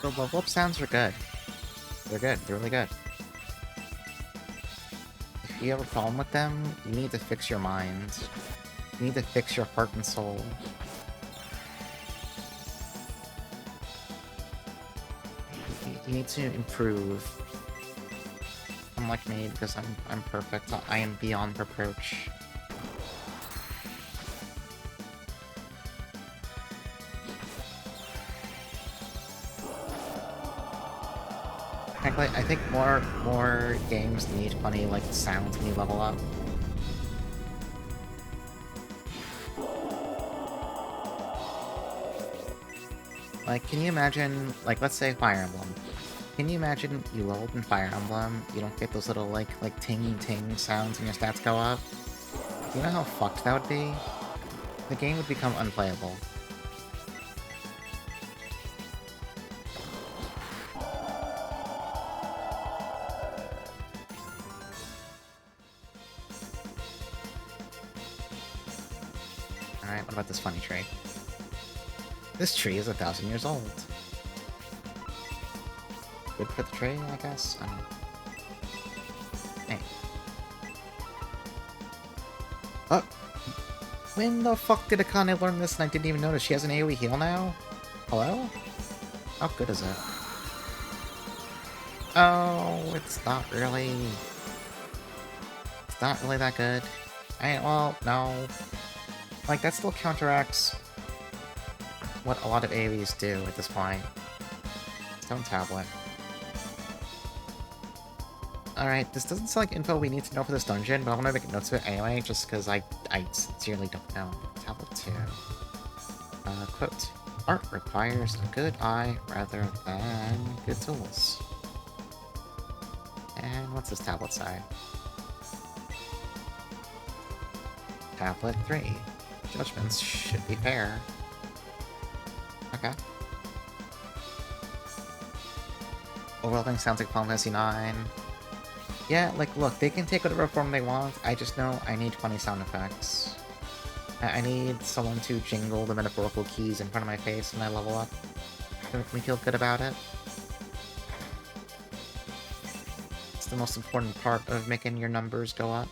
Speaker 1: The level up sounds are good. They're good, they're really good. If you have a problem with them, you need to fix your mind. You need to fix your heart and soul. You need to improve. Unlike me, because I'm perfect. I am beyond reproach. Frankly, I think more games need funny, like, sounds when you level up. Like, can you imagine, like, let's say Fire Emblem. Can you imagine you leveled in Fire Emblem, you don't get those little, like ting-ting sounds when your stats go up? You know how fucked that would be? The game would become unplayable. Alright, what about this funny tree? This tree is 1,000 years old. Good for the tree, I guess? I don't know. Hey. Oh! When the fuck did Akane learn this and I didn't even notice? She has an AoE heal now? Hello? How good is it? Oh, it's not really... It's not really that good. Well, no. Like, that still counteracts what a lot of AoEs do at this point. Stone tablet. Alright, this doesn't sound like info we need to know for this dungeon, but I want to make notes of it anyway, just because I sincerely don't know. Tablet 2. Quote. Art requires a good eye rather than good tools. And what's this tablet say? Tablet 3. Judgments should be fair. Okay. Overwhelming sounds like Final Fantasy 9. Yeah, like, look, they can take whatever form they want. I just know I need 20 sound effects. I need someone to jingle the metaphorical keys in front of my face when I level up to make me feel good about it. It's the most important part of making your numbers go up.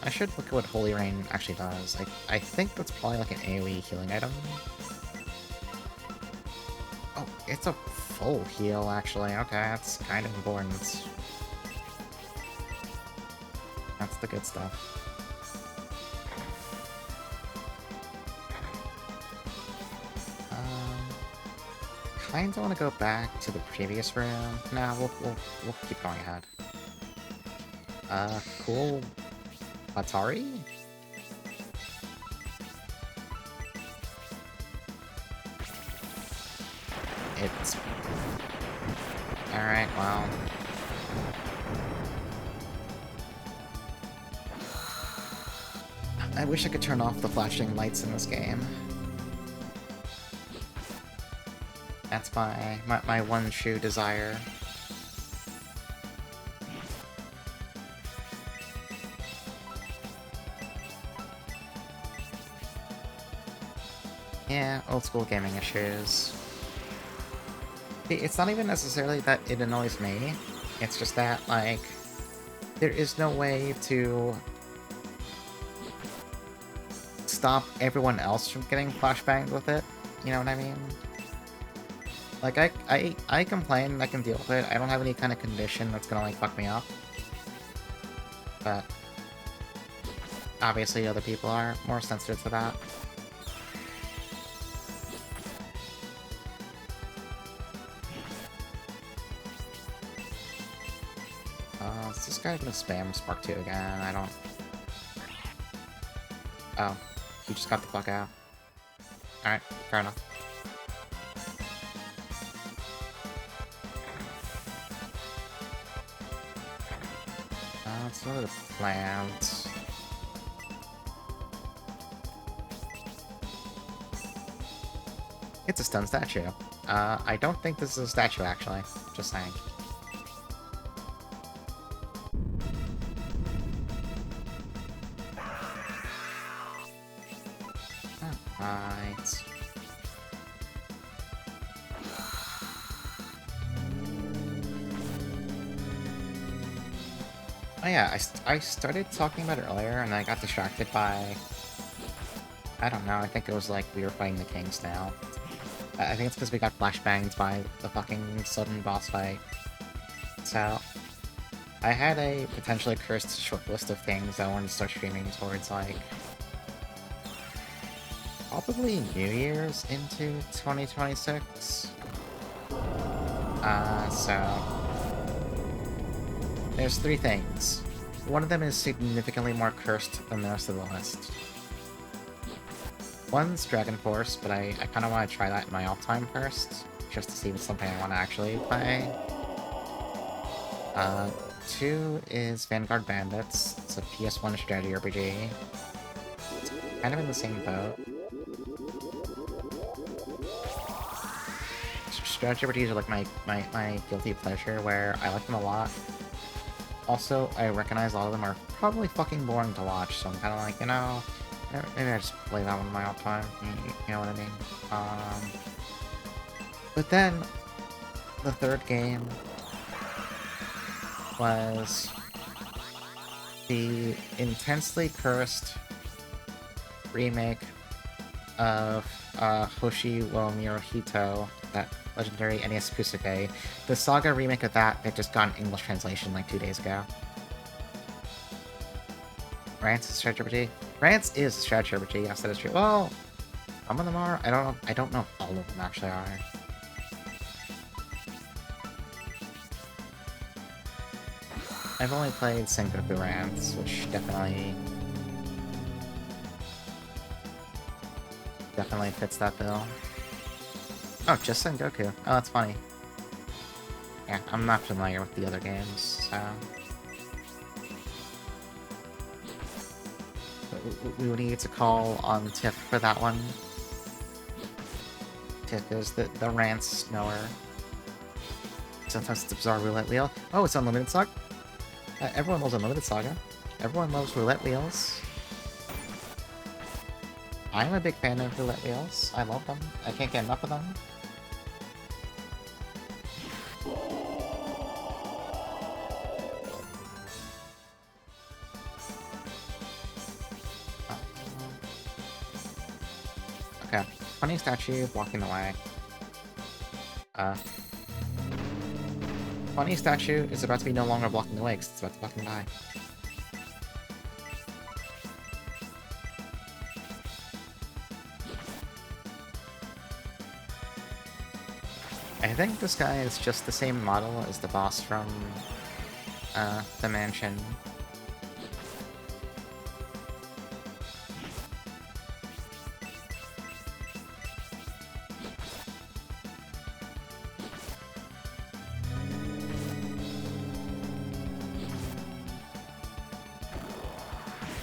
Speaker 1: I should look at what Holy Rain actually does. I think that's probably like an AoE healing item. Oh, it's a full heal, actually. Okay, that's kind of important. That's the good stuff. Kinda want to go back to the previous room. Nah, we'll keep going ahead. Cool. Atari? It's... Alright, well... I wish I could turn off the flashing lights in this game. That's my one true desire. Yeah, old school gaming issues. It's not even necessarily that it annoys me, it's just that, like, there is no way to stop everyone else from getting flashbanged with it, you know what I mean? Like, I complain, I can deal with it, I don't have any kind of condition that's gonna, like, fuck me up. But, obviously other people are more sensitive to that. Is this guy gonna spam Spark 2 again? I don't... Oh, he just got the fuck out. Alright, fair enough. Let's go to the plant. It's a stone statue. I don't think this is a statue, actually. Just saying. Alright. Oh yeah, I started talking about it earlier, and I got distracted by... I don't know, I think it was like we were fighting the kings now. I think it's because we got flashbanged by the fucking sudden boss fight. So, I had a potentially cursed short list of things I wanted to start streaming towards, like... probably New Year's into 2026. So... There's 3 things. One of them is significantly more cursed than the rest of the list. One's Dragon Force, but I kind of want to try that in my off time first, just to see if it's something I want to actually play. 2 is Vanguard Bandits. It's a PS1 strategy RPG. It's kind of in the same boat. Strategy RPGs are like my guilty pleasure, where I like them a lot. Also, I recognize a lot of them are probably fucking boring to watch, so I'm kind of like, you know, Maybe I just play that one my own time. You know what I mean? But then the third game was the intensely cursed remake of Hoshi wo Mirohito, that legendary NES Kusuke. The Saga remake of that just got an English translation like 2 days ago. Rance is strategy RPG? Rance is strategy RPG, yes, that is true. Well, some of them are. I don't know if all of them actually are. I've only played Sengoku Rance, which definitely fits that bill. Oh, just Sengoku. Oh, that's funny. Yeah, I'm not familiar with the other games, so... We would need to call on Tiff for that one. Tiff is the Rance knower. Sometimes it's a bizarre roulette wheel. Oh, it's Unlimited Saga? Everyone loves Unlimited Saga. Everyone loves roulette wheels. I'm a big fan of roulette wheels. I love them. I can't get enough of them. Okay. Funny statue blocking the way. Funny statue is about to be no longer blocking the way because it's about to fucking die. I think this guy is just the same model as the boss from the mansion.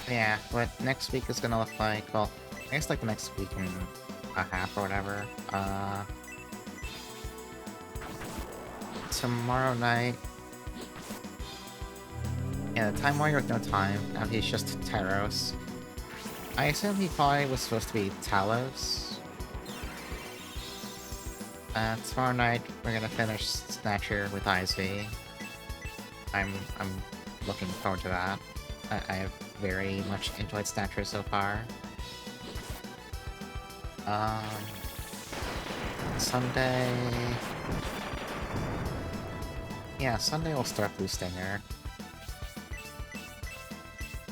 Speaker 1: Yeah, what next week is gonna look like, well, I guess like the next week and a half or whatever. Tomorrow night... Yeah, the Time Warrior with no time. Now he's just Taros. I assume he probably was supposed to be Talos. Tomorrow night, we're gonna finish Snatcher with ISV. I'm looking forward to that. I have very much enjoyed Snatcher so far. Sunday... Yeah, Sunday we'll start Blue Stinger.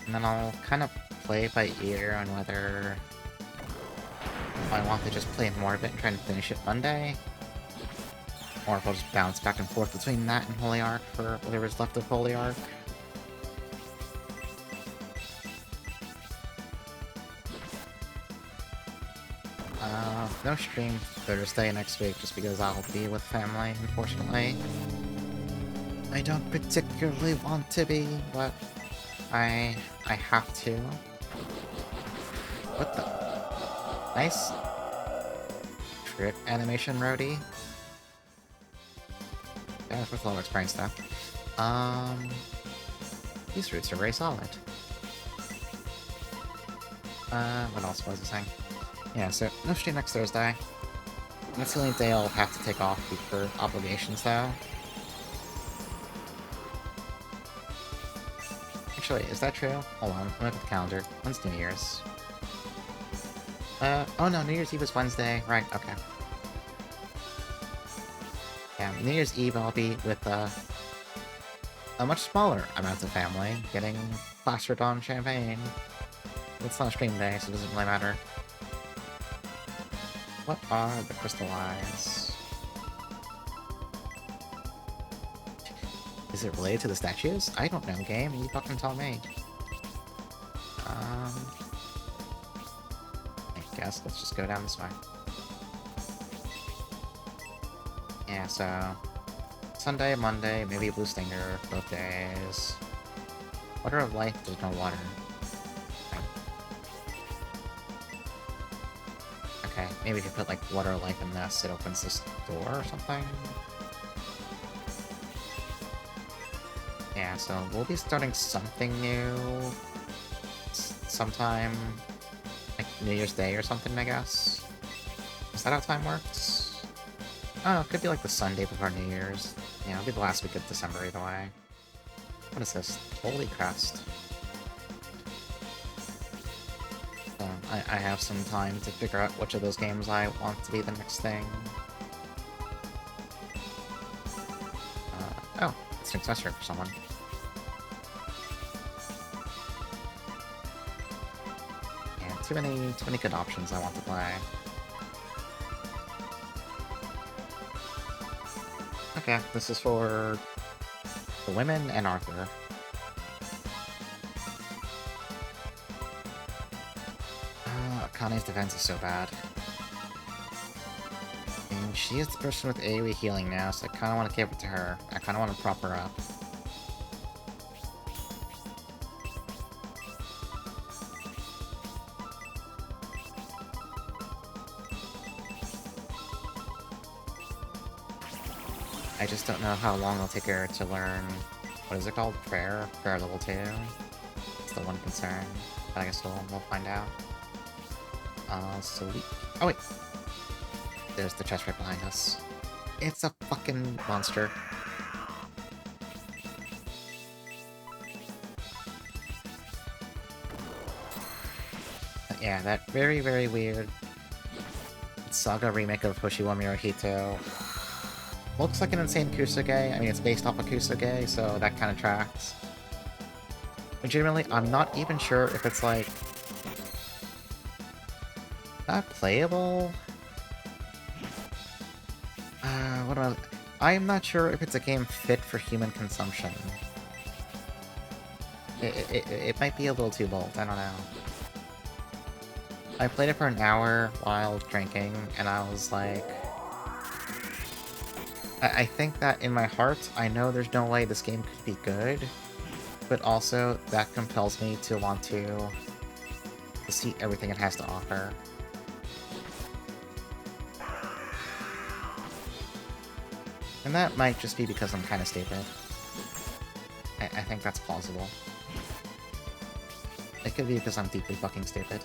Speaker 1: And then I'll kind of play it by ear on whether I want to just play more of it and try and finish it Monday. Or if I'll just bounce back and forth between that and Holy Ark for whatever's left of Holy Ark. No stream Thursday next week just because I'll be with family, unfortunately. I don't particularly want to be, but I have to. What the? Nice trip animation, Rhodey. Yeah, with a lot of experience stuff. These routes are very solid. What else was I saying? Yeah, so no stream next Thursday. That's the only day I'll have to take off for obligations, though. Actually, is that true? Hold on, I'm looking at the calendar. When's New Year's? Oh no, New Year's Eve is Wednesday. Right, okay. Yeah, New Year's Eve I'll be with, a much smaller amount of family, getting plastered on champagne. It's not a stream day, so it doesn't really matter. What are the crystal eyes? Is it related to the statues? I don't know, game. You fucking tell me. I guess let's just go down this way. Yeah, so... Sunday, Monday, maybe Blue Stinger, both days. Water of Life, there's no water. Okay, maybe if you put, like, Water of Life in this, it opens this door or something? Yeah, so we'll be starting something new sometime New Year's Day or something, I guess. Is that how time works? Oh, it could be like the Sunday before New Year's. Yeah, it'll be the last week of December either way. What is this? Holy crest. So, I have some time to figure out which of those games I want to be the next thing. Oh, it's an accessory for someone. Yeah, too many good options I want to play. Okay, this is for the women and Arthur. Connie's defense is so bad. And she is the person with AoE healing now, so I kind of want to give it to her. I kind of want to prop her up. I just don't know how long it'll take her to learn... What is it called? Prayer? Prayer level 2? It's the one concern. But I guess we'll find out. Sleep. Oh, wait. There's the chest right behind us. It's a fucking monster. But yeah, that very, very weird Saga remake of Hoshiwa Mirohito. Looks like an insane Kusuge. I mean, it's based off of Kusuge, so that kind of tracks. Legitimately, I'm not even sure if it's like... not playable? What am I'm not sure if it's a game fit for human consumption. It might be a little too bold, I don't know. I played it for an hour while drinking, and I was like... I think that in my heart, I know there's no way this game could be good, but also that compels me to want to see everything it has to offer. And that might just be because I'm kind of stupid. I think that's plausible. It could be because I'm deeply fucking stupid.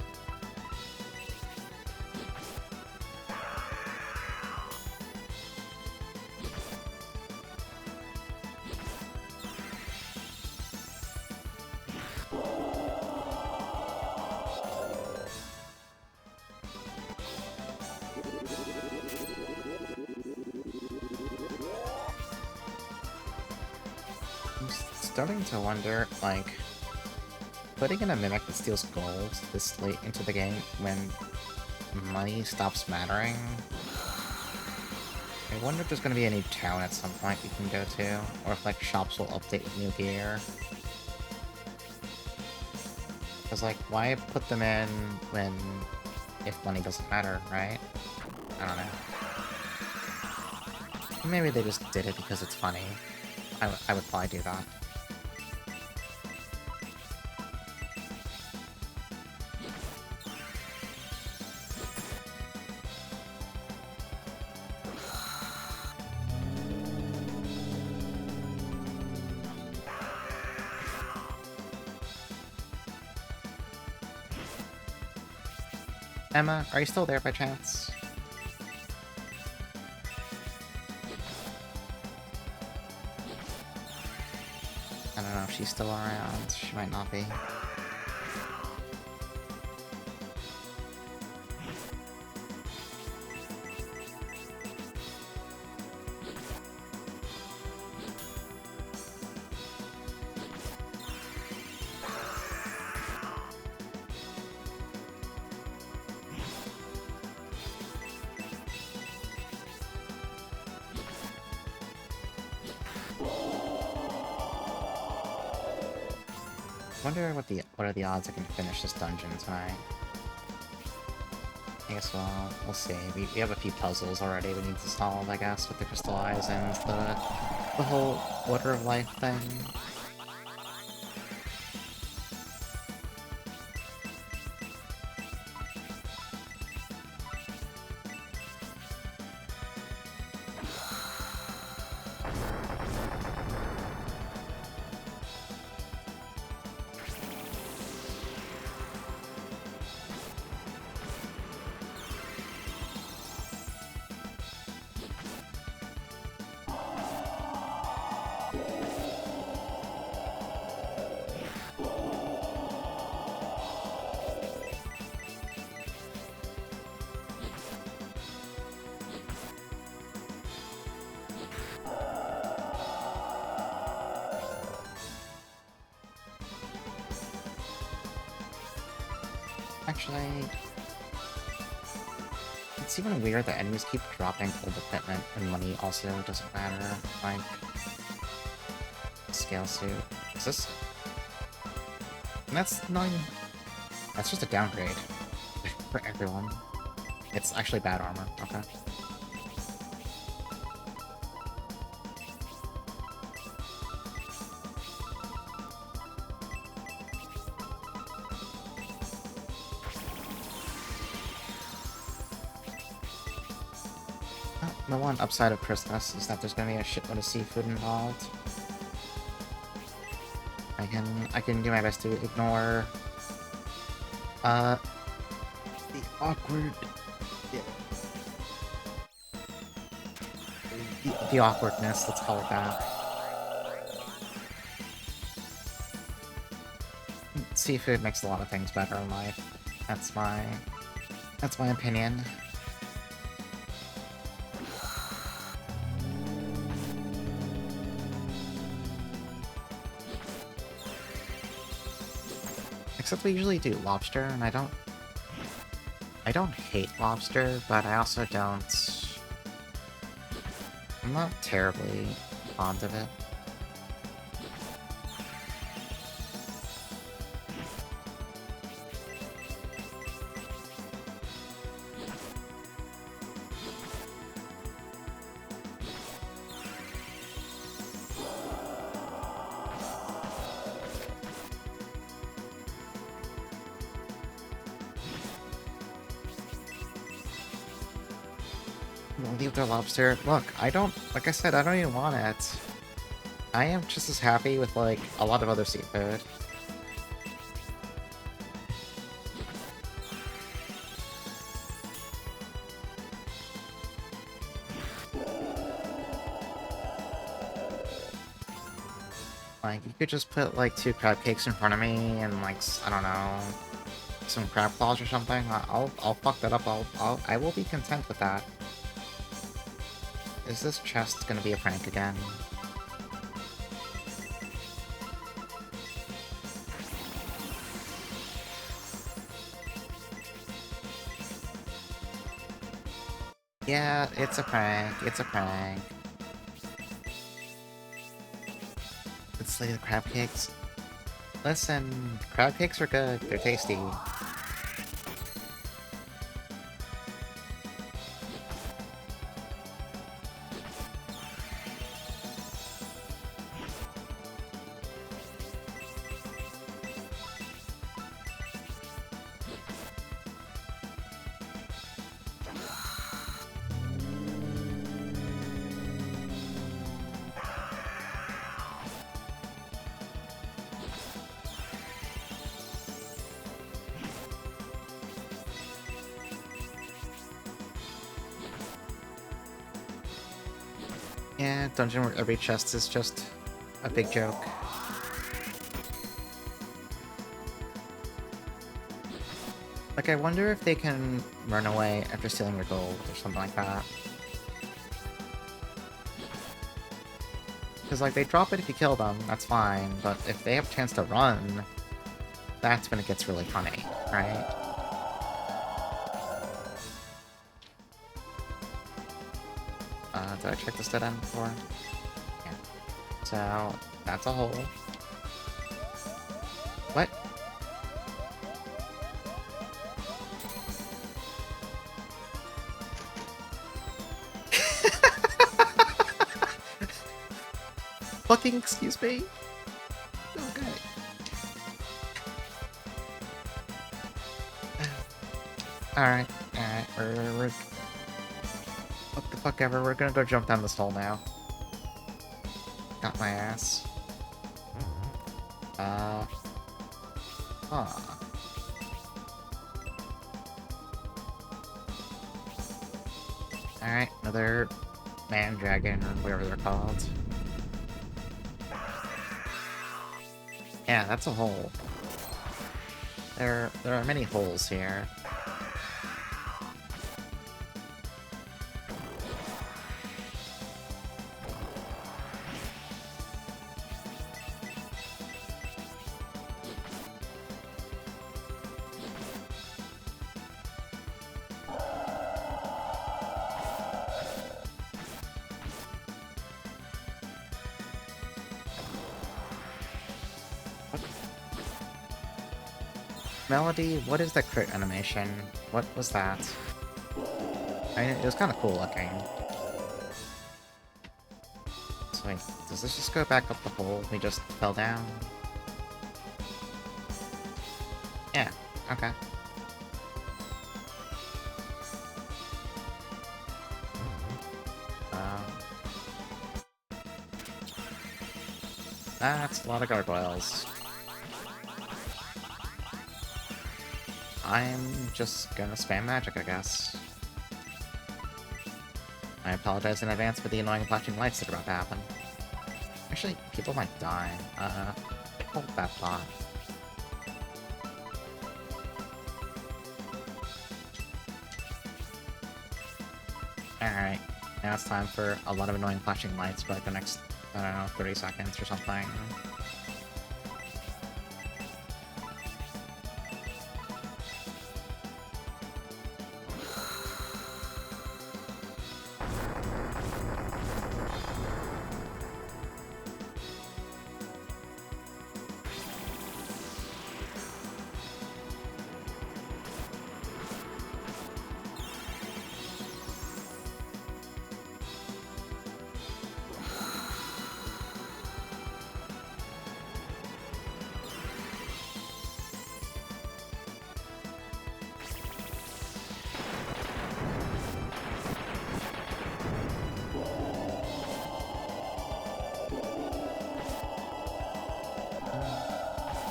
Speaker 1: Starting to wonder, like, putting in a mimic that steals gold this late into the game when money stops mattering. I wonder if there's going to be a new town at some point we can go to, or if, like, shops will update with new gear. Because, like, why put them in when... if money doesn't matter, right? I don't know. Maybe they just did it because it's funny. I would probably do that. Emma, are you still there by chance? I don't know if she's still around. She might not be. Wonder what are the odds I can finish this dungeon tonight. I guess we'll see. We have a few puzzles already we need to solve, I guess, with the crystal eyes and the whole Order of Life thing. Actually, it's even weird that enemies keep dropping old equipment and money also doesn't matter. Like, scale suit. Is this? And that's not even... That's just a downgrade for everyone. It's actually bad armor. Okay. The one upside of Christmas is that there's gonna be a shitload of seafood involved. I can do my best to ignore the awkward the awkwardness, let's call it that. Seafood makes a lot of things better in life. That's my opinion. Except we usually do lobster, and I don't hate lobster, but I also don't... I'm not terribly fond of it. Leave the lobster. Look, like I said, I don't even want it. I am just as happy with, like, a lot of other seafood. Like, you could just put, like, 2 crab cakes in front of me and, like, I don't know, some crab claws or something. I'll fuck that up. I will be content with that. Is this chest gonna be a prank again? Yeah, it's a prank. It's a prank. Let's slay the crab cakes. Listen, crab cakes are good. They're tasty. Yeah, dungeon where every chest is just a big joke. Like, I wonder if they can run away after stealing your gold or something like that. Because, like, they drop it if you kill them, that's fine, but if they have a chance to run, that's when it gets really funny, right? Did I check this dead end before? Yeah. So, that's a hole. What? Fucking excuse me? Okay. Alright, we're what the fuck ever, we're gonna go jump down this hole now. Got my ass. Huh. Alright, another man dragon, or whatever they're called. Yeah, that's a hole. There are many holes here. Melody, what is the crit animation? What was that? I mean, it was kind of cool looking. So wait, does this just go back up the hole we just fell down? Yeah, okay. That's a lot of gargoyles. I'm just gonna spam magic, I guess. I apologize in advance for the annoying flashing lights that are about to happen. Actually, people might die. Hold that thought. Alright, now it's time for a lot of annoying flashing lights for like the next, I don't know, 30 seconds or something.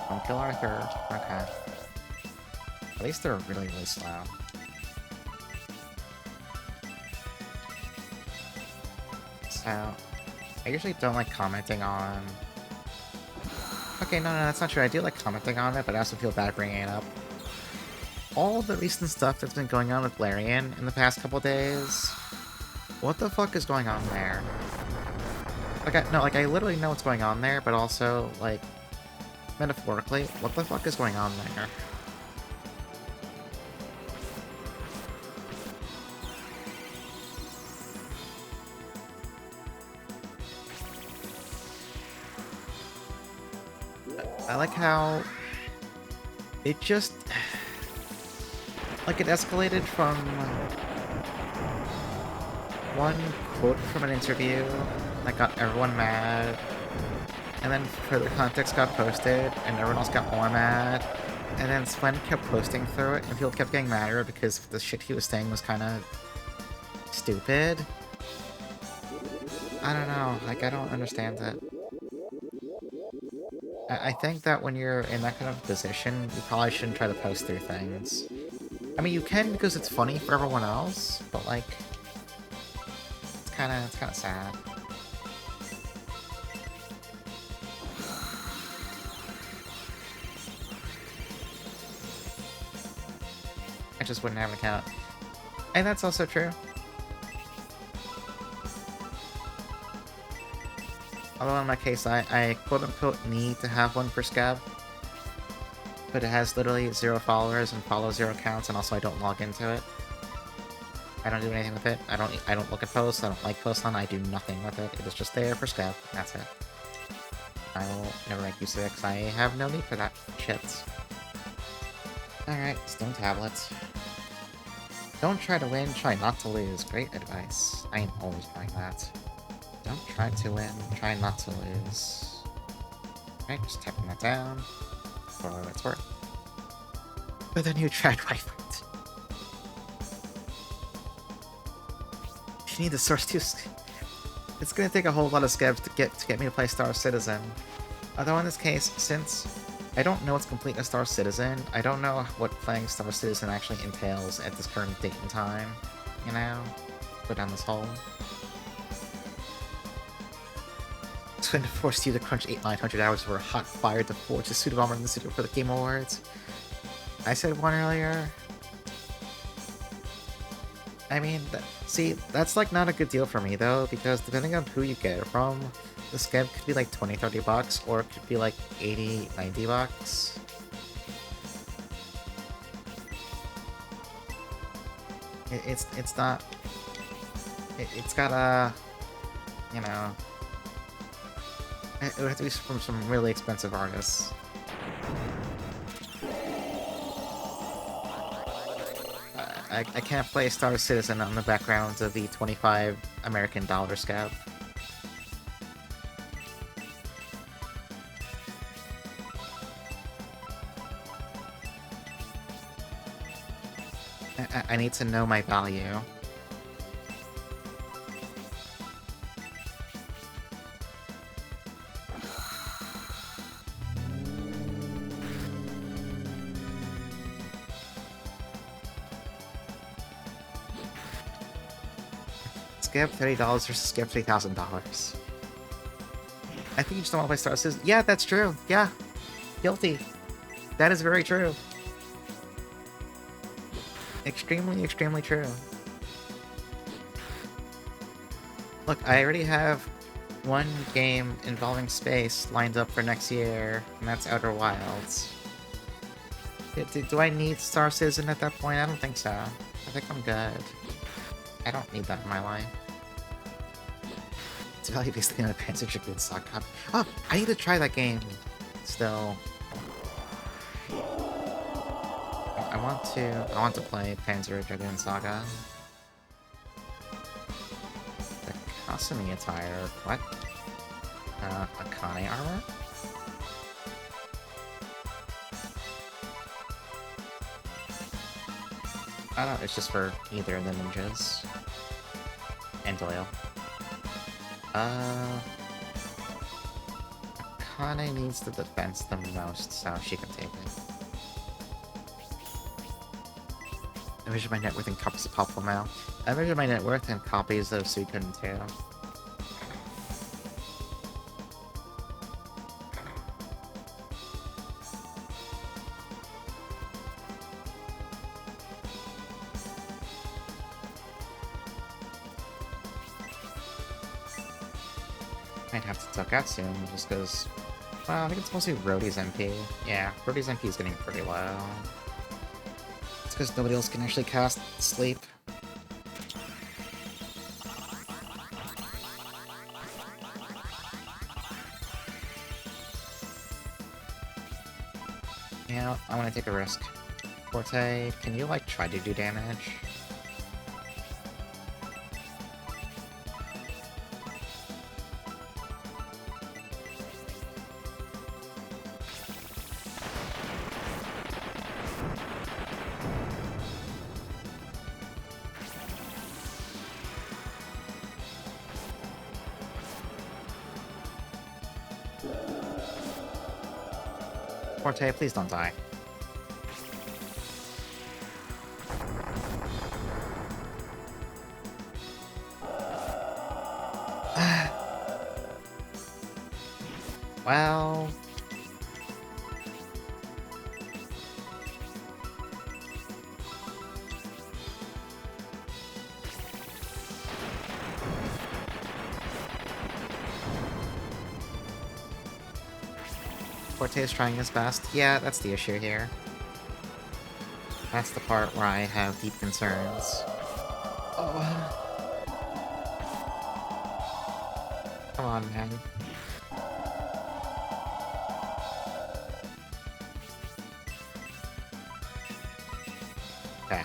Speaker 1: Don't kill Arthur. Okay. At least they're really, really slow. So, I usually don't like commenting on... Okay, no, that's not true. I do like commenting on it, but I also feel bad bringing it up. All the recent stuff that's been going on with Larian in the past couple days... What the fuck is going on there? Like, I literally know what's going on there, but also, like, metaphorically, what the fuck is going on there? I like how it just... Like, it escalated from one quote from an interview that got everyone mad, and then further context got posted, and everyone else got more mad, and then Sven kept posting through it, and people kept getting madder because the shit he was saying was kind of stupid. I don't know, like, I don't understand it. I think that when you're in that kind of position, you probably shouldn't try to post through things. I mean, you can because it's funny for everyone else, but, like, it's kind of sad. I just wouldn't have an account. And that's also true. Although in my case, I quote-unquote need to have one for Scab. But it has literally 0 followers and follow 0 accounts, and also I don't log into it. I don't do anything with it. I don't look at posts, I don't like posts on it, I do nothing with it. It is just there for Scab. That's it. I will never make use of it because I have no need for that shit. Alright, stone tablets. Don't try to win, try not to lose. Great advice. I am always trying that. Don't try to win, try not to lose. Alright, just tapping that down for what it's worth. But then you tried right. You need the source too. It's gonna take a whole lot of scabs to get me to play Star Citizen. Although in this case, since I don't know what's complete a Star Citizen, I don't know what playing Star Citizen actually entails at this current date and time. You know? Go down this hole. It's going to force you to crunch 800-900 hours for a hot fire to forge a suit of armor in the studio for the Game Awards. I said one earlier. I mean, see, that's like not a good deal for me though, because depending on who you get it from, the scab could be like 20-30 bucks, or it could be like 80-90 bucks. It's not... It's gotta... You know... It would have to be from some really expensive artists. I can't play Star Citizen on the background of the 25 American dollar scout. I need to know my value. Skip $30 versus skip $3,000. I think you just don't want to play Star Citizen. Yeah, that's true. Yeah. Guilty. That is very true. Extremely, extremely true. Look, I already have one game involving space lined up for next year, and that's Outer Wilds. Do I need Star Citizen at that point? I don't think so. I think I'm good. I don't need that in my life. It's value based on the Panzer Dragoon Saga. Oh, I need to try that game. Still, I want to play Panzer Dragoon Saga. The Kasumi attire. What? Akane armor? I don't know, it's just for either of the ninjas. And Doyle. Akane needs the defense the most, so she can take it. I measure my net worth in copies of Popple now. I measure my net worth in copies of Suikun too. Might have to tuck out soon, just because... Well, I think it's mostly Rhodey's MP. Yeah, Rhodey's MP is getting pretty low. It's because nobody else can actually cast Sleep. Yeah, I want to take a risk. Forte, can you, like, try to do damage? Forte, please don't die. Well... Forte is trying his best. Yeah, that's the issue here. That's the part where I have deep concerns. Oh. Come on, man. Okay.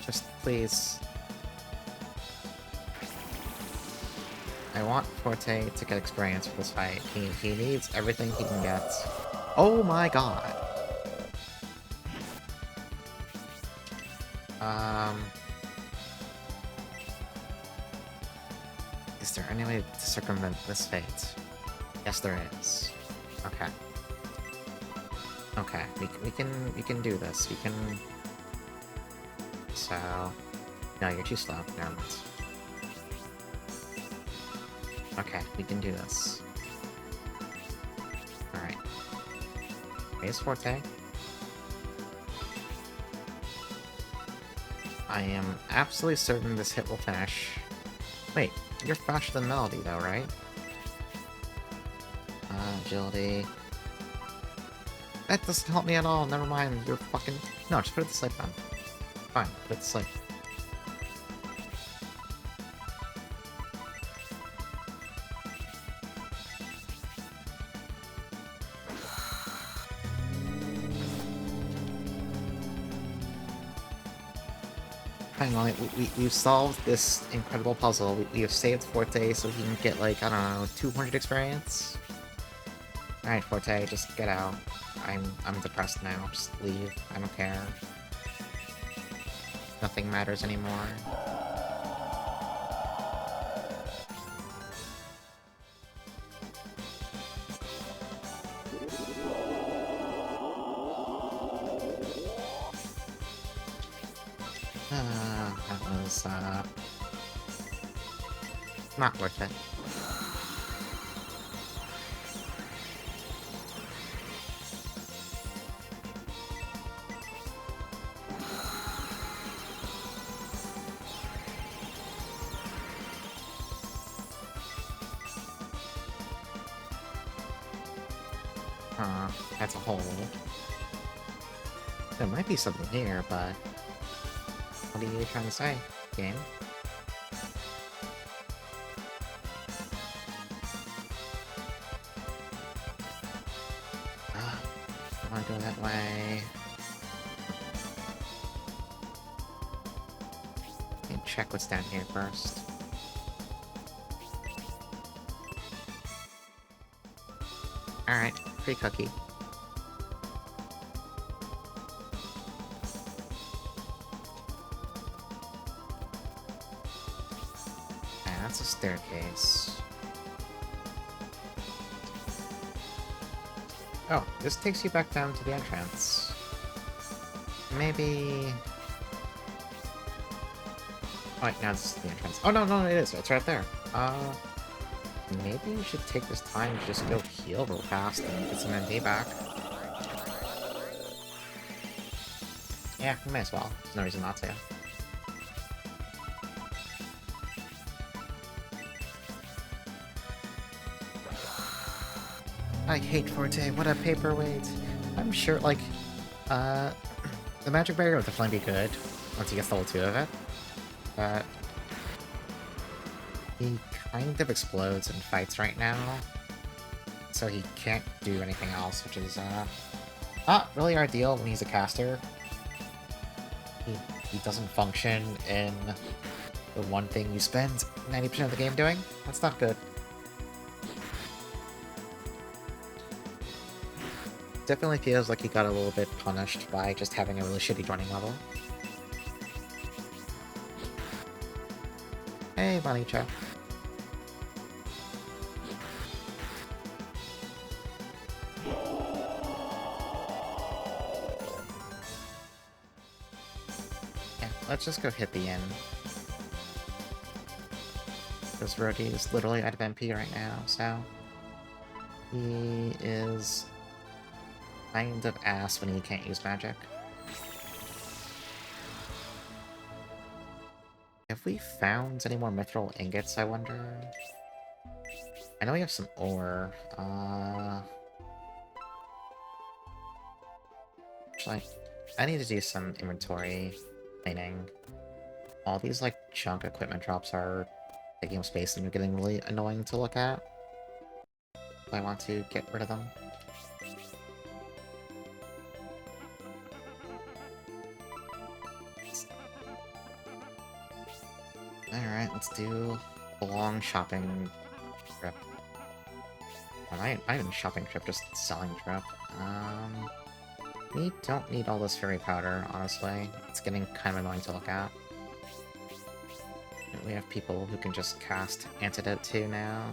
Speaker 1: Just please. I want Forte to get experience for this fight. He needs everything he can get. Oh my god! Is there any way to circumvent this fate? Yes, there is. Okay. Okay, we can do this. We can... So... No, you're too slow. Never mind. Okay, we can do this. Alright. Here's Forte. I am absolutely certain this hit will finish. Wait, you're faster than Melody though, right? Agility. That doesn't help me at all, never mind, you're fucking... No, just put it to sleep then. Fine, put it to sleep. Finally, we've solved this incredible puzzle. We have saved Forte so he can get, like, I don't know, 200 experience? Alright, Forte, just get out. I'm depressed now. Just leave. I don't care. Nothing matters anymore. That was, not worth it. That's a hole. There might be something here, but... What are you trying to say, game? I wanna go that way. Let me check what's down here first. Alright, free cookie. Yeah, that's a staircase. Oh, this takes you back down to the entrance. Maybe... Oh, wait, now this is the entrance. Oh, no, it is. It's right there. Maybe we should take this time to just go heal real fast and get some MP back. Yeah, we may as well. There's no reason not to. I hate Forte, what a paperweight. I'm sure, like, the magic barrier will definitely be good once he gets level 2 of it, but he kind of explodes in fights right now, so he can't do anything else, which is, not really ideal when he's a caster. He doesn't function in the one thing you spend 90% of the game doing. That's not good. Definitely feels like he got a little bit punished by just having a really shitty joining level. Hey, Manicha. Yeah, let's just go hit the inn. This roadie is literally out of MP right now, so... He is... kind of ass when he can't use magic. Have we found any more mithril ingots, I wonder? I know we have some ore. Actually, I need to do some inventory cleaning. All these, like, junk equipment drops are taking up space and they're getting really annoying to look at. I want to get rid of them. Alright, let's do a long shopping trip. Well, not even shopping trip, just selling trip. We don't need all this fairy powder, honestly. It's getting kind of annoying to look at. We have people who can just cast Antidote too now.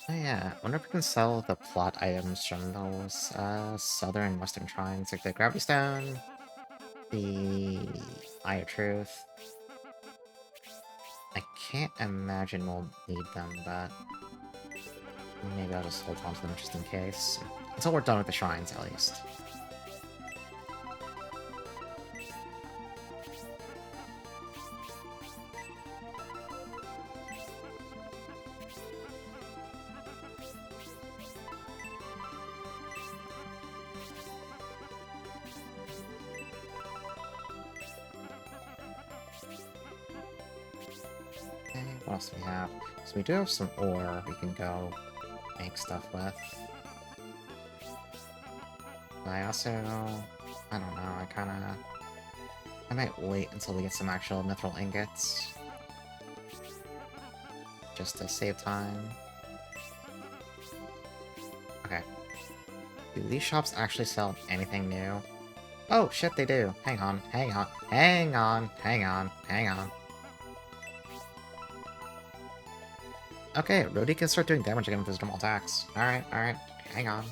Speaker 1: Oh yeah, I wonder if we can sell the plot items from those southern and western shrines, like the Gravity Stone, the Eye of Truth. I can't imagine we'll need them, but maybe I'll just hold on to them just in case. Until we're done with the shrines, at least. What else do we have? So we do have some ore we can go make stuff with. But I also... I don't know, I might wait until we get some actual mithril ingots. Just to save time. Okay. Do these shops actually sell anything new? Oh, shit, they do. Hang on, hang on, hang on, hang on, hang on. Okay, Rhodey can start doing damage again with his normal attacks. Alright, hang on.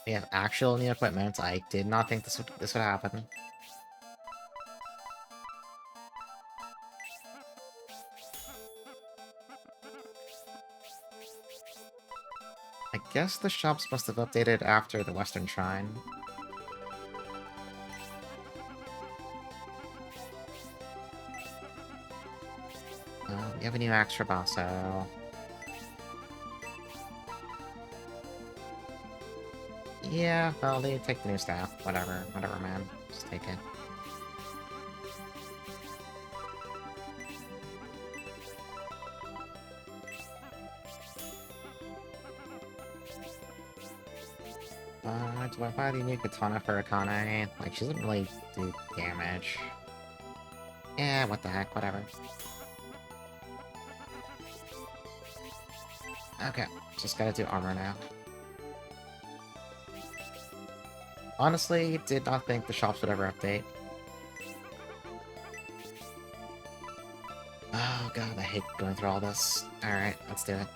Speaker 1: We have actual new equipment. I did not think this would happen. I guess the shops must have updated after the Western Shrine. We have a new axe for Basso. Yeah, well, they take the new staff. Whatever, man. Just take it. Do I buy the new katana for Akane? Like, she doesn't really do damage. Yeah, what the heck, whatever. Okay, just gotta do armor now. Honestly, did not think the shops would ever update. Oh god, I hate going through all this. Alright, let's do it.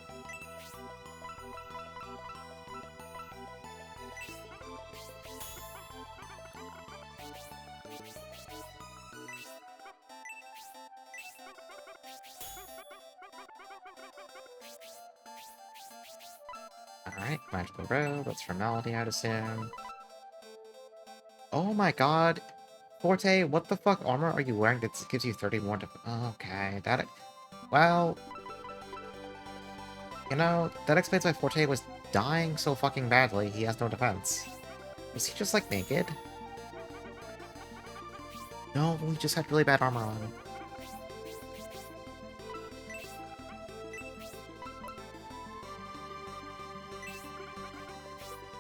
Speaker 1: Alright, magical robe, that's for Melody, I'd assume. Oh my god! Forte, what the fuck armor are you wearing that gives you 30 more okay, that... Well... You know, that explains why Forte was dying so fucking badly, he has no defense. Was he just, like, naked? No, he just had really bad armor on.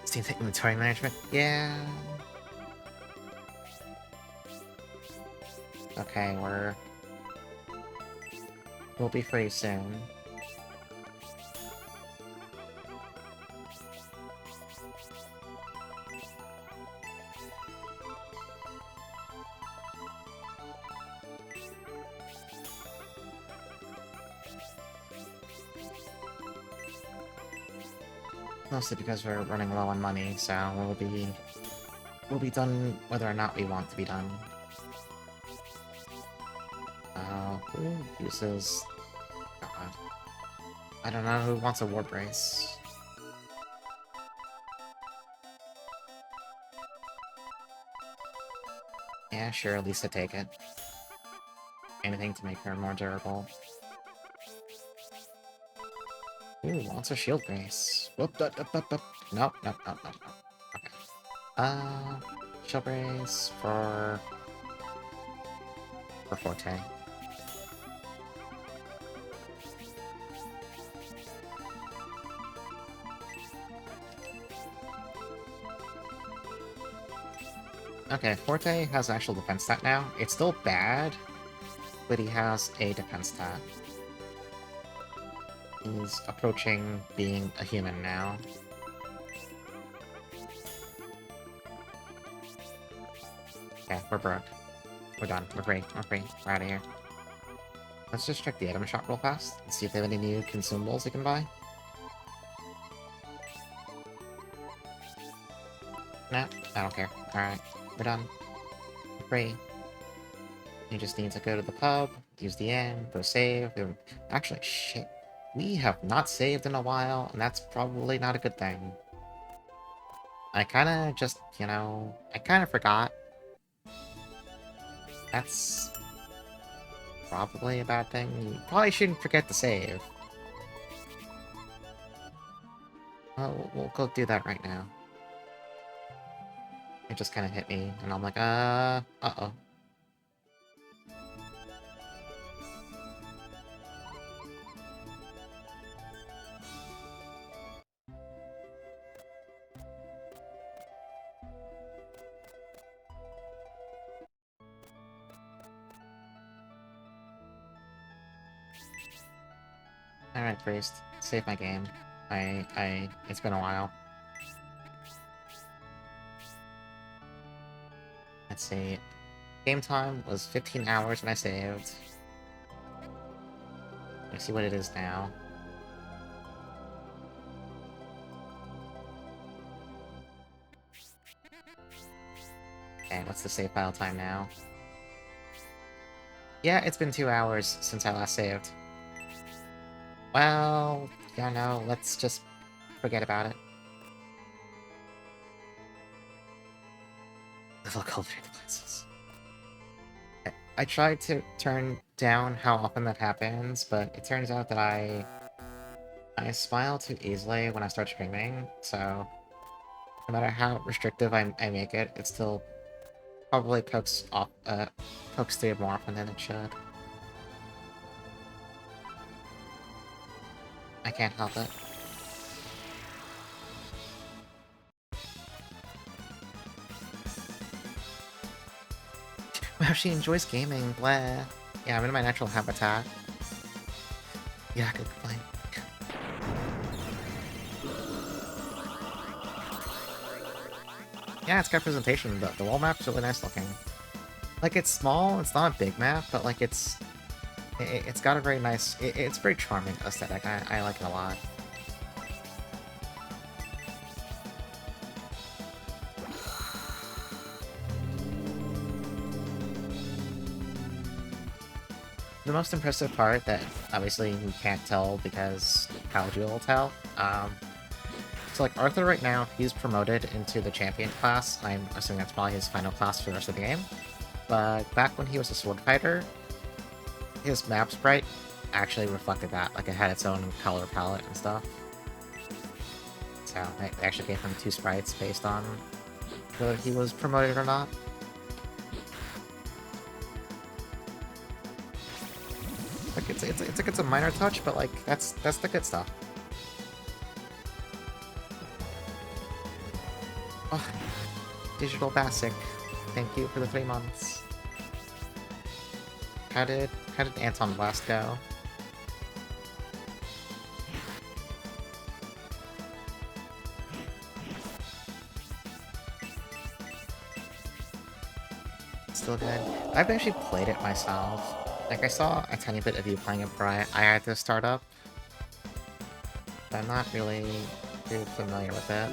Speaker 1: Seems like inventory management? Yeah... Okay, we'll be free soon. Mostly because we're running low on money, so we'll be done whether or not we want to be done. Who uses... God. I don't know who wants a war brace. Yeah, sure, Lisa, take it. Anything to make her more durable. Ooh, wants a shield brace. Whoop, Nope. Okay. Shield brace for Forte. Okay, Forte has actual defense stat now. It's still bad, but he has a defense stat. He's approaching being a human now. Okay, we're broke. We're done. We're free. We're out of here. Let's just check the item shop real fast and see if they have any new consumables we can buy. Nah, I don't care. Alright, we're done. We're free. You just need to go to the pub, use the inn, go save. Actually, shit. We have not saved in a while, and that's probably not a good thing. I kinda just, you know, I kinda forgot. That's probably a bad thing. You probably shouldn't forget to save. Well, we'll go do that right now. It just kind of hit me, and I'm like, uh-oh. Alright, Priest. Save my game. It's been a while. Let's see. Game time was 15 hours when I saved. Let's see what it is now. Okay, what's the save file time now? Yeah, it's been 2 hours since I last saved. Well, yeah, no, let's just forget about it. Little cultivated glasses. I tried to turn down how often that happens, but it turns out that I smile too easily when I start streaming, so no matter how restrictive I make it, it still probably pokes through more often than it should. I can't help it. Wow, she enjoys gaming, blah. Yeah, I'm in my natural habitat. Yeah, good complain. Yeah, it's got presentation, but the wall map's really nice looking. Like, it's small, it's not a big map, but like it's got a very nice, it's very charming aesthetic. I like it a lot. The most impressive part that obviously we can't tell because how would you all tell? So like Arthur right now, he's promoted into the champion class. I'm assuming that's probably his final class for the rest of the game. But back when he was a sword fighter, his map sprite actually reflected that. Like it had its own color palette and stuff. So they actually gave him 2 sprites based on whether he was promoted or not. Like it's a minor touch, but like that's the good stuff. Oh, Digital Basic, thank you for the 3 months. How did Anton Blast go? Still good. I've actually played it myself. Like, I saw a tiny bit of you playing it before I had to start up. But I'm not really too familiar with it.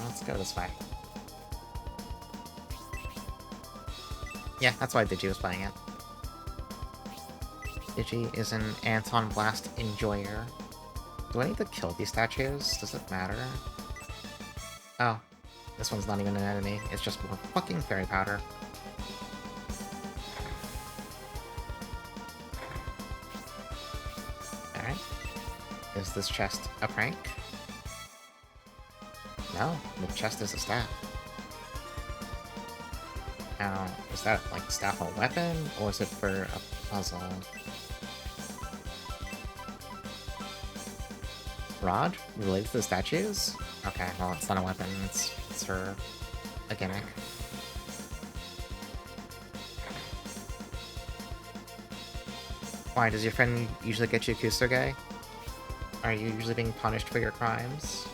Speaker 1: Let's go this way. Yeah, that's why Digi was playing it. Digi is an Anton Blast enjoyer. Do I need to kill these statues? Does it matter? Oh, this one's not even an enemy. It's just more fucking fairy powder. Alright. Is this chest a prank? No, the chest is a staff. Now, is that, like, staff a weapon, or is it for a puzzle? Rod? Related to the statues? Okay, well, it's not a weapon, it's for a gimmick. Why, does your friend usually get you Kusuge? Are you usually being punished for your crimes?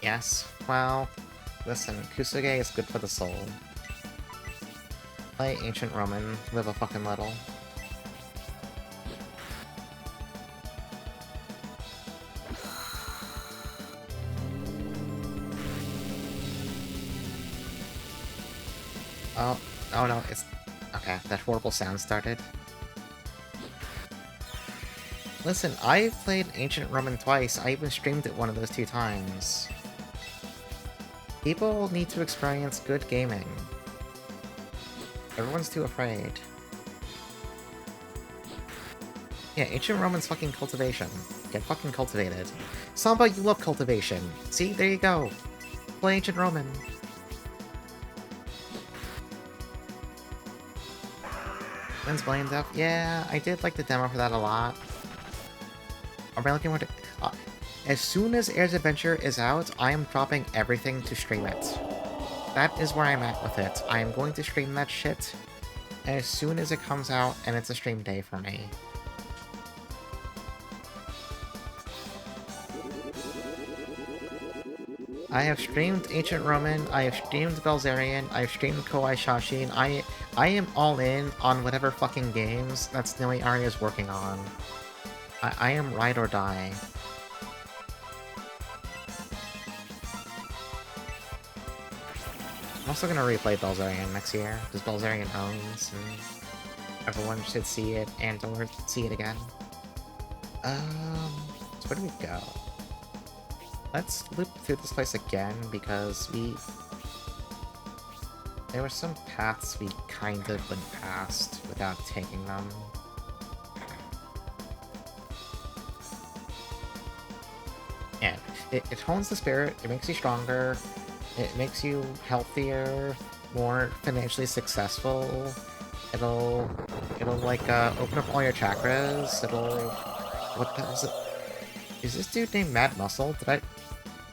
Speaker 1: Yes, well, listen, Kusuge is good for the soul. Play Ancient Roman, live a fucking little. Oh no, it's... Okay, that horrible sound started. Listen, I've played Ancient Roman twice, I even streamed it one of those 2 times. People need to experience good gaming. Everyone's too afraid. Yeah, Ancient Roman's fucking cultivation. Get fucking cultivated. Samba, you love cultivation. See, there you go. Play Ancient Roman. Lynn's Blame Death. Yeah, I did like the demo for that a lot. I'm really looking forward to... as soon as Air's Adventure is out, I am dropping everything to stream it. That is where I'm at with it. I am going to stream that shit as soon as it comes out, and it's a stream day for me. I have streamed Ancient Roman, I have streamed Belzerian, I have streamed Koei Shashin. I am all in on whatever fucking games that Snowy Aria is working on. I am ride or die. I'm also gonna replay Belzerian next year, because Belzerian owns, and everyone should see it and or see it again. So where do we go? Let's loop through this place again, because there were some paths we kind of went past without taking them. Yeah, it hones the spirit, it makes you stronger, it makes you healthier, more financially successful. It'll like open up all your chakras. What the hell is it? Is this dude named Mad Muscle?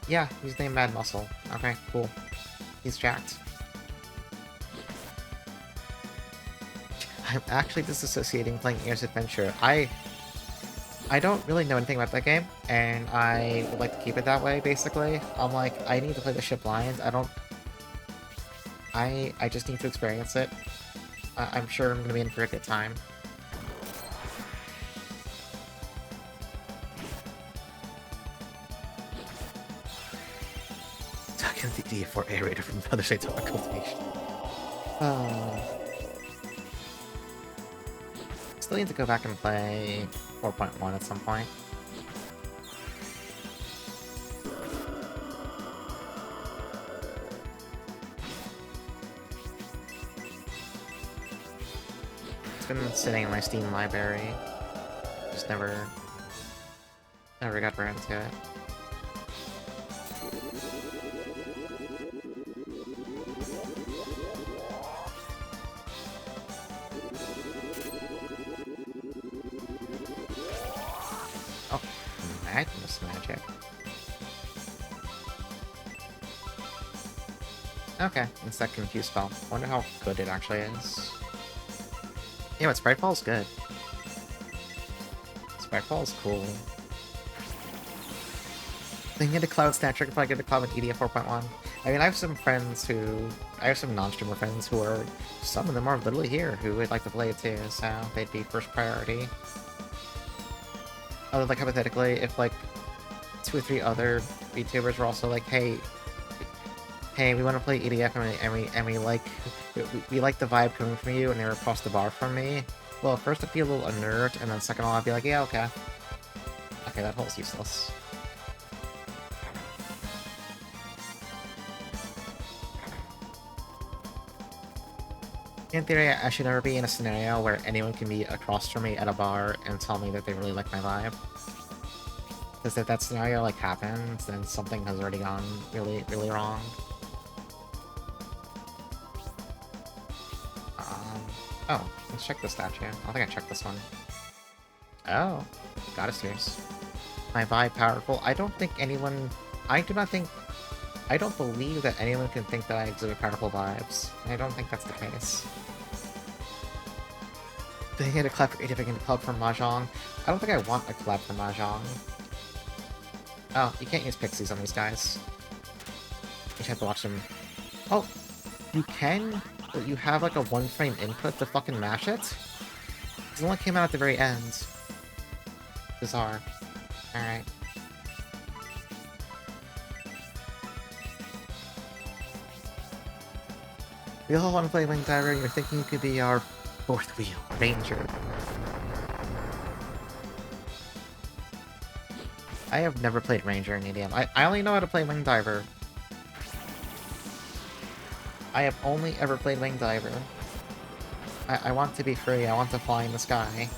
Speaker 1: Yeah, he's named Mad Muscle. Okay, cool. He's jacked. I'm actually disassociating playing Air's Adventure. I don't really know anything about that game, and I would like to keep it that way, basically. I'm like, I need to play the ship blind. I just need to experience it. I'm sure I'm gonna be in for a good time. Talking the D4 aerator from the other side of cultivation. Still need to go back and play 4.1 at some point. It's been sitting in my Steam library. Just never got around to it. Oh, Magnus magic. Okay, it's that confuse spell. Wonder how good it actually is. Yeah, but Spritefall is good. Spritefall is cool. Then get a Cloud Snatcher, could probably get a Cloud with EDF 4.1. I mean, I have some non-streamer friends who are, some of them are literally here, who would like to play it too, so they'd be first priority. Although, like, hypothetically, if, like, 2 or 3 other VTubers were also like, hey, we want to play EDF and we like the vibe coming from you, and they're across the bar from me. Well, first I'd be a little unnerved, and then second of all, I'd be like, yeah, okay. Okay, that hole's useless. In theory, I should never be in a scenario where anyone can be across from me at a bar and tell me that they really like my vibe. Because if that scenario, like, happens, then something has already gone really, really wrong. Oh, let's check the statue. I think I checked this one. Oh, Goddess Tears. My vibe powerful. I don't believe that anyone can think that I exhibit powerful vibes. I don't think that's the case. They get a collab for if I can collab for Mahjong. I don't think I want a collab for Mahjong. Oh, you can't use pixies on these guys. You just have to watch them. Oh, you can, but you have like a 1-frame input to fucking mash it? It only came out at the very end. Bizarre. Alright. We all want to play Wing Diver, and you're thinking you could be our 4th wheel, Ranger. I have never played Ranger in EDM. I only know how to play Wing Diver. I have only ever played Wing Diver. I want to be free, I want to fly in the sky.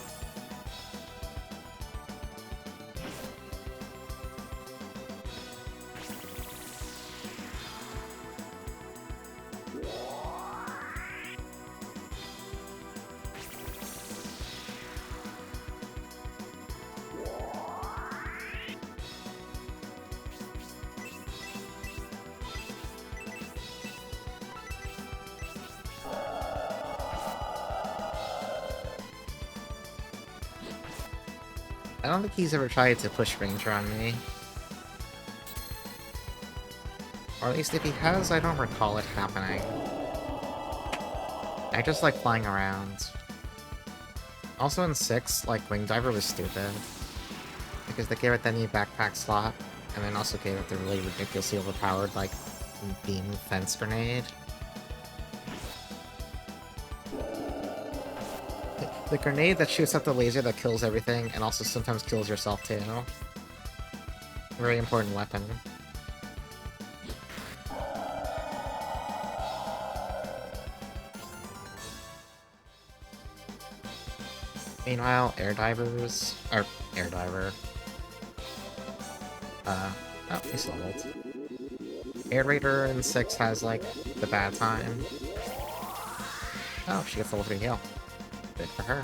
Speaker 1: I don't think he's ever tried to push Ranger on me. Or at least if he has, I don't recall it happening. I just like flying around. Also in 6, like, Wing Diver was stupid. Because they gave it the new backpack slot, and then also gave it the really ridiculously overpowered, like, beam fence grenade. The grenade that shoots out the laser that kills everything, and also sometimes kills yourself too. Very important weapon. Meanwhile, air divers... or, air diver. Oh, he's leveled. Air Raider in 6 has, like, the bad time. Oh, she gets level 3 heal. Good for her.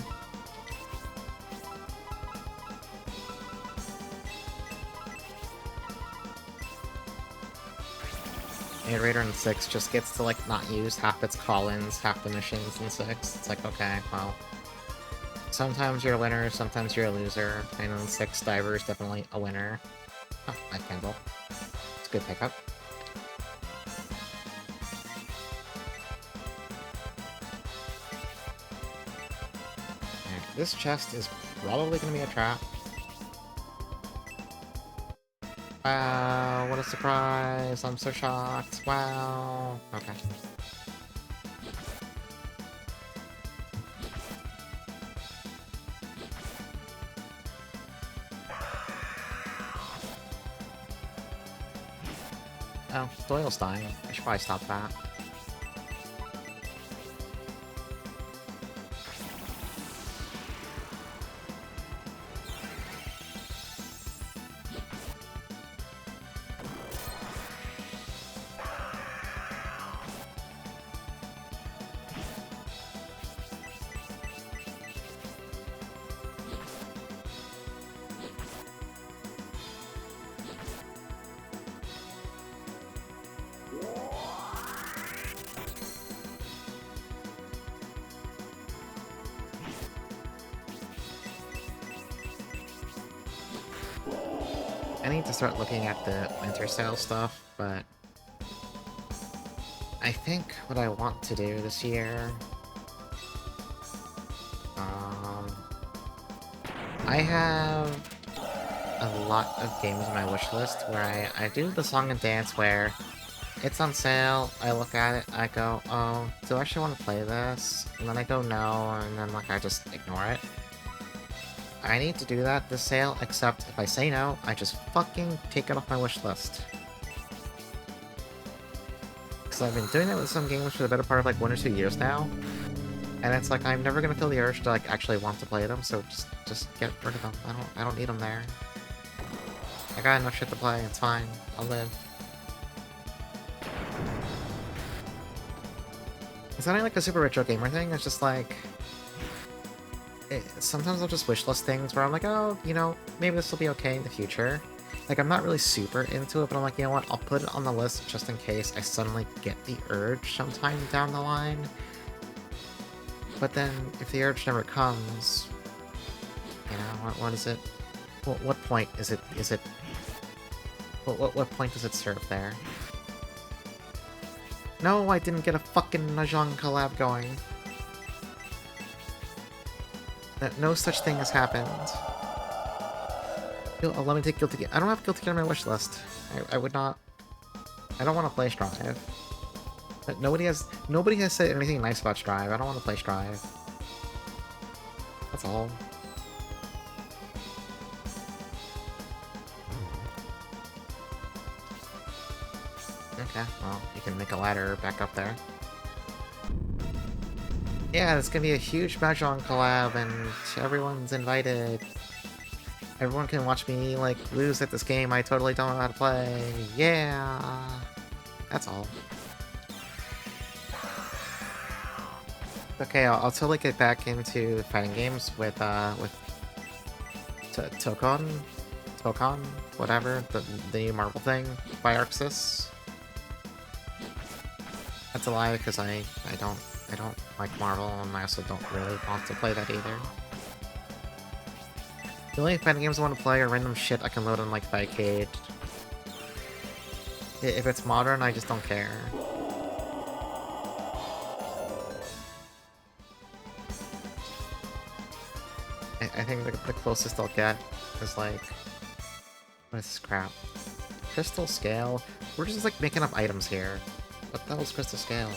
Speaker 1: Air Raider in 6 just gets to, like, not use half its call-ins, half the missions in 6. It's like, okay, well... sometimes you're a winner, sometimes you're a loser, and in 6, Diver is definitely a winner. Oh, Night Candle. It's a good pickup. Alright, this chest is probably gonna be a trap. Wow, what a surprise! I'm so shocked. Wow. Okay. Oh, Doyle's dying. I should probably stop that. I need to start looking at the winter sale stuff, but I think what I want to do this year... I have a lot of games on my wish list where I do the song and dance where it's on sale, I look at it, I go, oh, do I actually want to play this? And then I go no, and then like I just ignore it. I need to do that this sale, except if I say no, I just fucking take it off my wish list. Because I've been doing that with some games for the better part of like 1 or 2 years now. And it's like, I'm never gonna feel the urge to like actually want to play them, so just get rid of them. I don't need them there. I got enough shit to play, it's fine. I'll live. It's not like a super retro gamer thing, it's just like... sometimes I'll just wishlist things where I'm like, oh, you know, maybe this will be okay in the future. Like, I'm not really super into it, but I'm like, you know what, I'll put it on the list just in case I suddenly get the urge sometime down the line. But then, if the urge never comes, you know, what is it? What point is it, what point does it serve there? No, I didn't get a fucking Mahjong collab going. No such thing has happened. Let me take Guilty Gear. I don't have Guilty Gear on my wish list. I would not... I don't want to play Strive. But nobody has said anything nice about Strive. I don't want to play Strive. That's all. Okay, well, you can make a ladder back up there. Yeah, it's gonna be a huge Mahjong collab, and everyone's invited. Everyone can watch me, like, lose at this game I totally don't know how to play. Yeah! That's all. Okay, I'll totally get back into fighting games with Tokon, whatever, the new Marvel thing by Arxis. That's a lie, because I don't like Marvel, and I also don't really want to play that either. The only fighting games I want to play are random shit I can load on like Arcade. If it's modern, I just don't care. I think the closest I'll get is like... What is this crap? Crystal Scale? We're just like making up items here. What the hell's Crystal Scale?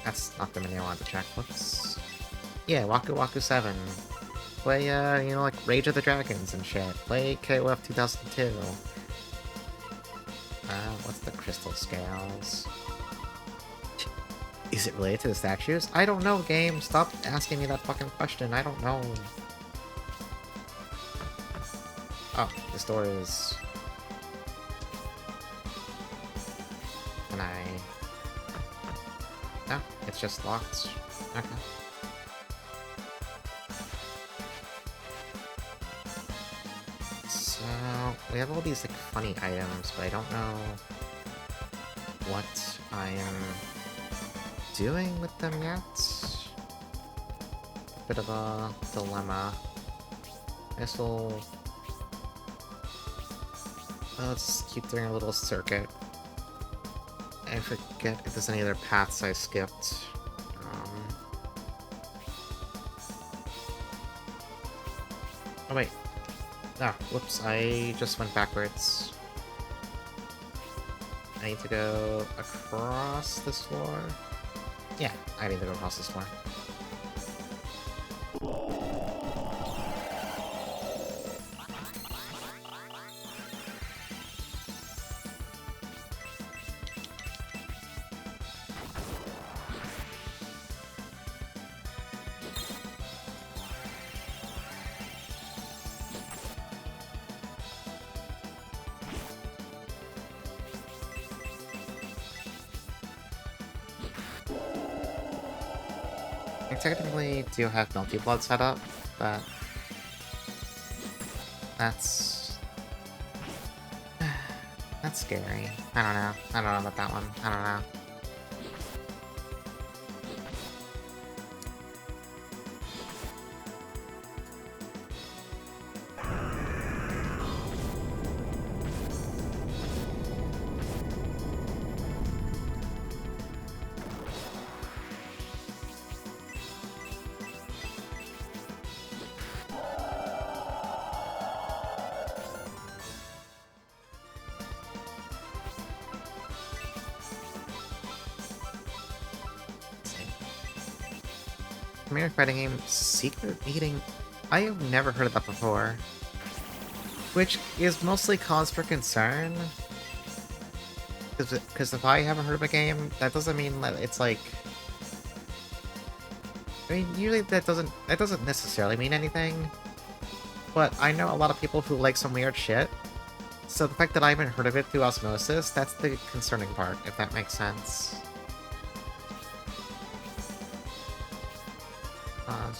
Speaker 1: That's not the menu I wanted to check. Whoops. Yeah, Waku Waku 7. Play, you know, like Rage of the Dragons and shit. Play KOF 2002. What's the Crystal Scales? Is it related to the statues? I don't know, game. Stop asking me that fucking question. I don't know. Oh, this door is... Can I... No, it's just locked. Okay. So, we have all these, like, funny items, but I don't know what I am doing with them yet. Bit of a dilemma. This will... Let's keep doing a little circuit. I forget if there's any other paths I skipped. Oh wait. Ah, whoops, I just went backwards. I need to go across this floor? Yeah, I need to go across this floor. I technically do have Milky Blood set up, but that's scary. I don't know. I don't know about that one. I don't know. Premier fighting game, Secret Meeting. I have never heard of that before. Which is mostly cause for concern. Because if I haven't heard of a game, that doesn't mean that it's like... I mean, usually that doesn't necessarily mean anything. But I know a lot of people who like some weird shit. So the fact that I haven't heard of it through osmosis, that's the concerning part, if that makes sense.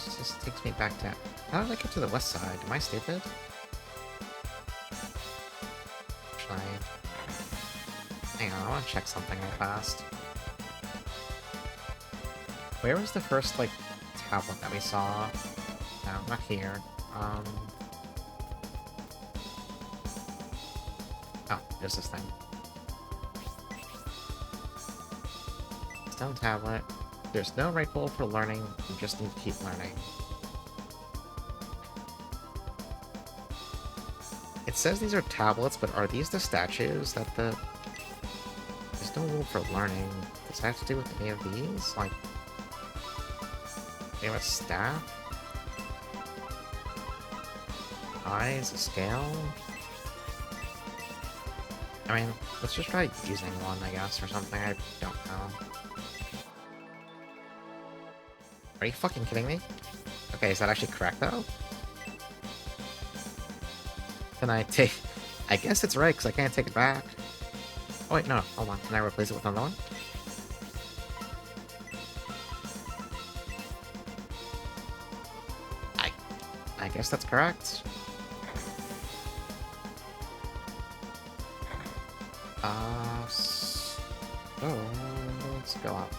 Speaker 1: This just takes me back to... How did I get to the west side? Am I stupid? Actually... Hang on, I want to check something real fast. Where was the first, like, tablet that we saw? No, not here. Oh, there's this thing. Stone tablet. There's no right goal for learning, you just need to keep learning. It says these are tablets, but are these the statues that the... There's no rule for learning. Does that have to do with any of these? Like... They have a staff? Eyes, a scale? I mean, let's just try using one, I guess, or something. I don't know. Are you fucking kidding me? Okay, is that actually correct, though? Can I take... I guess it's right, because I can't take it back. Oh, wait, no. Hold on. Can I replace it with another one? I guess that's correct. So let's go up.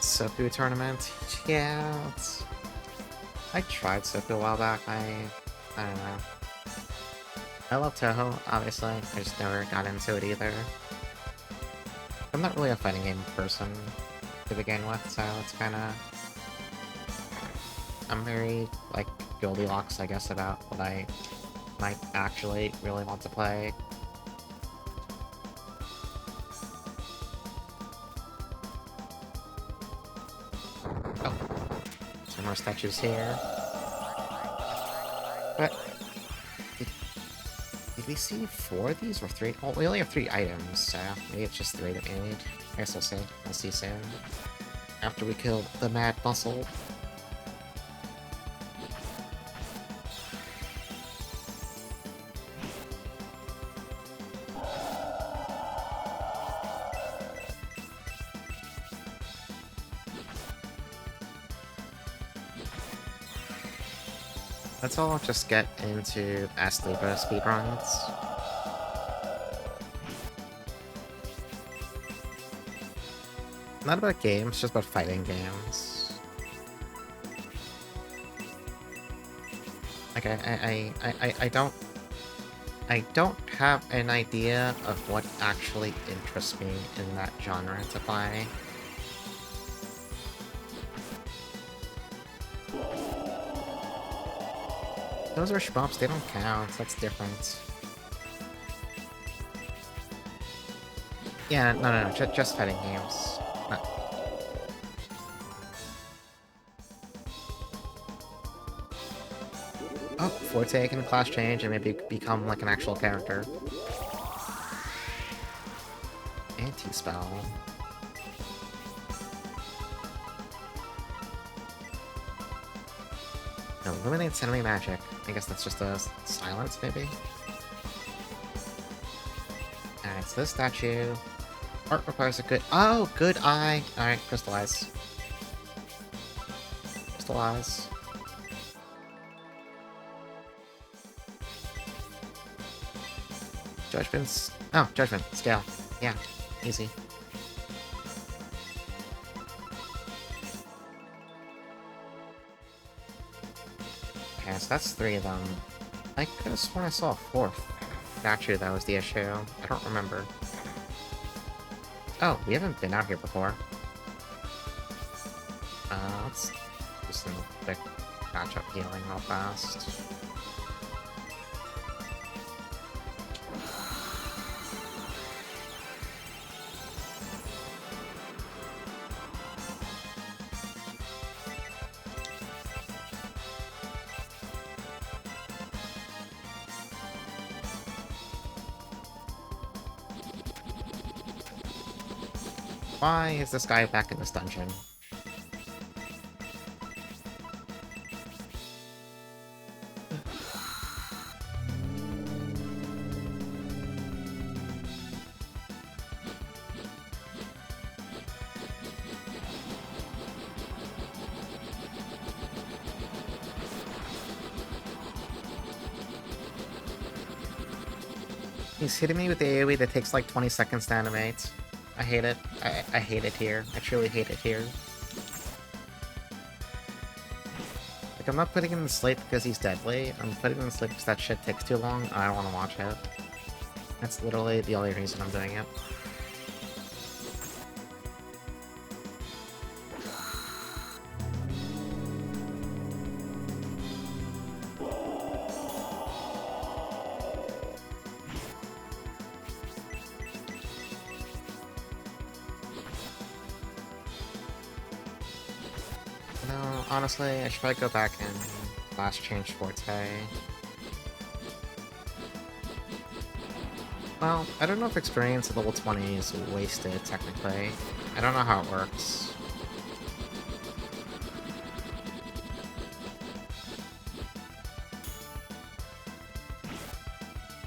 Speaker 1: Sopu tournament. Yeah, let's I tried Sophie a while back. I don't know. I love Toho, obviously. I just never got into it either. I'm not really a fighting game person to begin with, so it's kind of... I'm very, like, Goldilocks, I guess, about what I might actually really want to play. Oh. Some more statues here. But... Did we see 4 of these, or 3? Well, we only have 3 items, so maybe it's just 3 that we need. I guess we'll see. We'll see soon. After we kill the Mad Muscle. Let's all just get into Asleepa speedruns. Not about games, just about fighting games. Like, I don't have an idea of what actually interests me in that genre to play. Those are shmups, they don't count, that's different. Yeah, no, just fighting games. Oh, Forte can class change and maybe become like an actual character. Anti-spell. Illuminates enemy magic. I guess that's just a silence, maybe? Alright, so this statue... Art requires a good... Oh, good eye! Alright, crystallize. Crystallize. Judgments... Oh, judgment. Scale. Yeah, easy. Okay, so that's 3 of them. I could have sworn I saw a 4th statue that was the issue. I don't remember. Oh, we haven't been out here before. Let's do some quick catch-up healing real fast. Why is this guy back in this dungeon? He's hitting me with the AoE that takes like 20 seconds to animate. I hate it. I hate it here. I truly hate it here. Like, I'm not putting him in sleep because he's deadly. I'm putting him in sleep because that shit takes too long. I don't want to watch it. That's literally the only reason I'm doing it. No, honestly, I should probably go back and last change Forte. Well, I don't know if experience at level 20 is wasted, technically. I don't know how it works.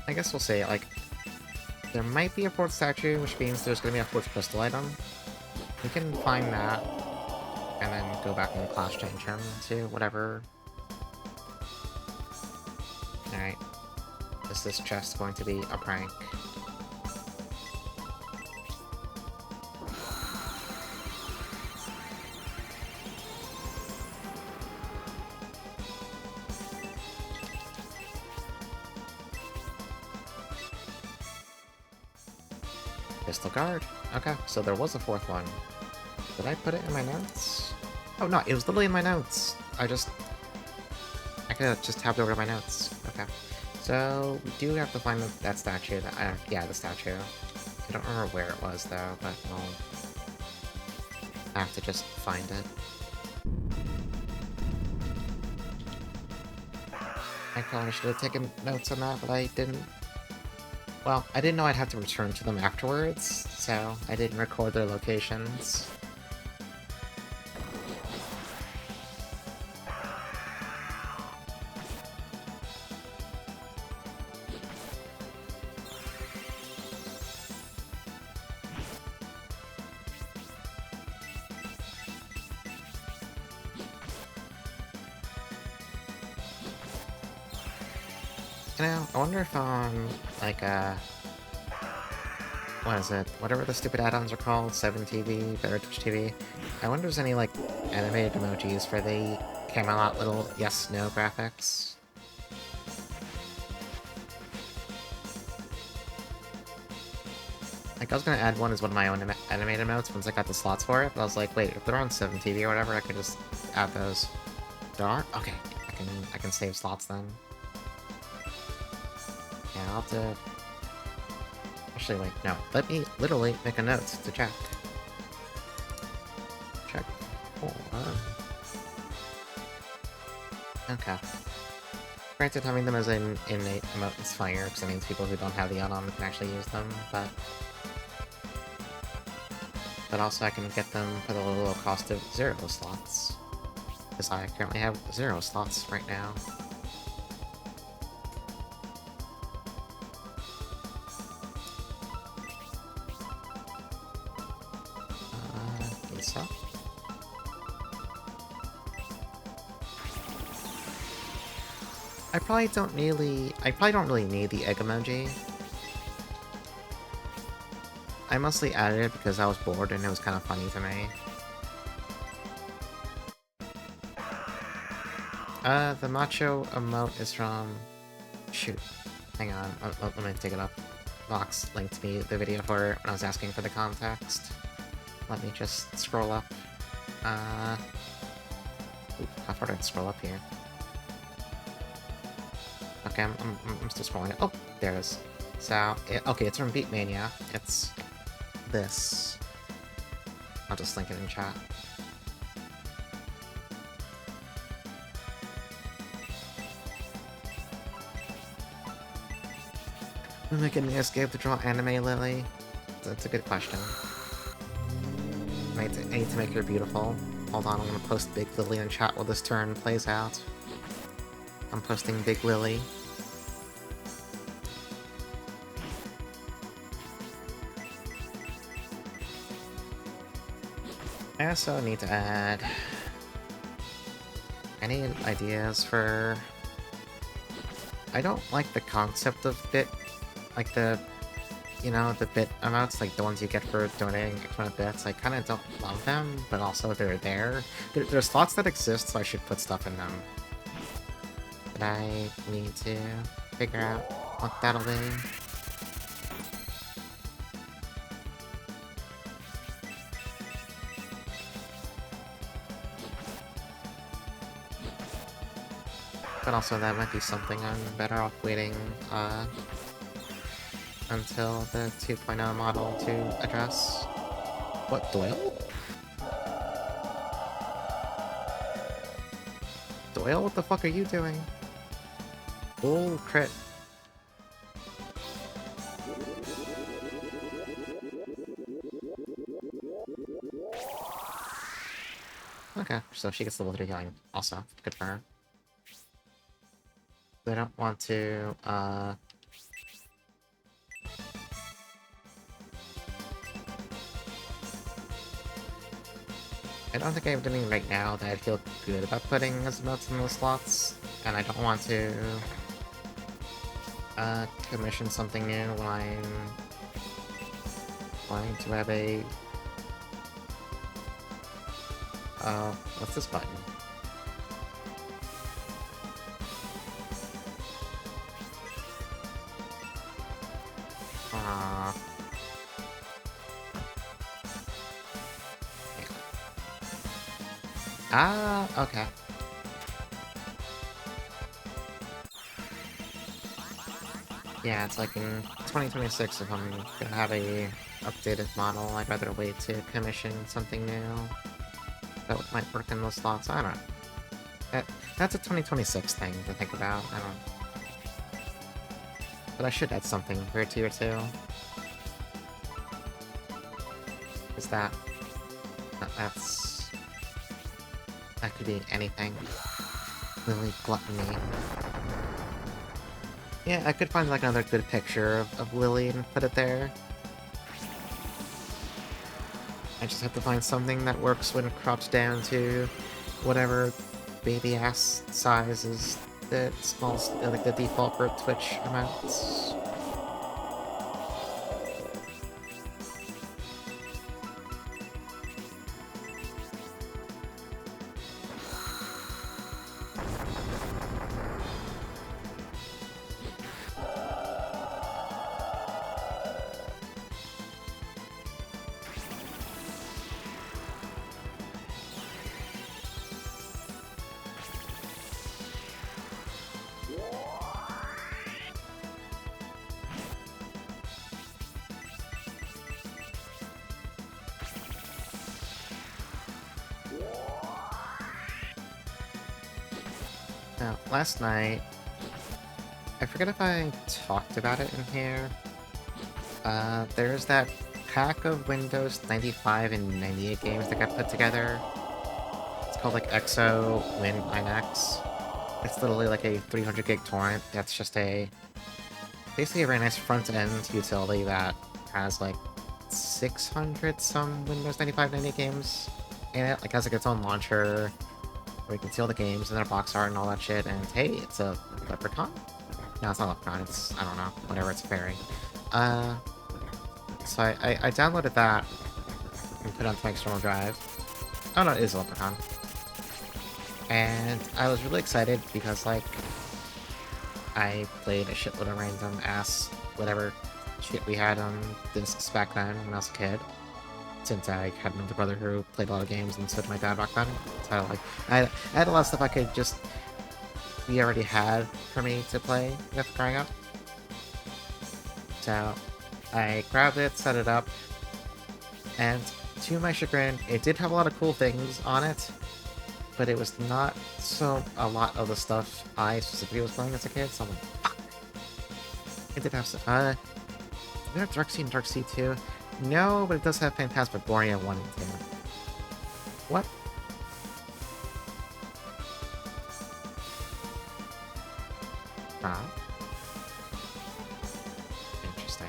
Speaker 1: I guess we'll say, like, there might be a 4th statue, which means there's gonna be a 4th crystal item. We can find that, and then go back and class change him to whatever. Alright. Is this chest going to be a prank? Pistol guard. Okay, so there was a fourth one. Did I put it in my notes? Oh no, it was literally in my notes. I could have just tabbed over to my notes. Okay. So, we do have to find that statue. Yeah, the statue. I don't remember where it was, though, but I have to just find it. I probably should have taken notes on that, but I didn't. Well, I didn't know I'd have to return to them afterwards, so I didn't record their locations. You know, I wonder if like, what is it? Whatever the stupid add-ons are called, 7TV, Better Twitch TV. I wonder if there's any, like, animated emojis for the Camelot little yes-no graphics. Like, I was gonna add one as one of my own animated emotes once I got the slots for it, but I was like, wait, if they're on 7TV or whatever, I could just add those. There are? Okay, I can save slots then. Yeah, I'll have to... Actually, wait, no. Let me literally make a note to check. Check. Okay. Granted, having them as an innate emote is fire, because it means people who don't have the add-on can actually use them, but... But also I can get them for the low cost of 0 slots. Because I currently have 0 slots right now. So. I probably don't really need the egg emoji. I mostly added it because I was bored and it was kind of funny to me. The macho emote is from... Shoot. Hang on, let me take it up. Vox linked me the video for it when I was asking for the context. Let me just scroll up. Ooh, how far did I scroll up here? Okay, I'm still scrolling. Oh, there it is. So, okay, it's from Beatmania. It's this. I'll just link it in chat. Am I getting escape to draw anime, Lily? That's a good question. I need to make her beautiful. Hold on, I'm gonna post Big Lily in chat while this turn plays out. I'm posting Big Lily. I also need to add... Any ideas for... I don't like the concept of bit... Like the... You know, the bit amounts, like the ones you get for donating X amount of bits. I kind of don't love them, but also they're there. There's slots that exist, so I should put stuff in them. But I need to figure out what that'll be. But also that might be something I'm better off waiting, until the 2.0 model to address. What, Doyle? Doyle, what the fuck are you doing? Oh, crit. Okay, so she gets level 3 healing. Also, good for her. I don't want to, I don't think I have anything right now that I feel good about putting as emotes in those slots, and I don't want to commission something new when I'm trying to have a... what's this button? Ah, okay. Yeah, it's like in 2026, if I'm gonna have a updated model, I'd rather wait to commission something new that might work in those slots. I don't know. That's a 2026 thing to think about. I don't. But I should add something for tier 2. Is that's... That could be anything. Lily Gluttony. Yeah, I could find like another good picture of Lily and put it there. I just have to find something that works when cropped down to whatever baby ass size is the smallest, like the default for Twitch amounts. Now, last night, I forget if I talked about it in here. There's that pack of Windows 95 and 98 games that got put together. It's called like EXO Win 9X. It's literally like a 300 gig torrent. That's just basically a very nice front-end utility that has like 600 some Windows 95 98 games in it. Like has like its own launcher where you can see all the games and their box art and all that shit. And hey, it's a leprechaun? No, it's not a leprechaun. It's, I don't know, whatever. It's a fairy. So I downloaded that and put it onto my external drive. Oh no, it is a leprechaun. And I was really excited because, like, I played a shitload of random ass whatever shit we had on discs back then when I was a kid. Since I had an older brother who played a lot of games and so did my dad back then. So I had a lot of stuff we already had for me to play with growing up. So I grabbed it, set it up, and to my chagrin, it did have a lot of cool things on it, but it was not a lot of the stuff I specifically was playing as a kid, so I'm like, fuck! It did have some, did it have Dark Sea and Dark Sea 2? No, but it does have Phantasmagoria 1 and 2. What? Huh? Interesting.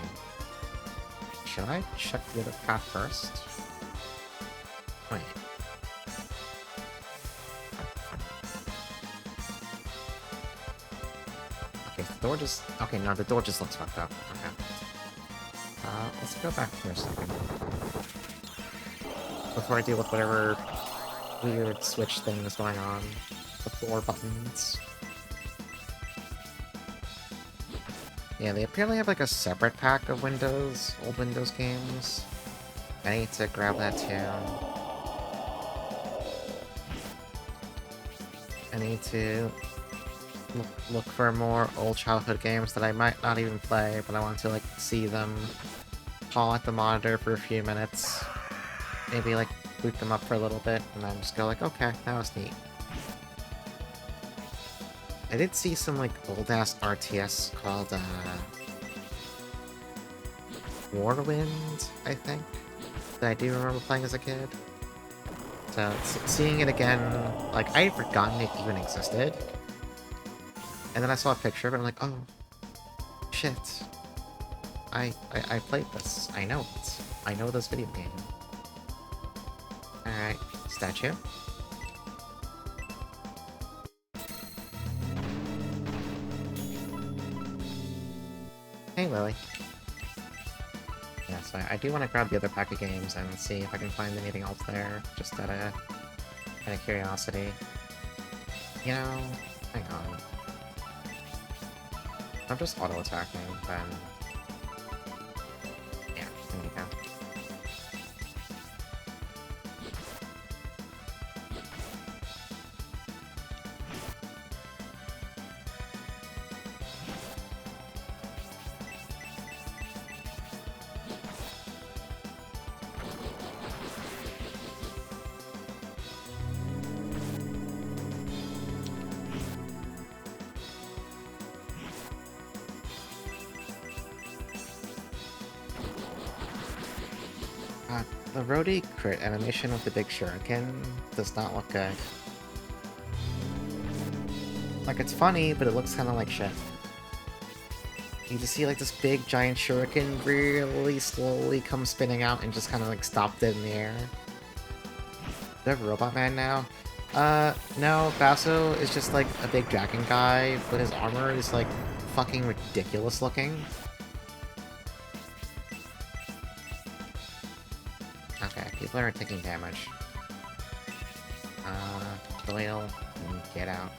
Speaker 1: Should I check the other path first? Wait. Okay, the door just... Okay, no, the door just looks fucked up. Okay. Let's go back for a second. Before I deal with whatever weird switch thing is going on. The 4 buttons. Yeah, they apparently have like a separate pack of old Windows games. I need to grab that too. I need to look for more old childhood games that I might not even play, but I want to like see them paw at the monitor for a few minutes. Maybe like boot them up for a little bit, and then just go like, okay, that was neat. I did see some like old-ass RTS called Warwind, I think, that I do remember playing as a kid. So seeing it again, like I had forgotten it even existed. And then I saw a picture of it, and I'm like, oh, shit. I played this. I know it. I know this video game. Alright, statue. Hey, Lily. Yeah, so I do want to grab the other pack of games and see if I can find anything else there, just out of curiosity. You know, hang on. I'm just auto-attacking, then... Yeah, there you go. The Rhodey crit animation with the big shuriken does not look good. Like, it's funny, but it looks kind of like shit. You just see, like, this big giant shuriken really slowly come spinning out and just kind of, like, stop dead in the air. Do I have a Robot Man now? No, Basso is just, like, a big dragon guy, but his armor is, like, fucking ridiculous looking. Okay, people are taking damage. Doyle, get out.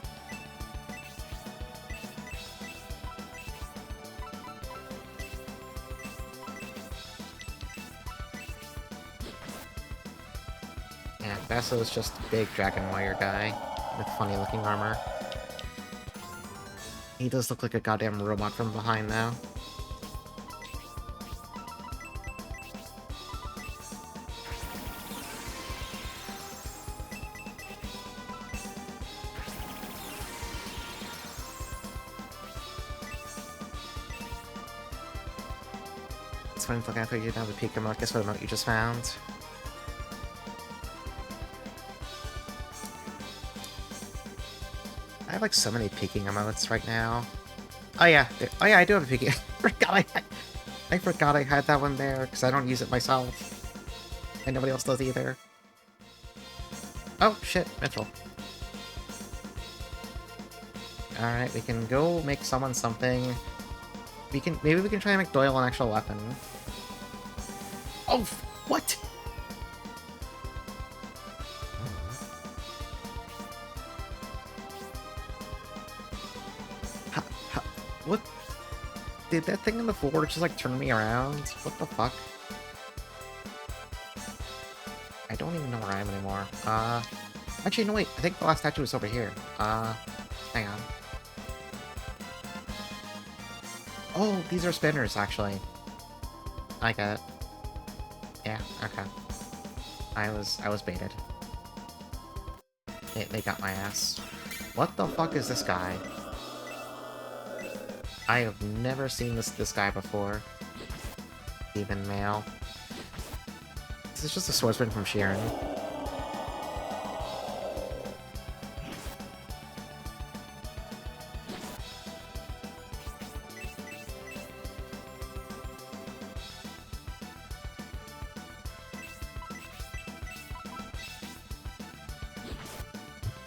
Speaker 1: Yeah, Basso is just a big dragon warrior guy with funny looking armor. He does look like a goddamn robot from behind, though. It's funny to look after you have a peek emote. Guess what emote you just found? I have like so many peeking emotes right now. Oh yeah, oh yeah, I do have a peeking. I forgot I had that one there because I don't use it myself, and nobody else does either. Oh shit, Mitchell. All right, we can go make someone something. Maybe we can try and make Doyle an actual weapon. Oh, what? What? Did that thing on the floor just like turn me around? What the fuck? I don't even know where I am anymore. Actually, no wait, I think the last statue was over here. Hang on. Oh, these are spinners, actually. I get it. Yeah, okay. I was baited. They got my ass. What the fuck is this guy? I have never seen this guy before. Even male. This is just a swordsman from Sheeran.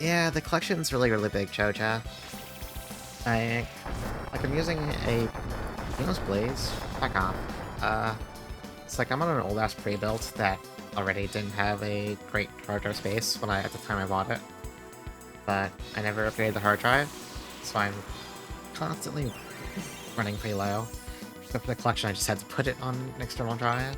Speaker 1: Yeah, the collection's really, really big, Choja. I'm using a... Venus Blaze? Fuck off. It's like I'm on an old-ass pre-built that already didn't have a great hard drive space at the time I bought it. But I never upgraded the hard drive, so I'm constantly running pretty low. But for the collection, I just had to put it on an external drive.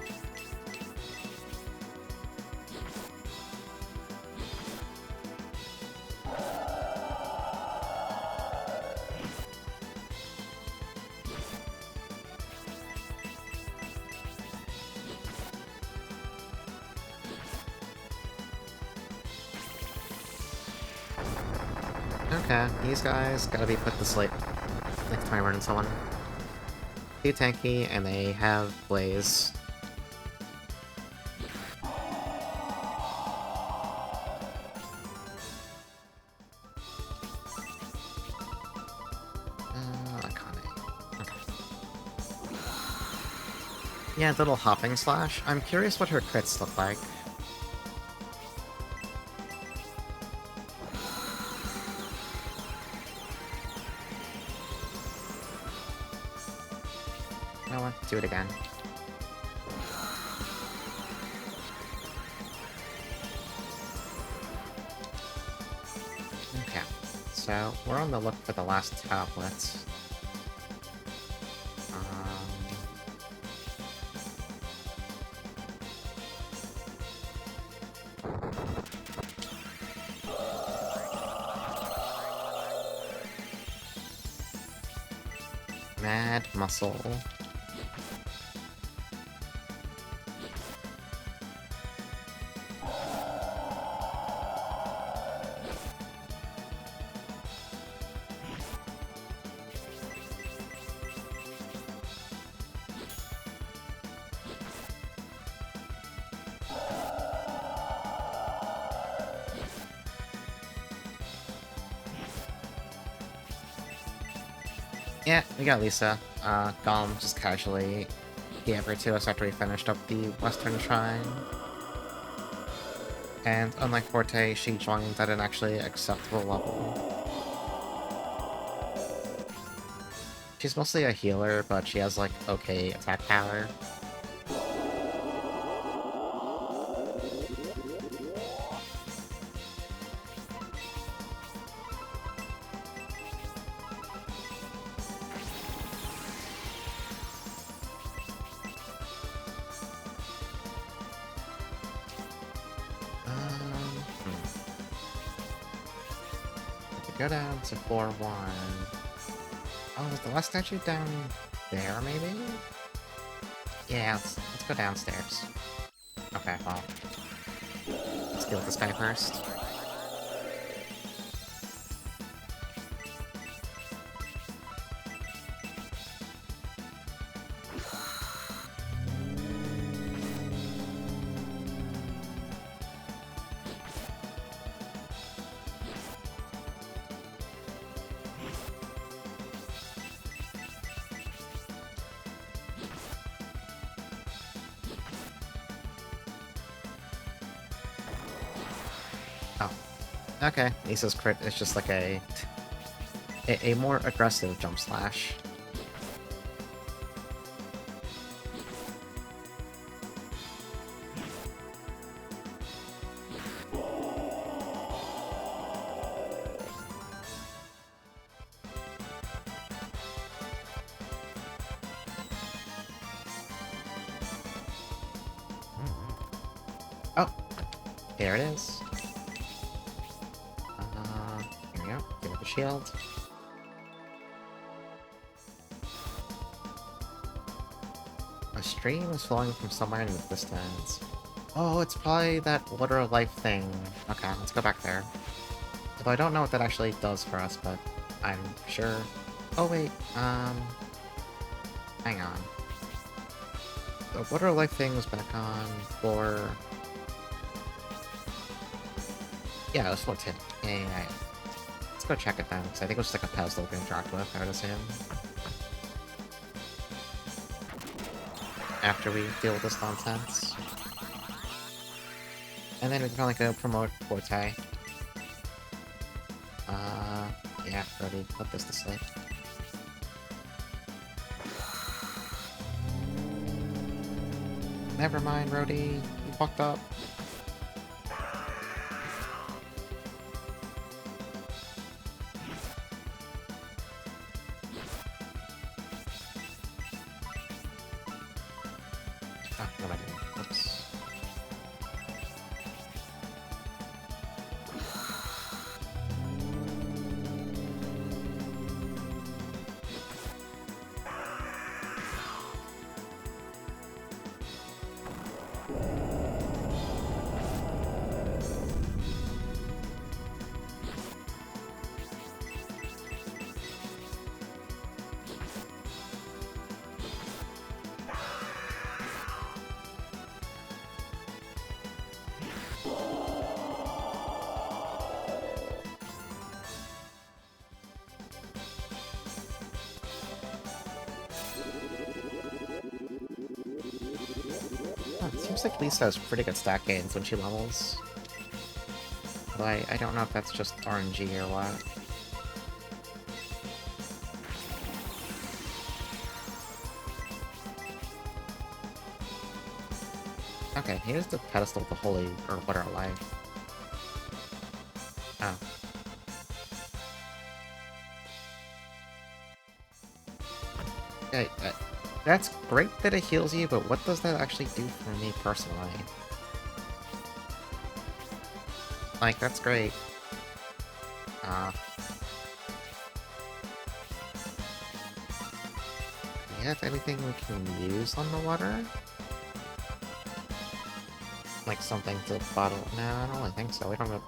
Speaker 1: Okay, these guys gotta be put to sleep next time I run into someone. Too tanky, and they have Blaze. Iconic. Okay. Yeah, little hopping slash. I'm curious what her crits look like. Do it again. Okay, so we're on the look for the last tablets. Mad Muscle. Yeah, we got Lisa. Gollum just casually gave her to us after we finished up the Western Shrine. And unlike Forte, she joined at an actually acceptable level. She's mostly a healer, but she has, like, okay attack power. Go down to floor 1. Oh, is the last statue down there, maybe? Yeah, let's go downstairs. Okay, well. Let's deal with this guy first. Oh. Okay, Lisa's crit is just like a more aggressive jump slash. Oh, there it is. Here we go. Give it the shield. A stream is flowing from somewhere in the distance. Oh, it's probably that water of life thing. Okay, let's go back there. Although I don't know what that actually does for us, but I'm sure... Oh, wait, hang on. The water of life thing was back on for... Yeah, it was floor 10. Yeah. Let's go check it then, because I think it was just like a pedestal we can interact with, I would assume. After we deal with this nonsense. And then we can probably go promote Forte. Yeah, Brody, put this to sleep. Never mind, Rhodey. You fucked up. Oh, what am I doing? Whoops. It seems like Lisa has pretty good stat gains when she levels. But I don't know if that's just RNG or what. Okay, here's the pedestal of the holy, or water life. Oh. Okay, that's great that it heals you, but what does that actually do for me personally? Like, that's great. Do you have anything we can use on the water? Like something to bottle? No, I don't really think so. We don't know.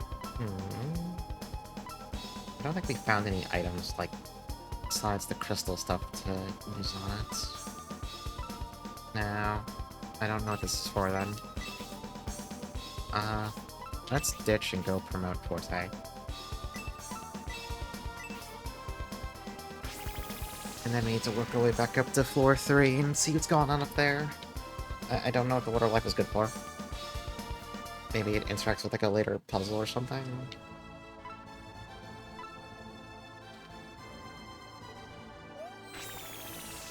Speaker 1: I don't think we found any items, like, besides the crystal stuff to use on it. No. I don't know what this is for then. Let's ditch and go promote Forte. And then we need to work our way back up to floor 3 and see what's going on up there. I don't know what the water life is good for. Maybe it interacts with like a later puzzle or something.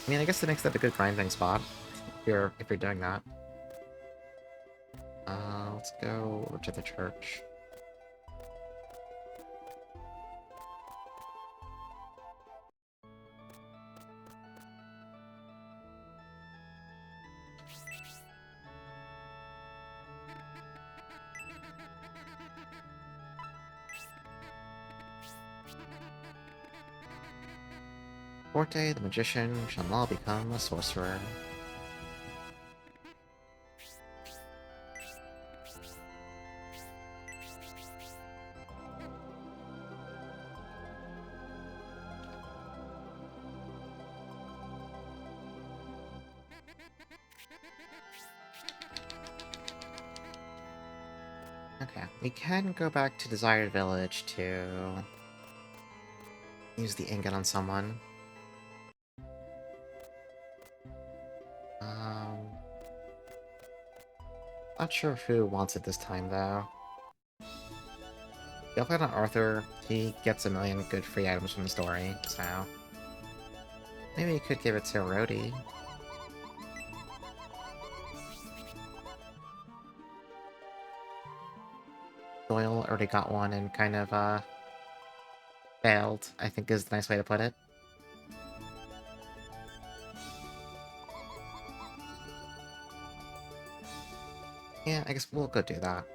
Speaker 1: I mean, I guess it makes that a good grinding spot if you're doing that. Let's go over to the church. Forte, the magician, shall now become a sorcerer. Okay, we can go back to Desired Village to use the ingot on someone. Not sure who wants it this time, though. If I on Arthur, he gets a million good free items from the story, so... Maybe you could give it to Rhodey. Doyle already got one and kind of, failed, I think is the nice way to put it. Yeah, I guess we'll go do that.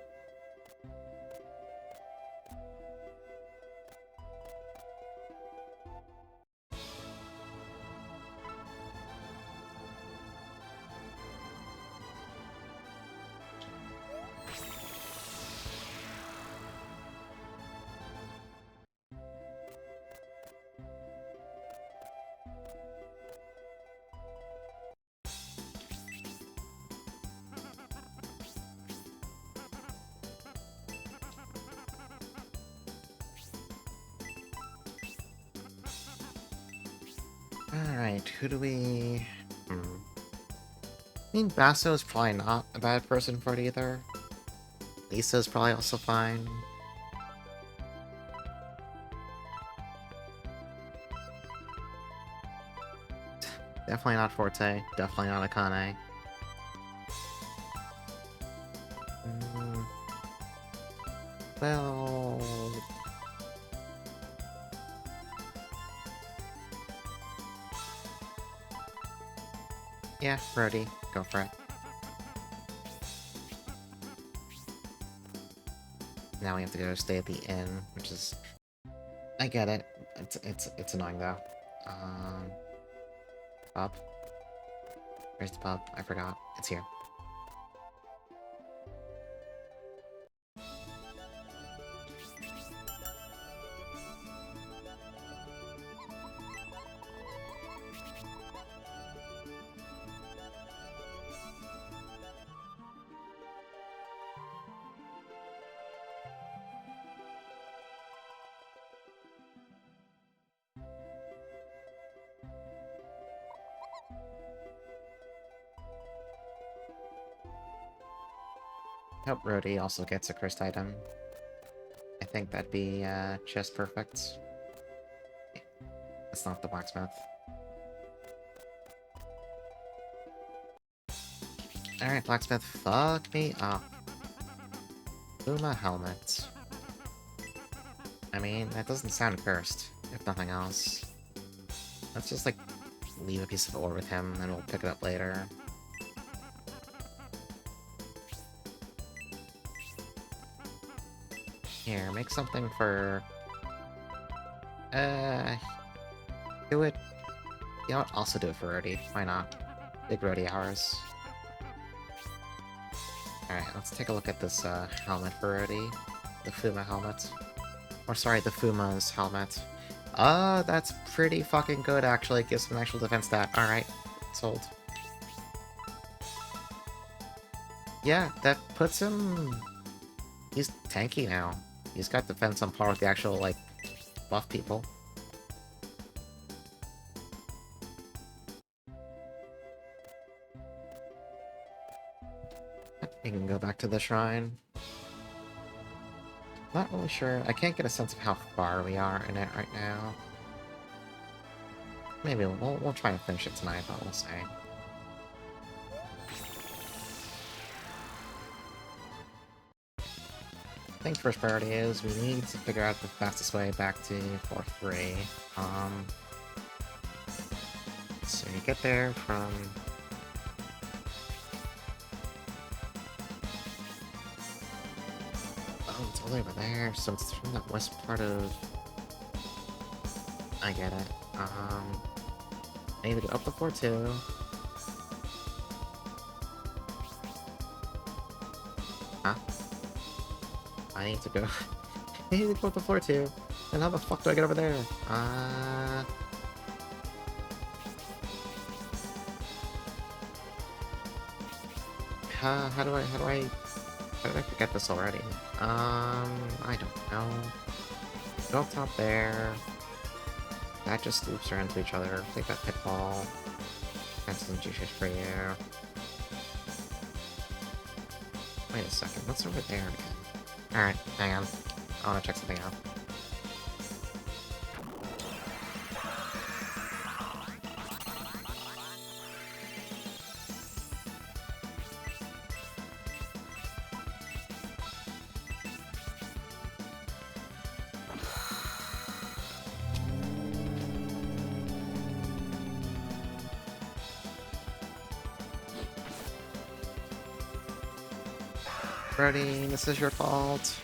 Speaker 1: Alright, who do we... I mean, Basso's probably not a bad person for it either. Lisa's probably also fine. Definitely not Forte, definitely not Akane. Well... Yeah, Brody, go for it. Now we have to go stay at the inn, which is... I get it. It's annoying though. Pub? Where's the pub? I forgot. It's here. Hope Rhodey also gets a cursed item. I think that'd be, just perfect. It's not the blacksmith. Alright, blacksmith, fuck me up. Uma helmet. I mean, that doesn't sound cursed, if nothing else. Let's just, like, leave a piece of ore with him, and we'll pick it up later. Here, make something for... Do it... You know what? Also do it for Rhodey. Why not? Big Rhodey hours. Alright, let's take a look at this, helmet for Rhodey. The Fuma helmet. Or sorry, the Fuma's helmet. That's pretty fucking good, actually. It gives him an actual defense stat. Alright, sold. Yeah, that puts him... He's tanky now. He's got defense on par with the actual, like, buff people. You can go back to the shrine. Not really sure. I can't get a sense of how far we are in it right now. Maybe we'll try and finish it tonight, but we'll see. I think first priority is we need to figure out the fastest way back to 4-3. So you get there from... Oh, it's all over there, so it's from that west part of... I get it. I need to go up the 4-2. Huh? I need to go... I need to go up the 4-2. And how the fuck do I get over there? How did I forget this already? I don't know. Go up top there. That just loops around to each other. Take that pitfall. That's some juices for you. Wait a second, what's over there again? Alright, hang on. I wanna check something out. Brody, this is your fault.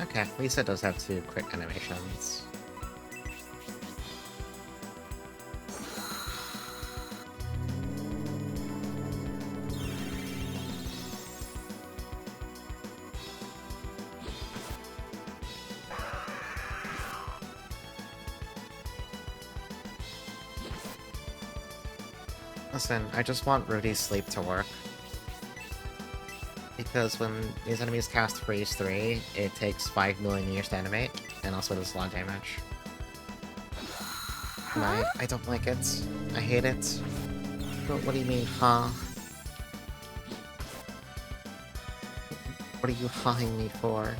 Speaker 1: Okay, Lisa does have 2 quick animations. Listen, I just want Rudy's sleep to work. Because when these enemies cast Freeze 3, it takes 5 million years to animate, and also does a lot of damage. And I don't like it. I hate it. What do you mean, huh? What are you hawing me for?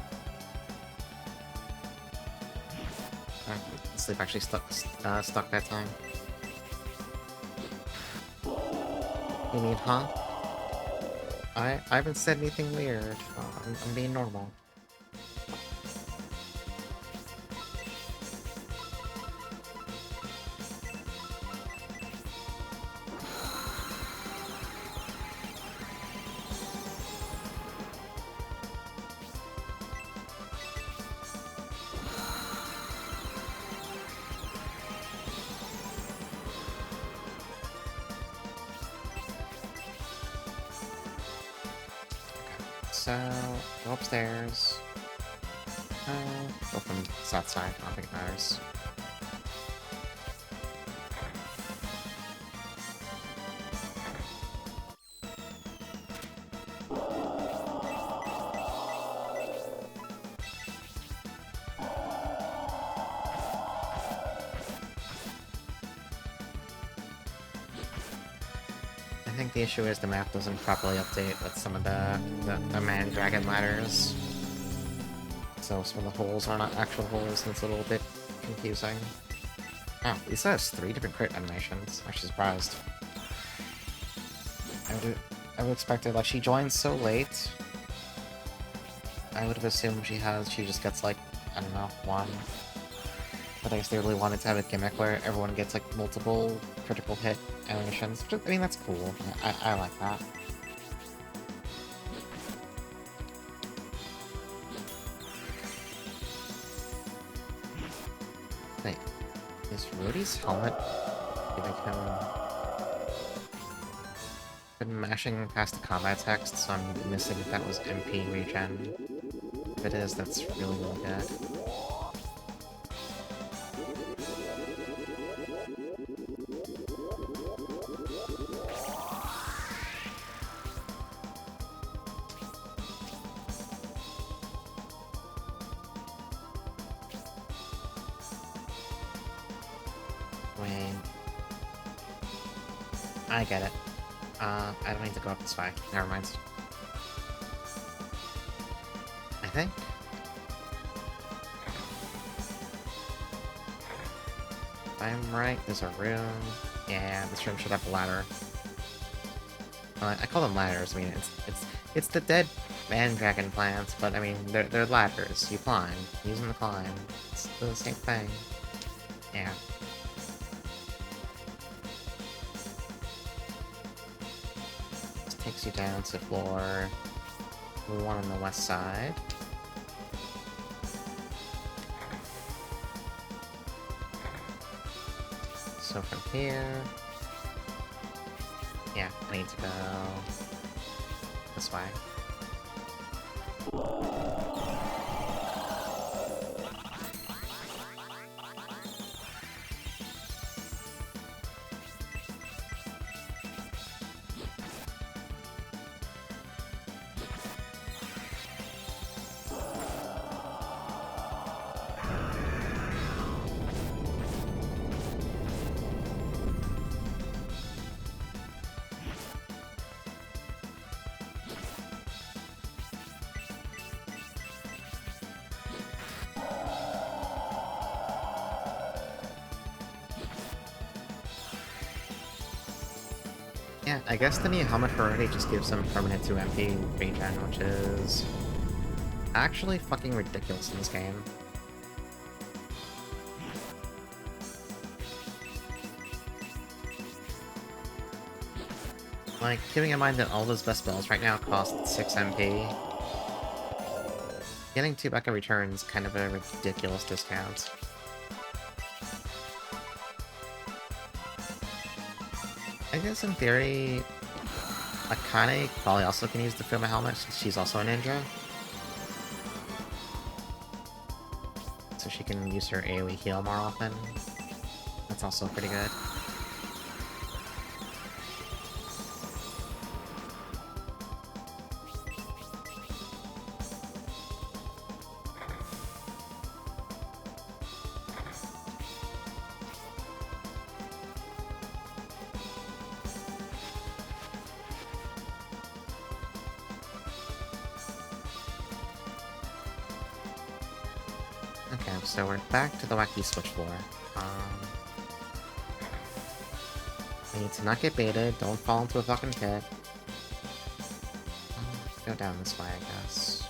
Speaker 1: Sleep actually stuck that time. You mean, huh? I haven't said anything weird. I'm being normal. So, go upstairs. Go from south side, I don't think it matters. I think the issue is the map doesn't properly update with some of the man-dragon ladders. So some of the holes are not actual holes, and it's a little bit confusing. Oh, Lisa has 3 different crit animations. I'm actually surprised. I would expect it, like, she joins so late. I would have assumed she just gets, like, I don't know, 1. But I guess they really wanted to have a gimmick where everyone gets, like, multiple critical hit animations. Which, I mean, that's cool. I like that. Wait, is Rudy's helmet giving him... Been mashing past the combat text, so I'm missing if that was MP regen. If it is, that's really, really good. I get it. I don't need to go up this way. Never mind. I think. If I'm right, there's a room. Yeah, this room should have a ladder. I call them ladders. I mean, it's the dead man dragon plants, but I mean, they're ladders. You climb. Use them to climb. It's the same thing. Yeah. This takes you down to floor 1 on the west side. So from here... Yeah, I need to go this way. Yeah, I guess the new helmet variety just gives them permanent 2 MP regen, which is actually fucking ridiculous in this game. Like, keeping in mind that all those best spells right now cost 6 MP, getting 2 back in return is kind of a ridiculous discount. I guess in theory, Akane probably also can use the Fuma helmet since she's also a ninja. So she can use her AoE heal more often. That's also pretty good. Okay, so we're back to the wacky switch floor. I need to not get baited, don't fall into a fucking pit. Go down this way, I guess.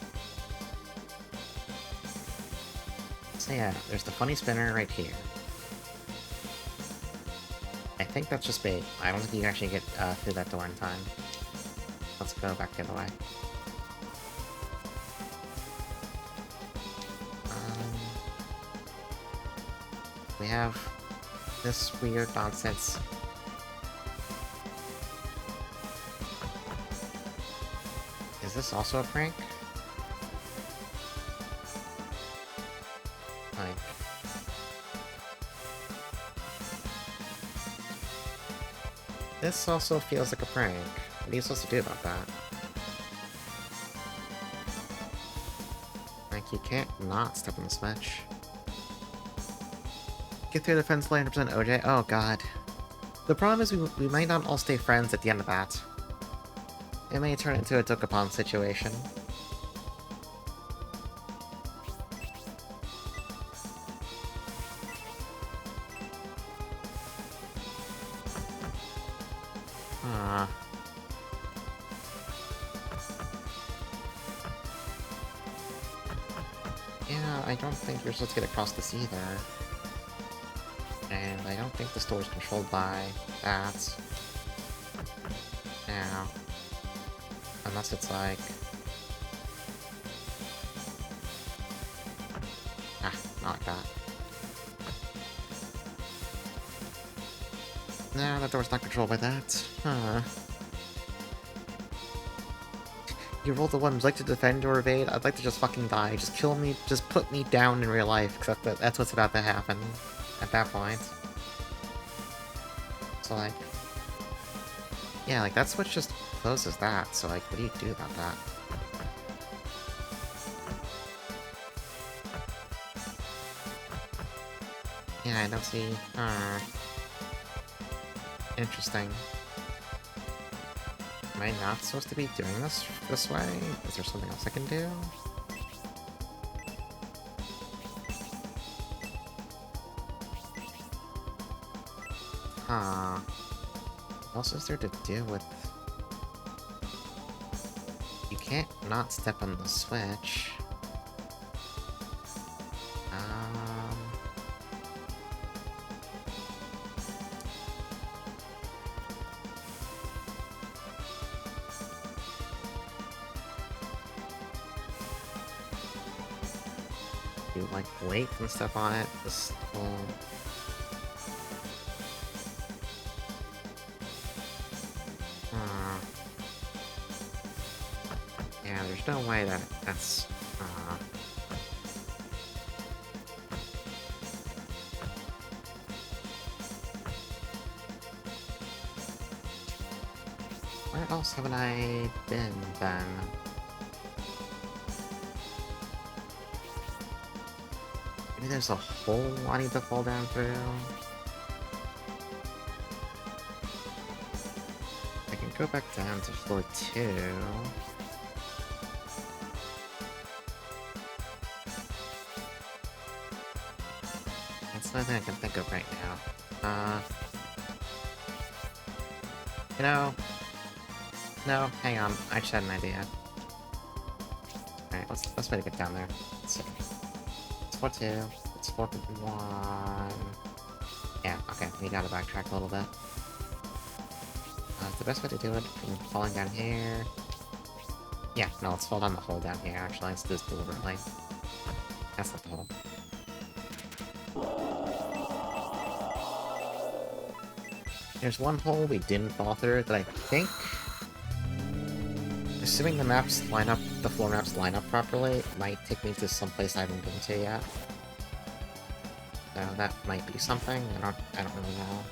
Speaker 1: So yeah, there's the funny spinner right here. I think that's just bait. I don't think you can actually get through that door in time. Let's go back the other way. We have this weird nonsense. Is this also a prank? Like... This also feels like a prank. What are you supposed to do about that? Like, you can't not step on the switch. Get through the fence line 100% OJ? Oh god. The problem is we might not all stay friends at the end of that. It may turn into a Dokapon situation. Yeah, I don't think you're supposed to get across this either. And I don't think the store is controlled by that. Yeah. Unless it's like... Ah, not like that. No, that door's not controlled by that. Huh. You rolled the one. Would you like to defend or evade? I'd like to just fucking die. Just kill me. Just put me down in real life, because that's what's about to happen at that point. So, like... Yeah, like, that switch just closes that, so, like, what do you do about that? Yeah, I don't see... Interesting. Am I not supposed to be doing this way? Is there something else I can do? Huh. What else is there to do with... You can't not step on the switch. You, like, wait and step on it. This whole... Yeah, there's no way that's... Where else haven't I been, then? Maybe there's a hole I need to fall down through? I can go back down to floor 2. That's the only thing I can think of right now. You know... No, hang on. I just had an idea. Alright, let's try to get down there. Let's see. It's 4-2. It's 4-1. Yeah, okay. We gotta backtrack a little bit. The best way to do it from falling down here... Yeah, no, let's fall down the hole down here, actually. Let's do this deliberately. That's not the hole. There's one hole we didn't fall through that I think... Assuming the maps line up, the floor maps line up properly, it might take me to some place I haven't been to yet. So that might be something. I don't really know.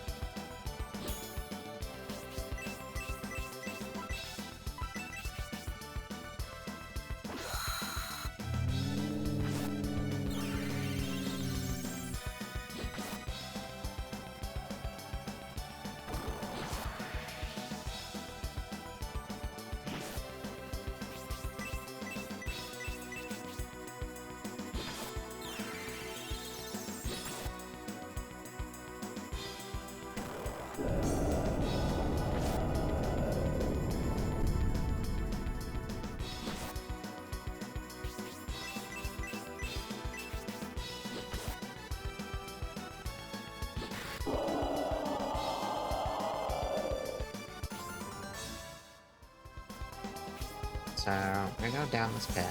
Speaker 1: So, we're gonna go down this pit.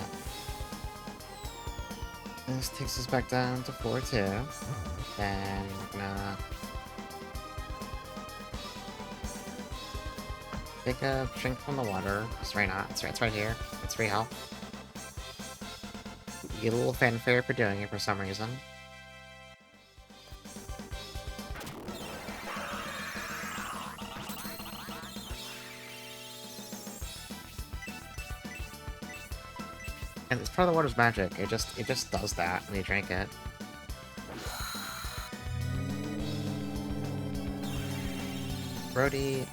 Speaker 1: This takes us back down to floor 2. Then we're gonna... take a drink from the water. It's right not. It's right here. It's free health. You get a little fanfare for doing it for some reason. And it's part of the water's magic. It just does that when you drink it. Brody,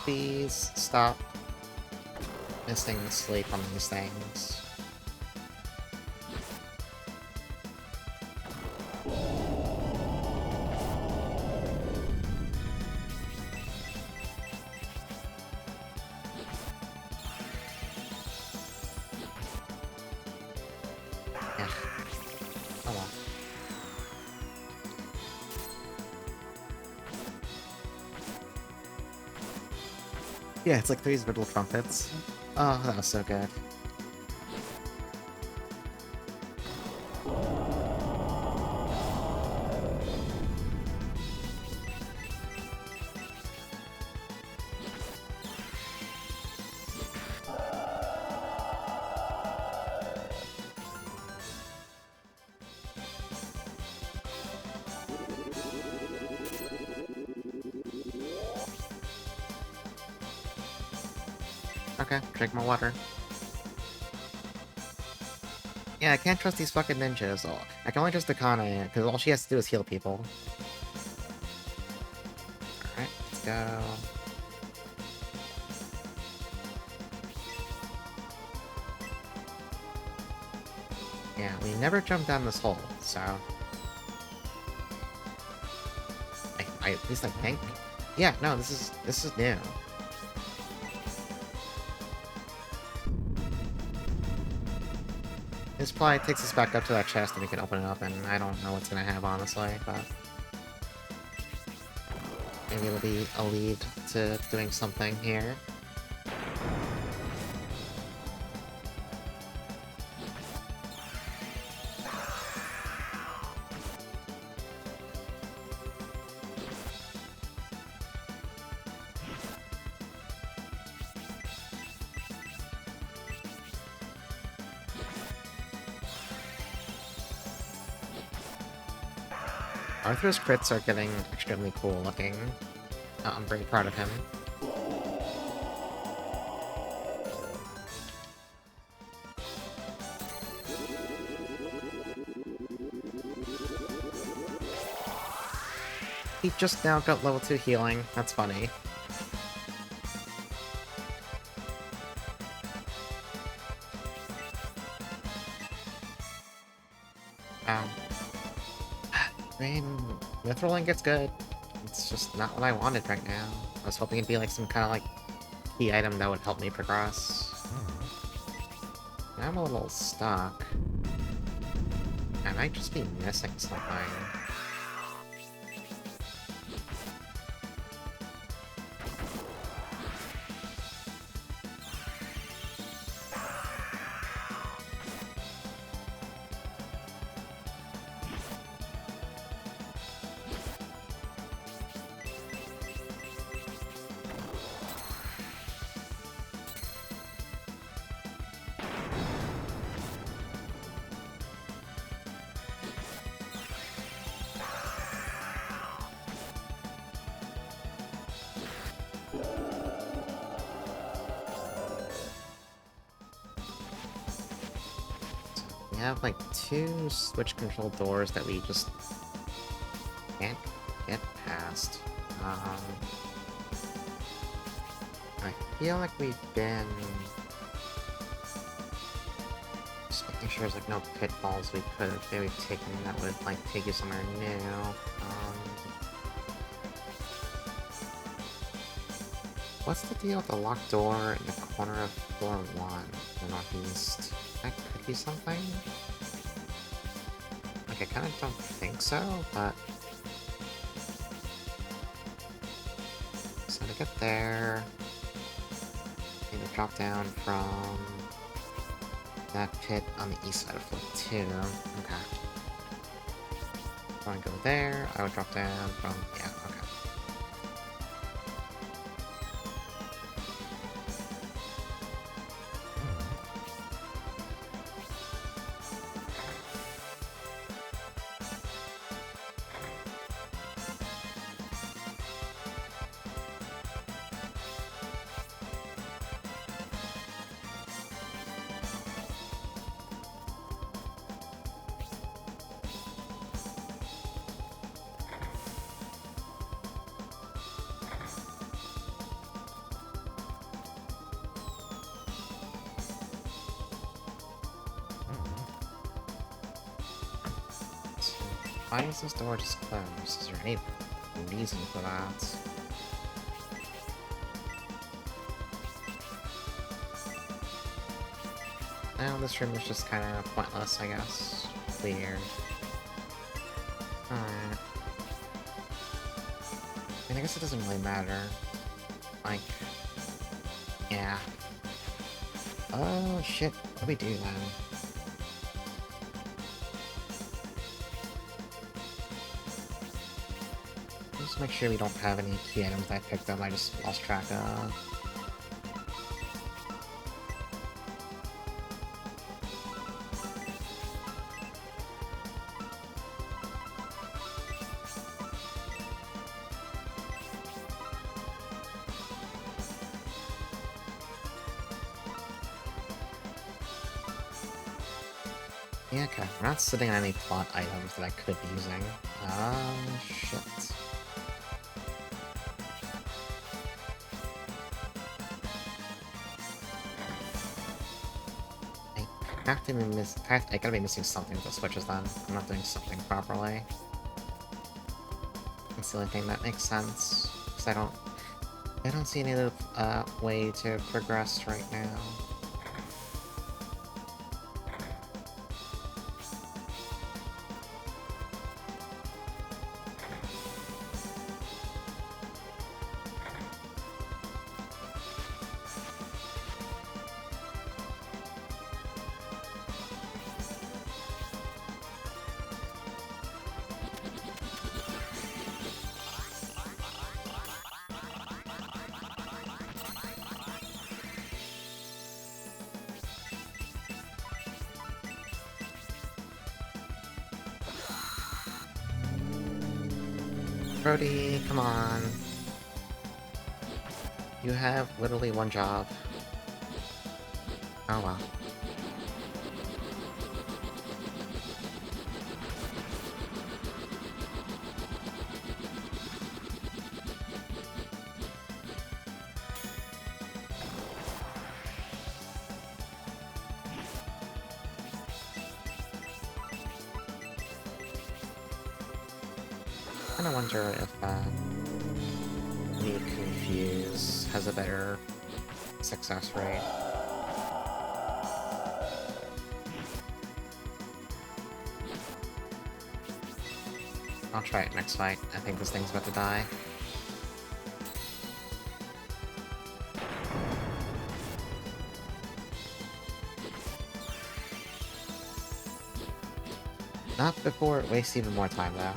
Speaker 1: please stop missing sleep on these things. Yeah, it's like these little trumpets. Oh, that was so good. Okay, drink more water. Yeah, I can't trust these fucking ninjas. Oh, I can only trust Akane, because all she has to do is heal people. Alright, let's go. Yeah, we never jumped down this hole, so... at least I think. Yeah, no, this is new. This probably takes us back up to that chest and we can open it up, and I don't know what's gonna have, honestly, but... maybe it'll be a lead to doing something here. Arthur's crits are getting extremely cool looking. I'm very proud of him. He just now got level 2 healing. That's funny. I mean, Mithril gets good. It's just not what I wanted right now. I was hoping it'd be like some kind of like key item that would help me progress. I'm a little stuck. I might just be missing something. We have like 2 switch control doors that we just can't get past. I feel like we've been just making sure there's like no pitfalls we could have maybe taken that would like take you somewhere new. What's the deal with the locked door in the corner of floor 1 in the northeast? That could be something? Like, I kind of don't think so, but... So to get there... I need to drop down from... that pit on the east side of floor 2. Okay. If I go there, I would drop down from... yeah, okay. Why is this door just closed? Is there any reason for that? Now this room is just kind of pointless, I guess. Weird. Alright. I mean, I guess it doesn't really matter. Like... yeah. Oh, shit. What do we do then? Just make sure we don't have any key items that I picked up I just lost track of. Yeah, okay. We're not sitting on any plot items that I could be using. Shit. I have to be I gotta be missing something with the switches then. I'm not doing something properly. That's the only thing that makes sense. Because I don't see any other way to progress right now. Brody, come on. You have literally one job. Oh well. I kinda wonder if Need Confuse has a better success rate. I'll try it next fight. I think this thing's about to die. Not before it wastes even more time, though.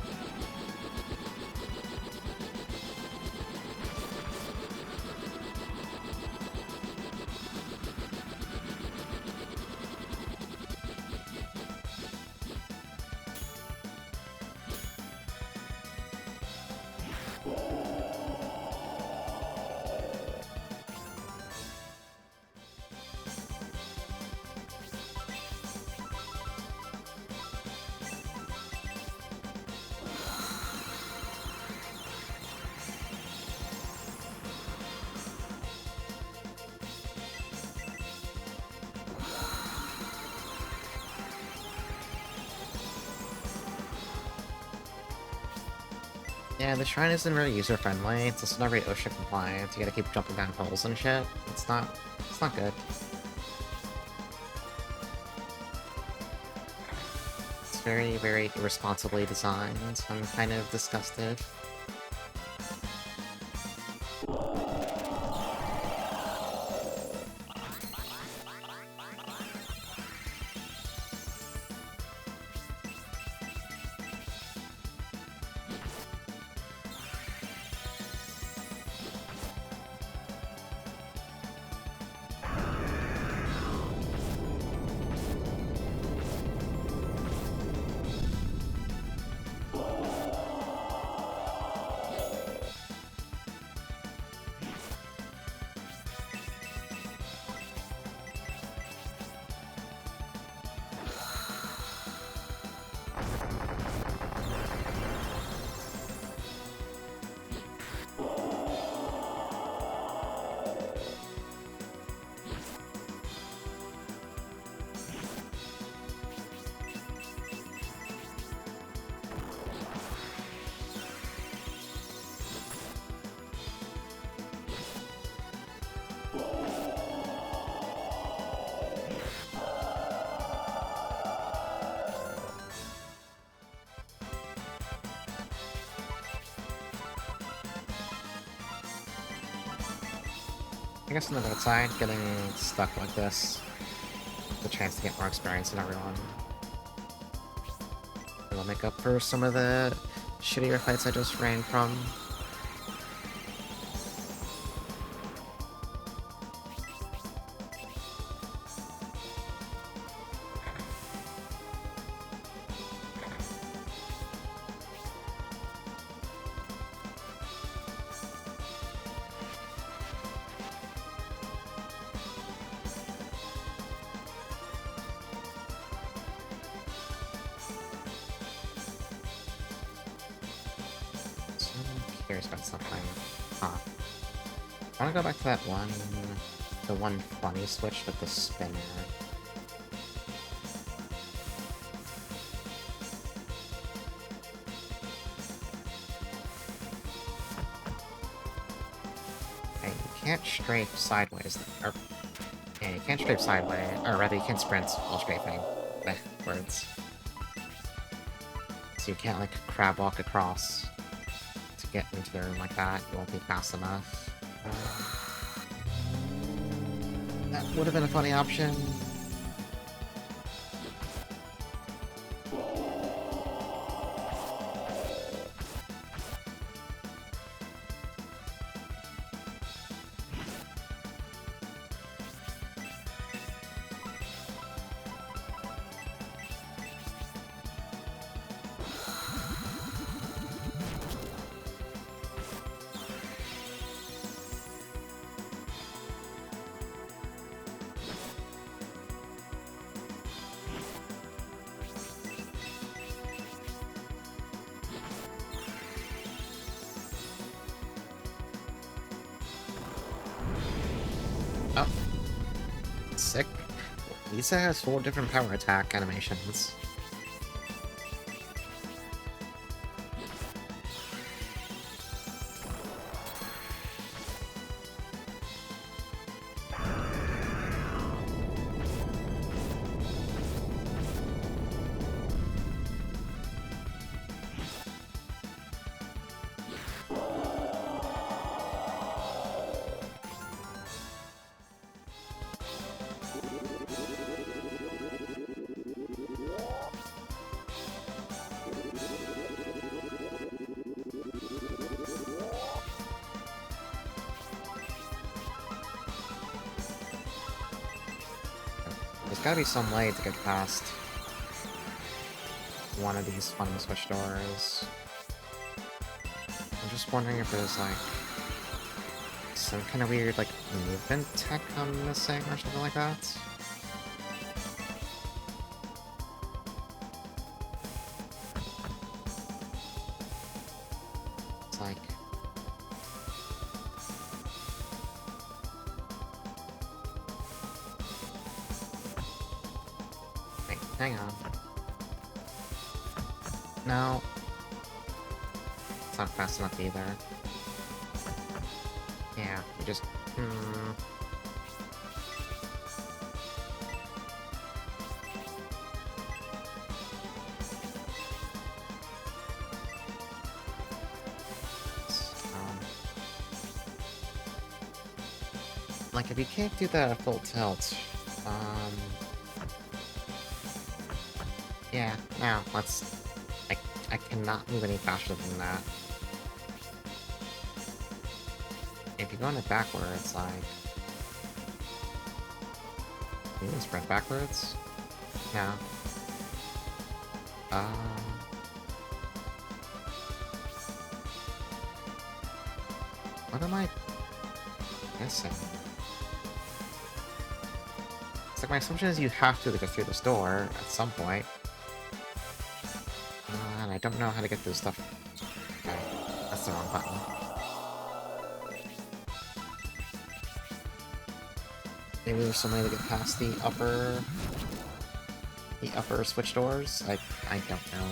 Speaker 1: Yeah, the shrine isn't very user-friendly. It's also not very OSHA compliant. You gotta keep jumping down holes and shit. It's not good. It's very, very irresponsibly designed. I'm kind of disgusted. I guess on the outside, getting stuck like this, the chance to get more experience than everyone. It'll make up for some of the shittier fights I just ran from. About something. Huh. I wanna go back to that one, the one funny switch with the spinner. can't strafe sideways. Or, yeah, you can't strafe sideways. Or rather, you can sprint while strafing backwards. So you can't, like, crab walk across to get into the room like that. You won't be fast enough. That would have been a funny option. Oh. Sick. Lisa has 4 different power attack animations. There's gotta be some way to get past one of these fun switch doors. I'm just wondering if there's, like, some kind of weird, like, movement tech I'm missing or something like that. It's like... Wait, hang on. No. It's not fast enough either. Yeah, you just... Like, if you can't do that at full tilt, yeah, no, let's... I cannot move any faster than that. If you go in it backwards, like... You can sprint backwards? Yeah. What am I missing? It's like my assumption is you have to go through this door at some point. And I don't know how to get through stuff. Okay, that's the wrong button. Maybe there's some way to get past the upper switch doors? I don't know.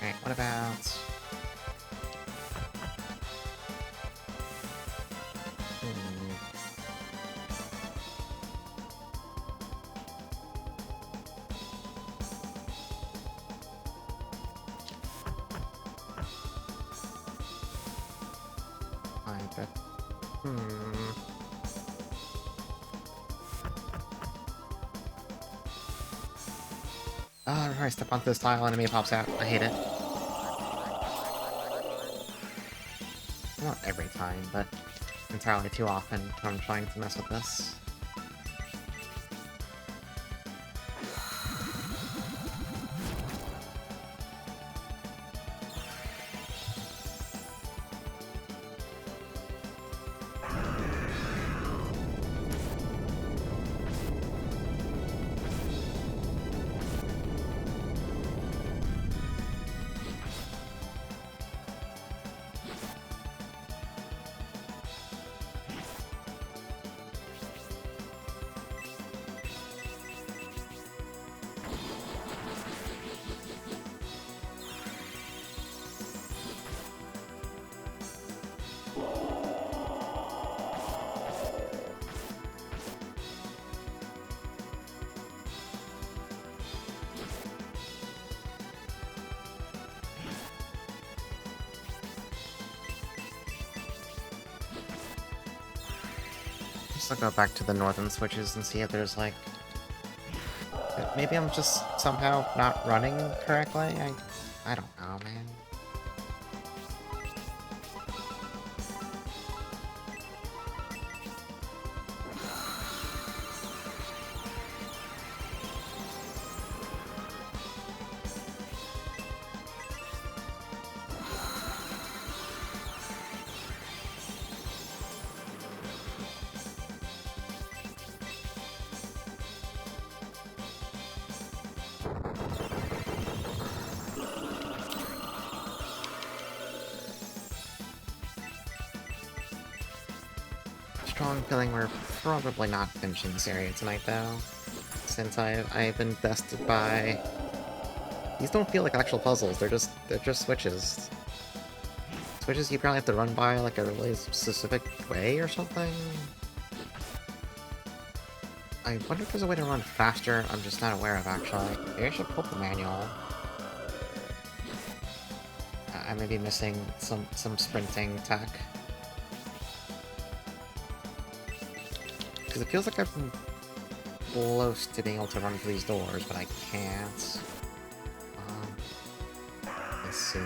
Speaker 1: Alright, what about... I bet... Oh, I step onto this tile, enemy pops out. I hate it. Not every time, but entirely too often when I'm trying to mess with this. I'll go back to the northern switches and see if there's, like... Maybe I'm just somehow not running correctly? I don't know, man. Strong feeling we're probably not finishing this area tonight, though. Since I've been bested by... These don't feel like actual puzzles, they're just switches. Switches you probably have to run by, like, a really specific way or something? I wonder if there's a way to run faster I'm just not aware of, actually. Maybe I should pull up the manual. I may be missing some sprinting tech. Because it feels like I've been close to being able to run through these doors, but I can't. Let's see.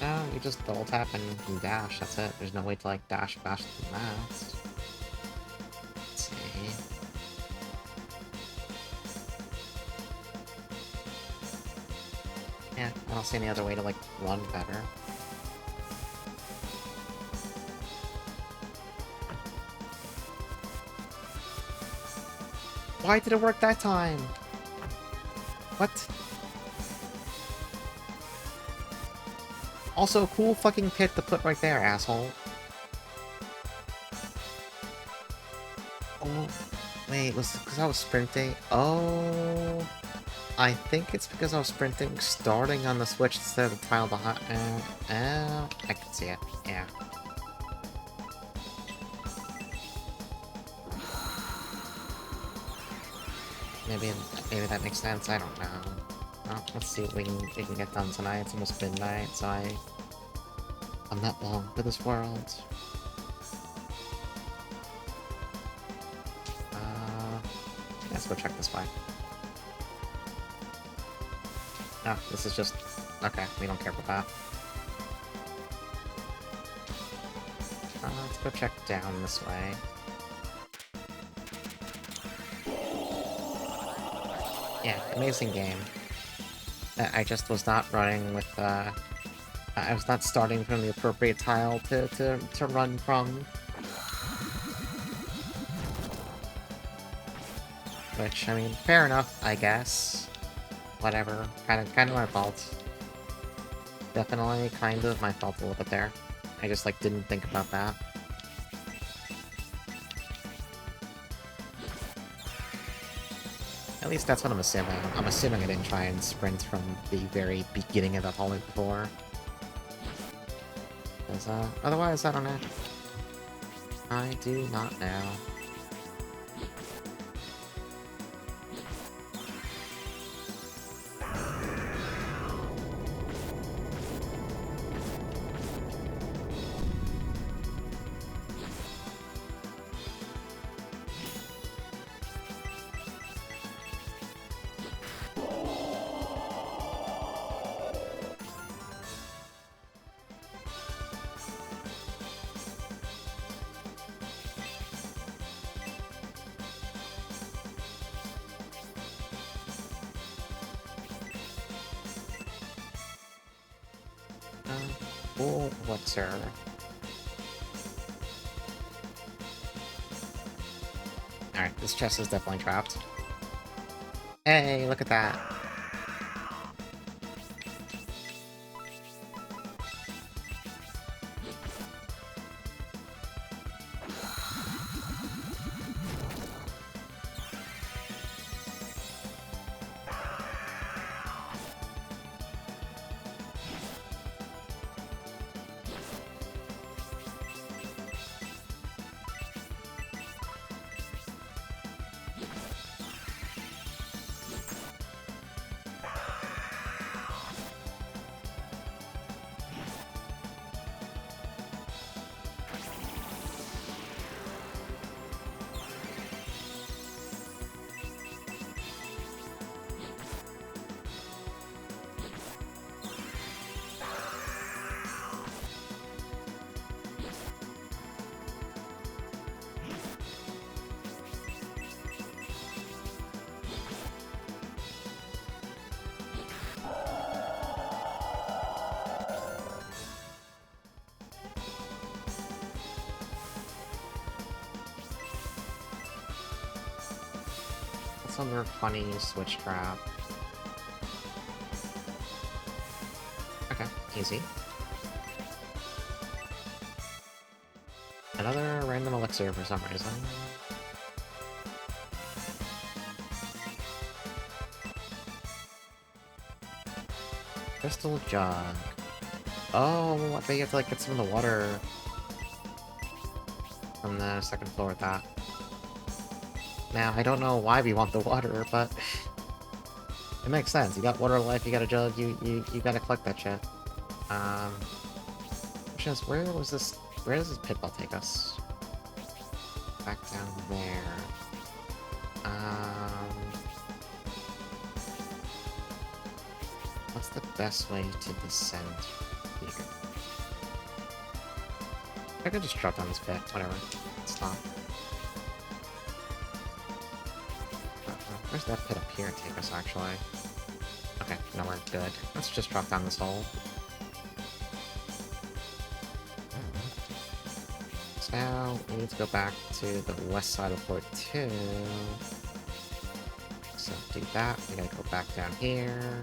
Speaker 1: No, you just double tap and dash, that's it. There's no way to, like, dash faster than that. Let's see. Yeah, I don't see any other way to, like, run better. Why did it work that time? What? Also, cool fucking pit to put right there, asshole. Oh, wait, was it because I was sprinting? Oh... I think it's because I was sprinting, starting on the switch instead of the tile behind. I can see it. Yeah. Maybe that makes sense. I don't know. Well, let's see what we can get done tonight. It's almost midnight, so I'm not long for this world. Let's go check this way. No, this is just... Okay, we don't care about that. Let's go check down this way. Yeah, amazing game. I just was not running with, I was not starting from the appropriate tile to run from. Which, I mean, fair enough, I guess. Whatever. Kind of my fault. Definitely kind of my fault a little bit there. I just, like, didn't think about that. At least that's what I'm assuming. I'm assuming I didn't try and sprint from the very beginning of the hallway before. Because, otherwise, I don't know. I do not know. cool elixir. Alright, this chest is definitely trapped. Hey, look at that. That's another funny switch trap. Okay, easy. Another random elixir for some reason. Crystal jug. Oh, I bet you have to like get some of the water from the second floor with that. Now, I don't know why we want the water, but it makes sense. You got water life, you got a jug, you gotta collect that shit. Question is, where does this pitfall take us? Back down there. What's the best way to descend here? I could just drop down this pit, whatever. It's not. Where's that pit up here take us, actually? Okay, no, we're good. Let's just drop down this hole. So now, we need to go back to the west side of Fort 2. So do that, we gotta go back down here.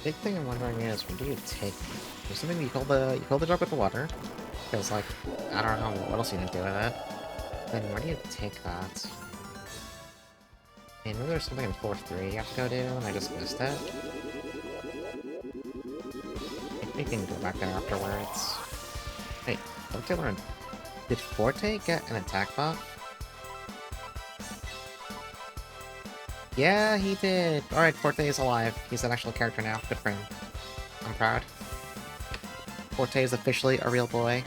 Speaker 1: Big thing I'm wondering is, where do you take? There's something you fill the jug with the water, because like I don't know what else you can do with it. Then where do you take that? I know there's something in floor 3 you have to go do, and I just missed it. Maybe we can go back there afterwards. Hey, don't you learn? Did Forte get an attack buff? Yeah, he did. Alright, Forte is alive. He's an actual character now. Good for him. I'm proud. Forte is officially a real boy.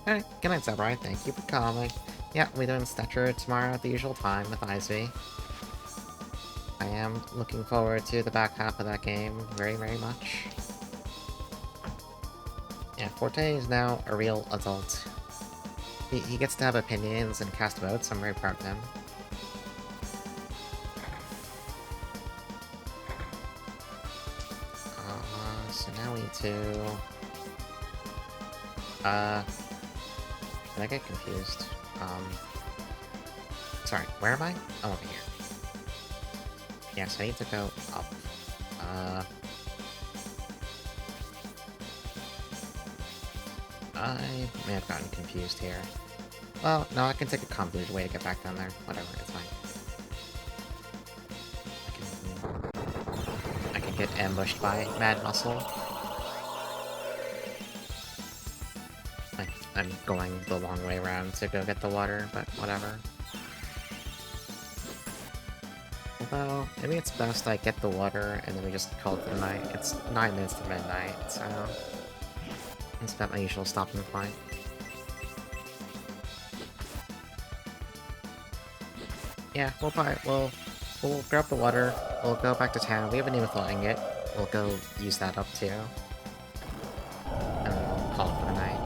Speaker 1: Alright, good night, Samurai. Thank you for coming. Yeah, we're doing Stature tomorrow at the usual time with Ivy. I am looking forward to the back half of that game very, very much. Yeah, Forte is now a real adult. He gets to have opinions and cast votes. I'm very proud of him. So now we need to... Did I get confused? Sorry, where am I? Oh, over here. Yes, I need to go up. I may have gotten confused here. Well, no, I can take a convoluted way to get back down there. Whatever, it's fine. I can get ambushed by Mad Muscle. I'm going the long way around to go get the water, but whatever. Although, maybe it's best I get the water and then we just call it the night. It's 9 minutes to midnight, so it's about my usual stopping point. Yeah, we'll grab the water, we'll go back to town. We have a Nemethyl ingot. We'll go use that up too. And then we'll call it for the night.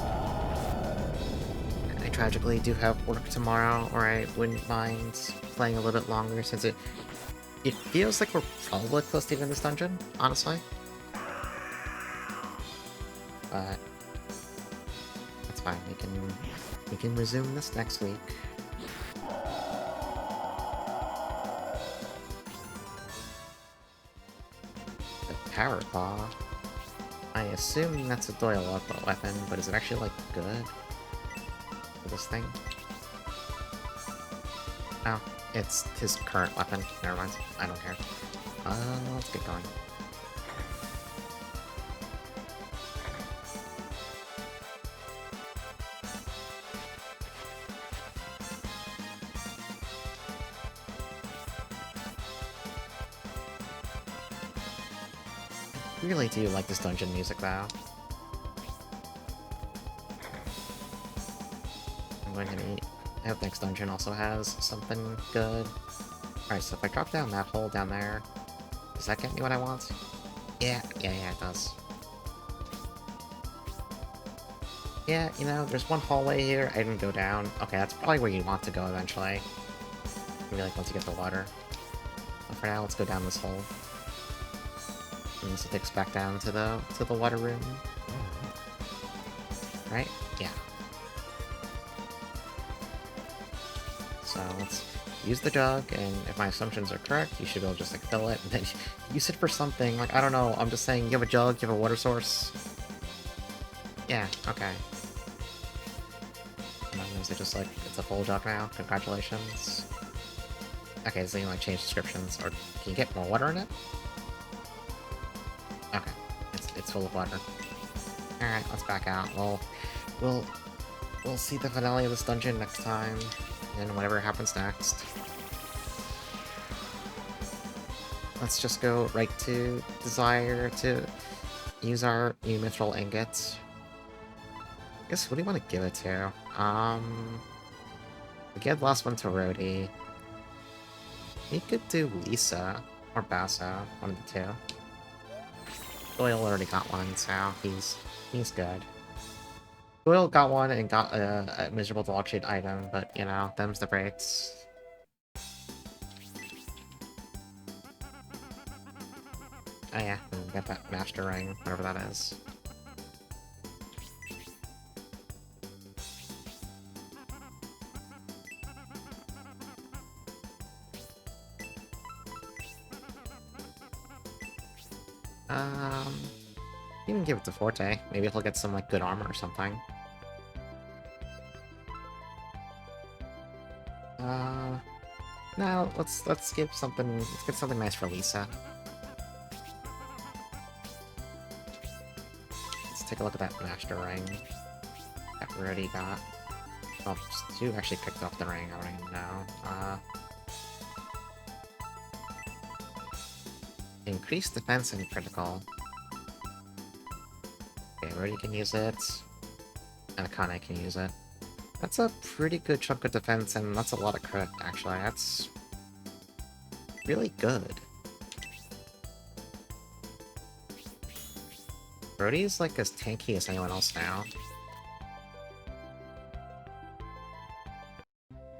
Speaker 1: I tragically do have work tomorrow, or I wouldn't mind playing a little bit longer since it feels like we're probably close to even this dungeon, honestly. But that's fine. We can resume this next week. The Power Claw. I assume that's a Doyle weapon, but is it actually like good for this thing? Oh, it's his current weapon. Never mind. I don't care. Let's get going. I really do like this dungeon music, though. I'm going to eat. I hope next dungeon also has something good. Alright, so if I drop down that hole down there, does that get me what I want? Yeah, it does. Yeah, you know, there's one hallway here I didn't go down. Okay, that's probably where you want to go eventually. Maybe like once you get the water. But for now, let's go down this hole. And this takes back down to the water room. Right? Yeah. So let's use the jug, and if my assumptions are correct, you should be able to just like fill it and then use it for something. Like, I don't know, I'm just saying you have a jug, you have a water source. Yeah, okay. And then is it just like, it's a full jug now? Congratulations. Okay, so you like change descriptions, or can you get more water in it? Okay, it's full of water. Alright, let's back out. We'll see the finale of this dungeon next time, and whatever happens next. Let's just go right to Desire to use our new mithril ingots. I guess, what do you want to give it to? We gave the last one to Rhodey. We could do Lisa, or Basso, one of the two. Doyle already got one, so he's good. Doyle got one and got a miserable dog shit item, but, you know, them's the breaks. Oh yeah, and get that master ring, whatever that is. You can give it to Forte. Maybe he'll get some like good armor or something. No, let's give something. Let's get something nice for Lisa. Let's take a look at that master ring that we already got. Oh, Stu actually picked up the ring. I don't even know. Increase defense and critical. Okay, Rhodey can use it. And Akane can use it. That's a pretty good chunk of defense, and that's a lot of crit, actually. That's really good. Rhodey's like as tanky as anyone else now.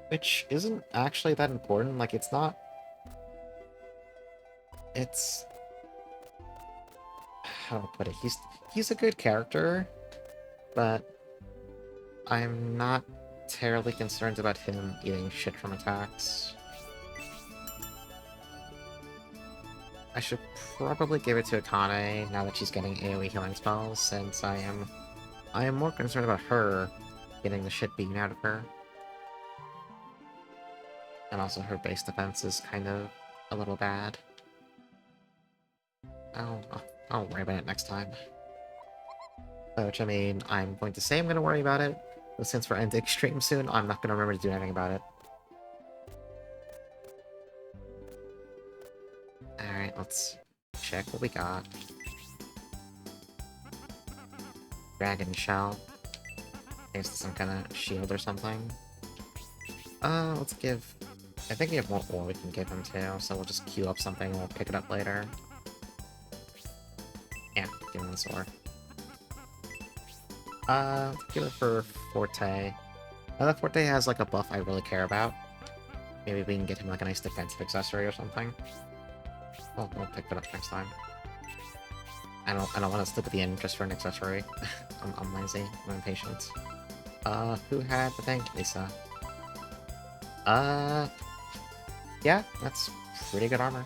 Speaker 1: Which isn't actually that important. Like, it's not... It's... How do I put it? He's a good character, but I'm not terribly concerned about him eating shit from attacks. I should probably give it to Akane now that she's getting AoE healing spells, since I am more concerned about her getting the shit beaten out of her. And also her base defense is kind of a little bad. I'll worry about it next time. Which, I mean, I'm going to say I'm going to worry about it, but since we're ending stream soon, I'm not going to remember to do anything about it. Alright, let's check what we got. Dragon Shell. I guess some kind of shield or something. Let's give... I think we have more ore we can give him too, so we'll just queue up something and we'll pick it up later. Yeah, give him this ore. Give it for Forte. That Forte has like a buff I really care about. Maybe we can get him like a nice defensive accessory or something. We'll pick it up next time. I don't want to slip at the end just for an accessory. I'm lazy. I'm impatient. Who had the thing? Lisa. Yeah, that's pretty good armor.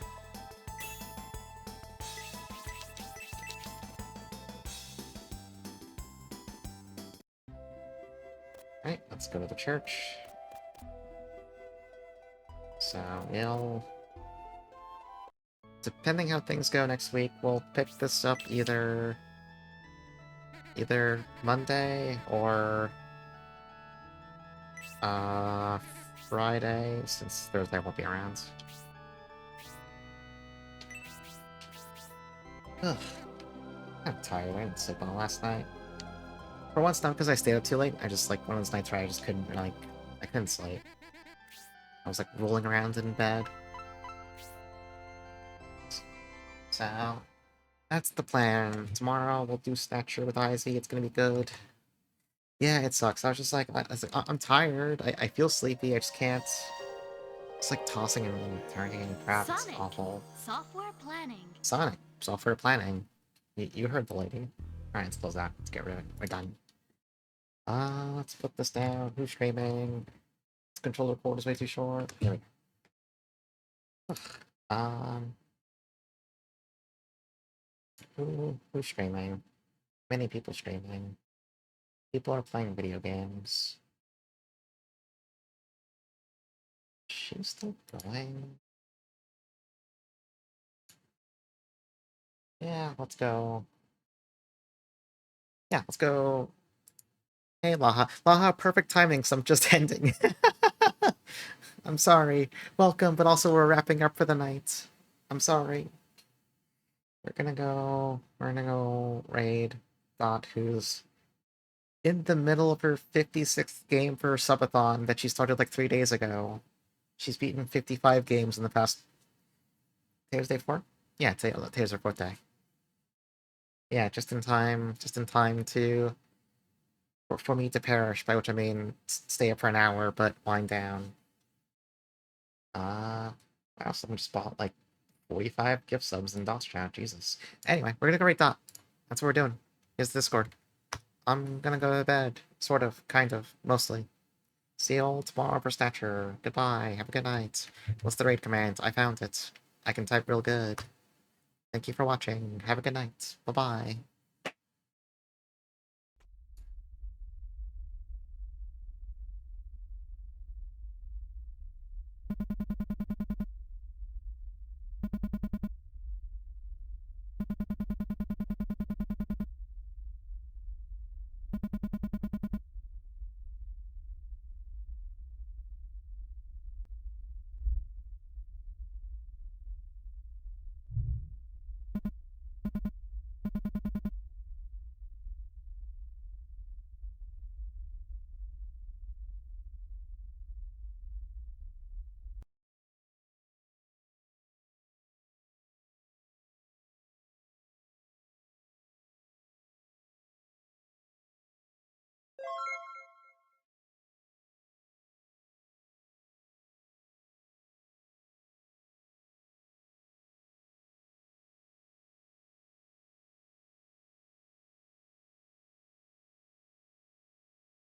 Speaker 1: Alright, let's go to the church. So, depending how things go next week, we'll pick this up either Monday or Friday, since Thursday won't be around. Ugh. I'm tired. I didn't sleep well last night. For once, not because I stayed up too late. I just, like, one of those nights where I just couldn't, like, I couldn't sleep. I was, like, rolling around in bed. So, that's the plan. Tomorrow we'll do Snatcher with Izzy. It's gonna be good. Yeah, it sucks. I was just like, I'm tired. I feel sleepy. I just can't. It's like tossing and turning and crap. It's
Speaker 2: Sonic.
Speaker 1: awful.
Speaker 2: Software planning.
Speaker 1: Sonic. Software planning. You heard the lady. Alright, let's close that. Let's get rid of it. We're done. Let's put this down. Who's streaming? This controller cord is way too short. Here we go. Who's streaming? Many people streaming. People are playing video games. She's still going. Yeah, let's go. Yeah, let's go. Hey, Laha. Laha, perfect timing, so I'm just ending. I'm sorry. Welcome, but also we're wrapping up for the night. I'm sorry. We're gonna go raid Dot, who's in the middle of her 56th game for her subathon that she started like 3 days ago. She's beaten 55 games in the past... Today's day 4? Yeah, today's her 4th day. Yeah, just in time to... For me to perish, by which I mean stay up for an hour, but wind down. Wow, someone just bought like 45 gift subs in DOS chat, Jesus. Anyway, we're gonna go raid Dot. That's what we're doing. Here's the Discord. I'm gonna go to bed. Sort of, kind of, mostly. See you all tomorrow for Stature. Goodbye, have a good night. What's the raid command? I found it. I can type real good. Thank you for watching. Have a good night. Bye-bye.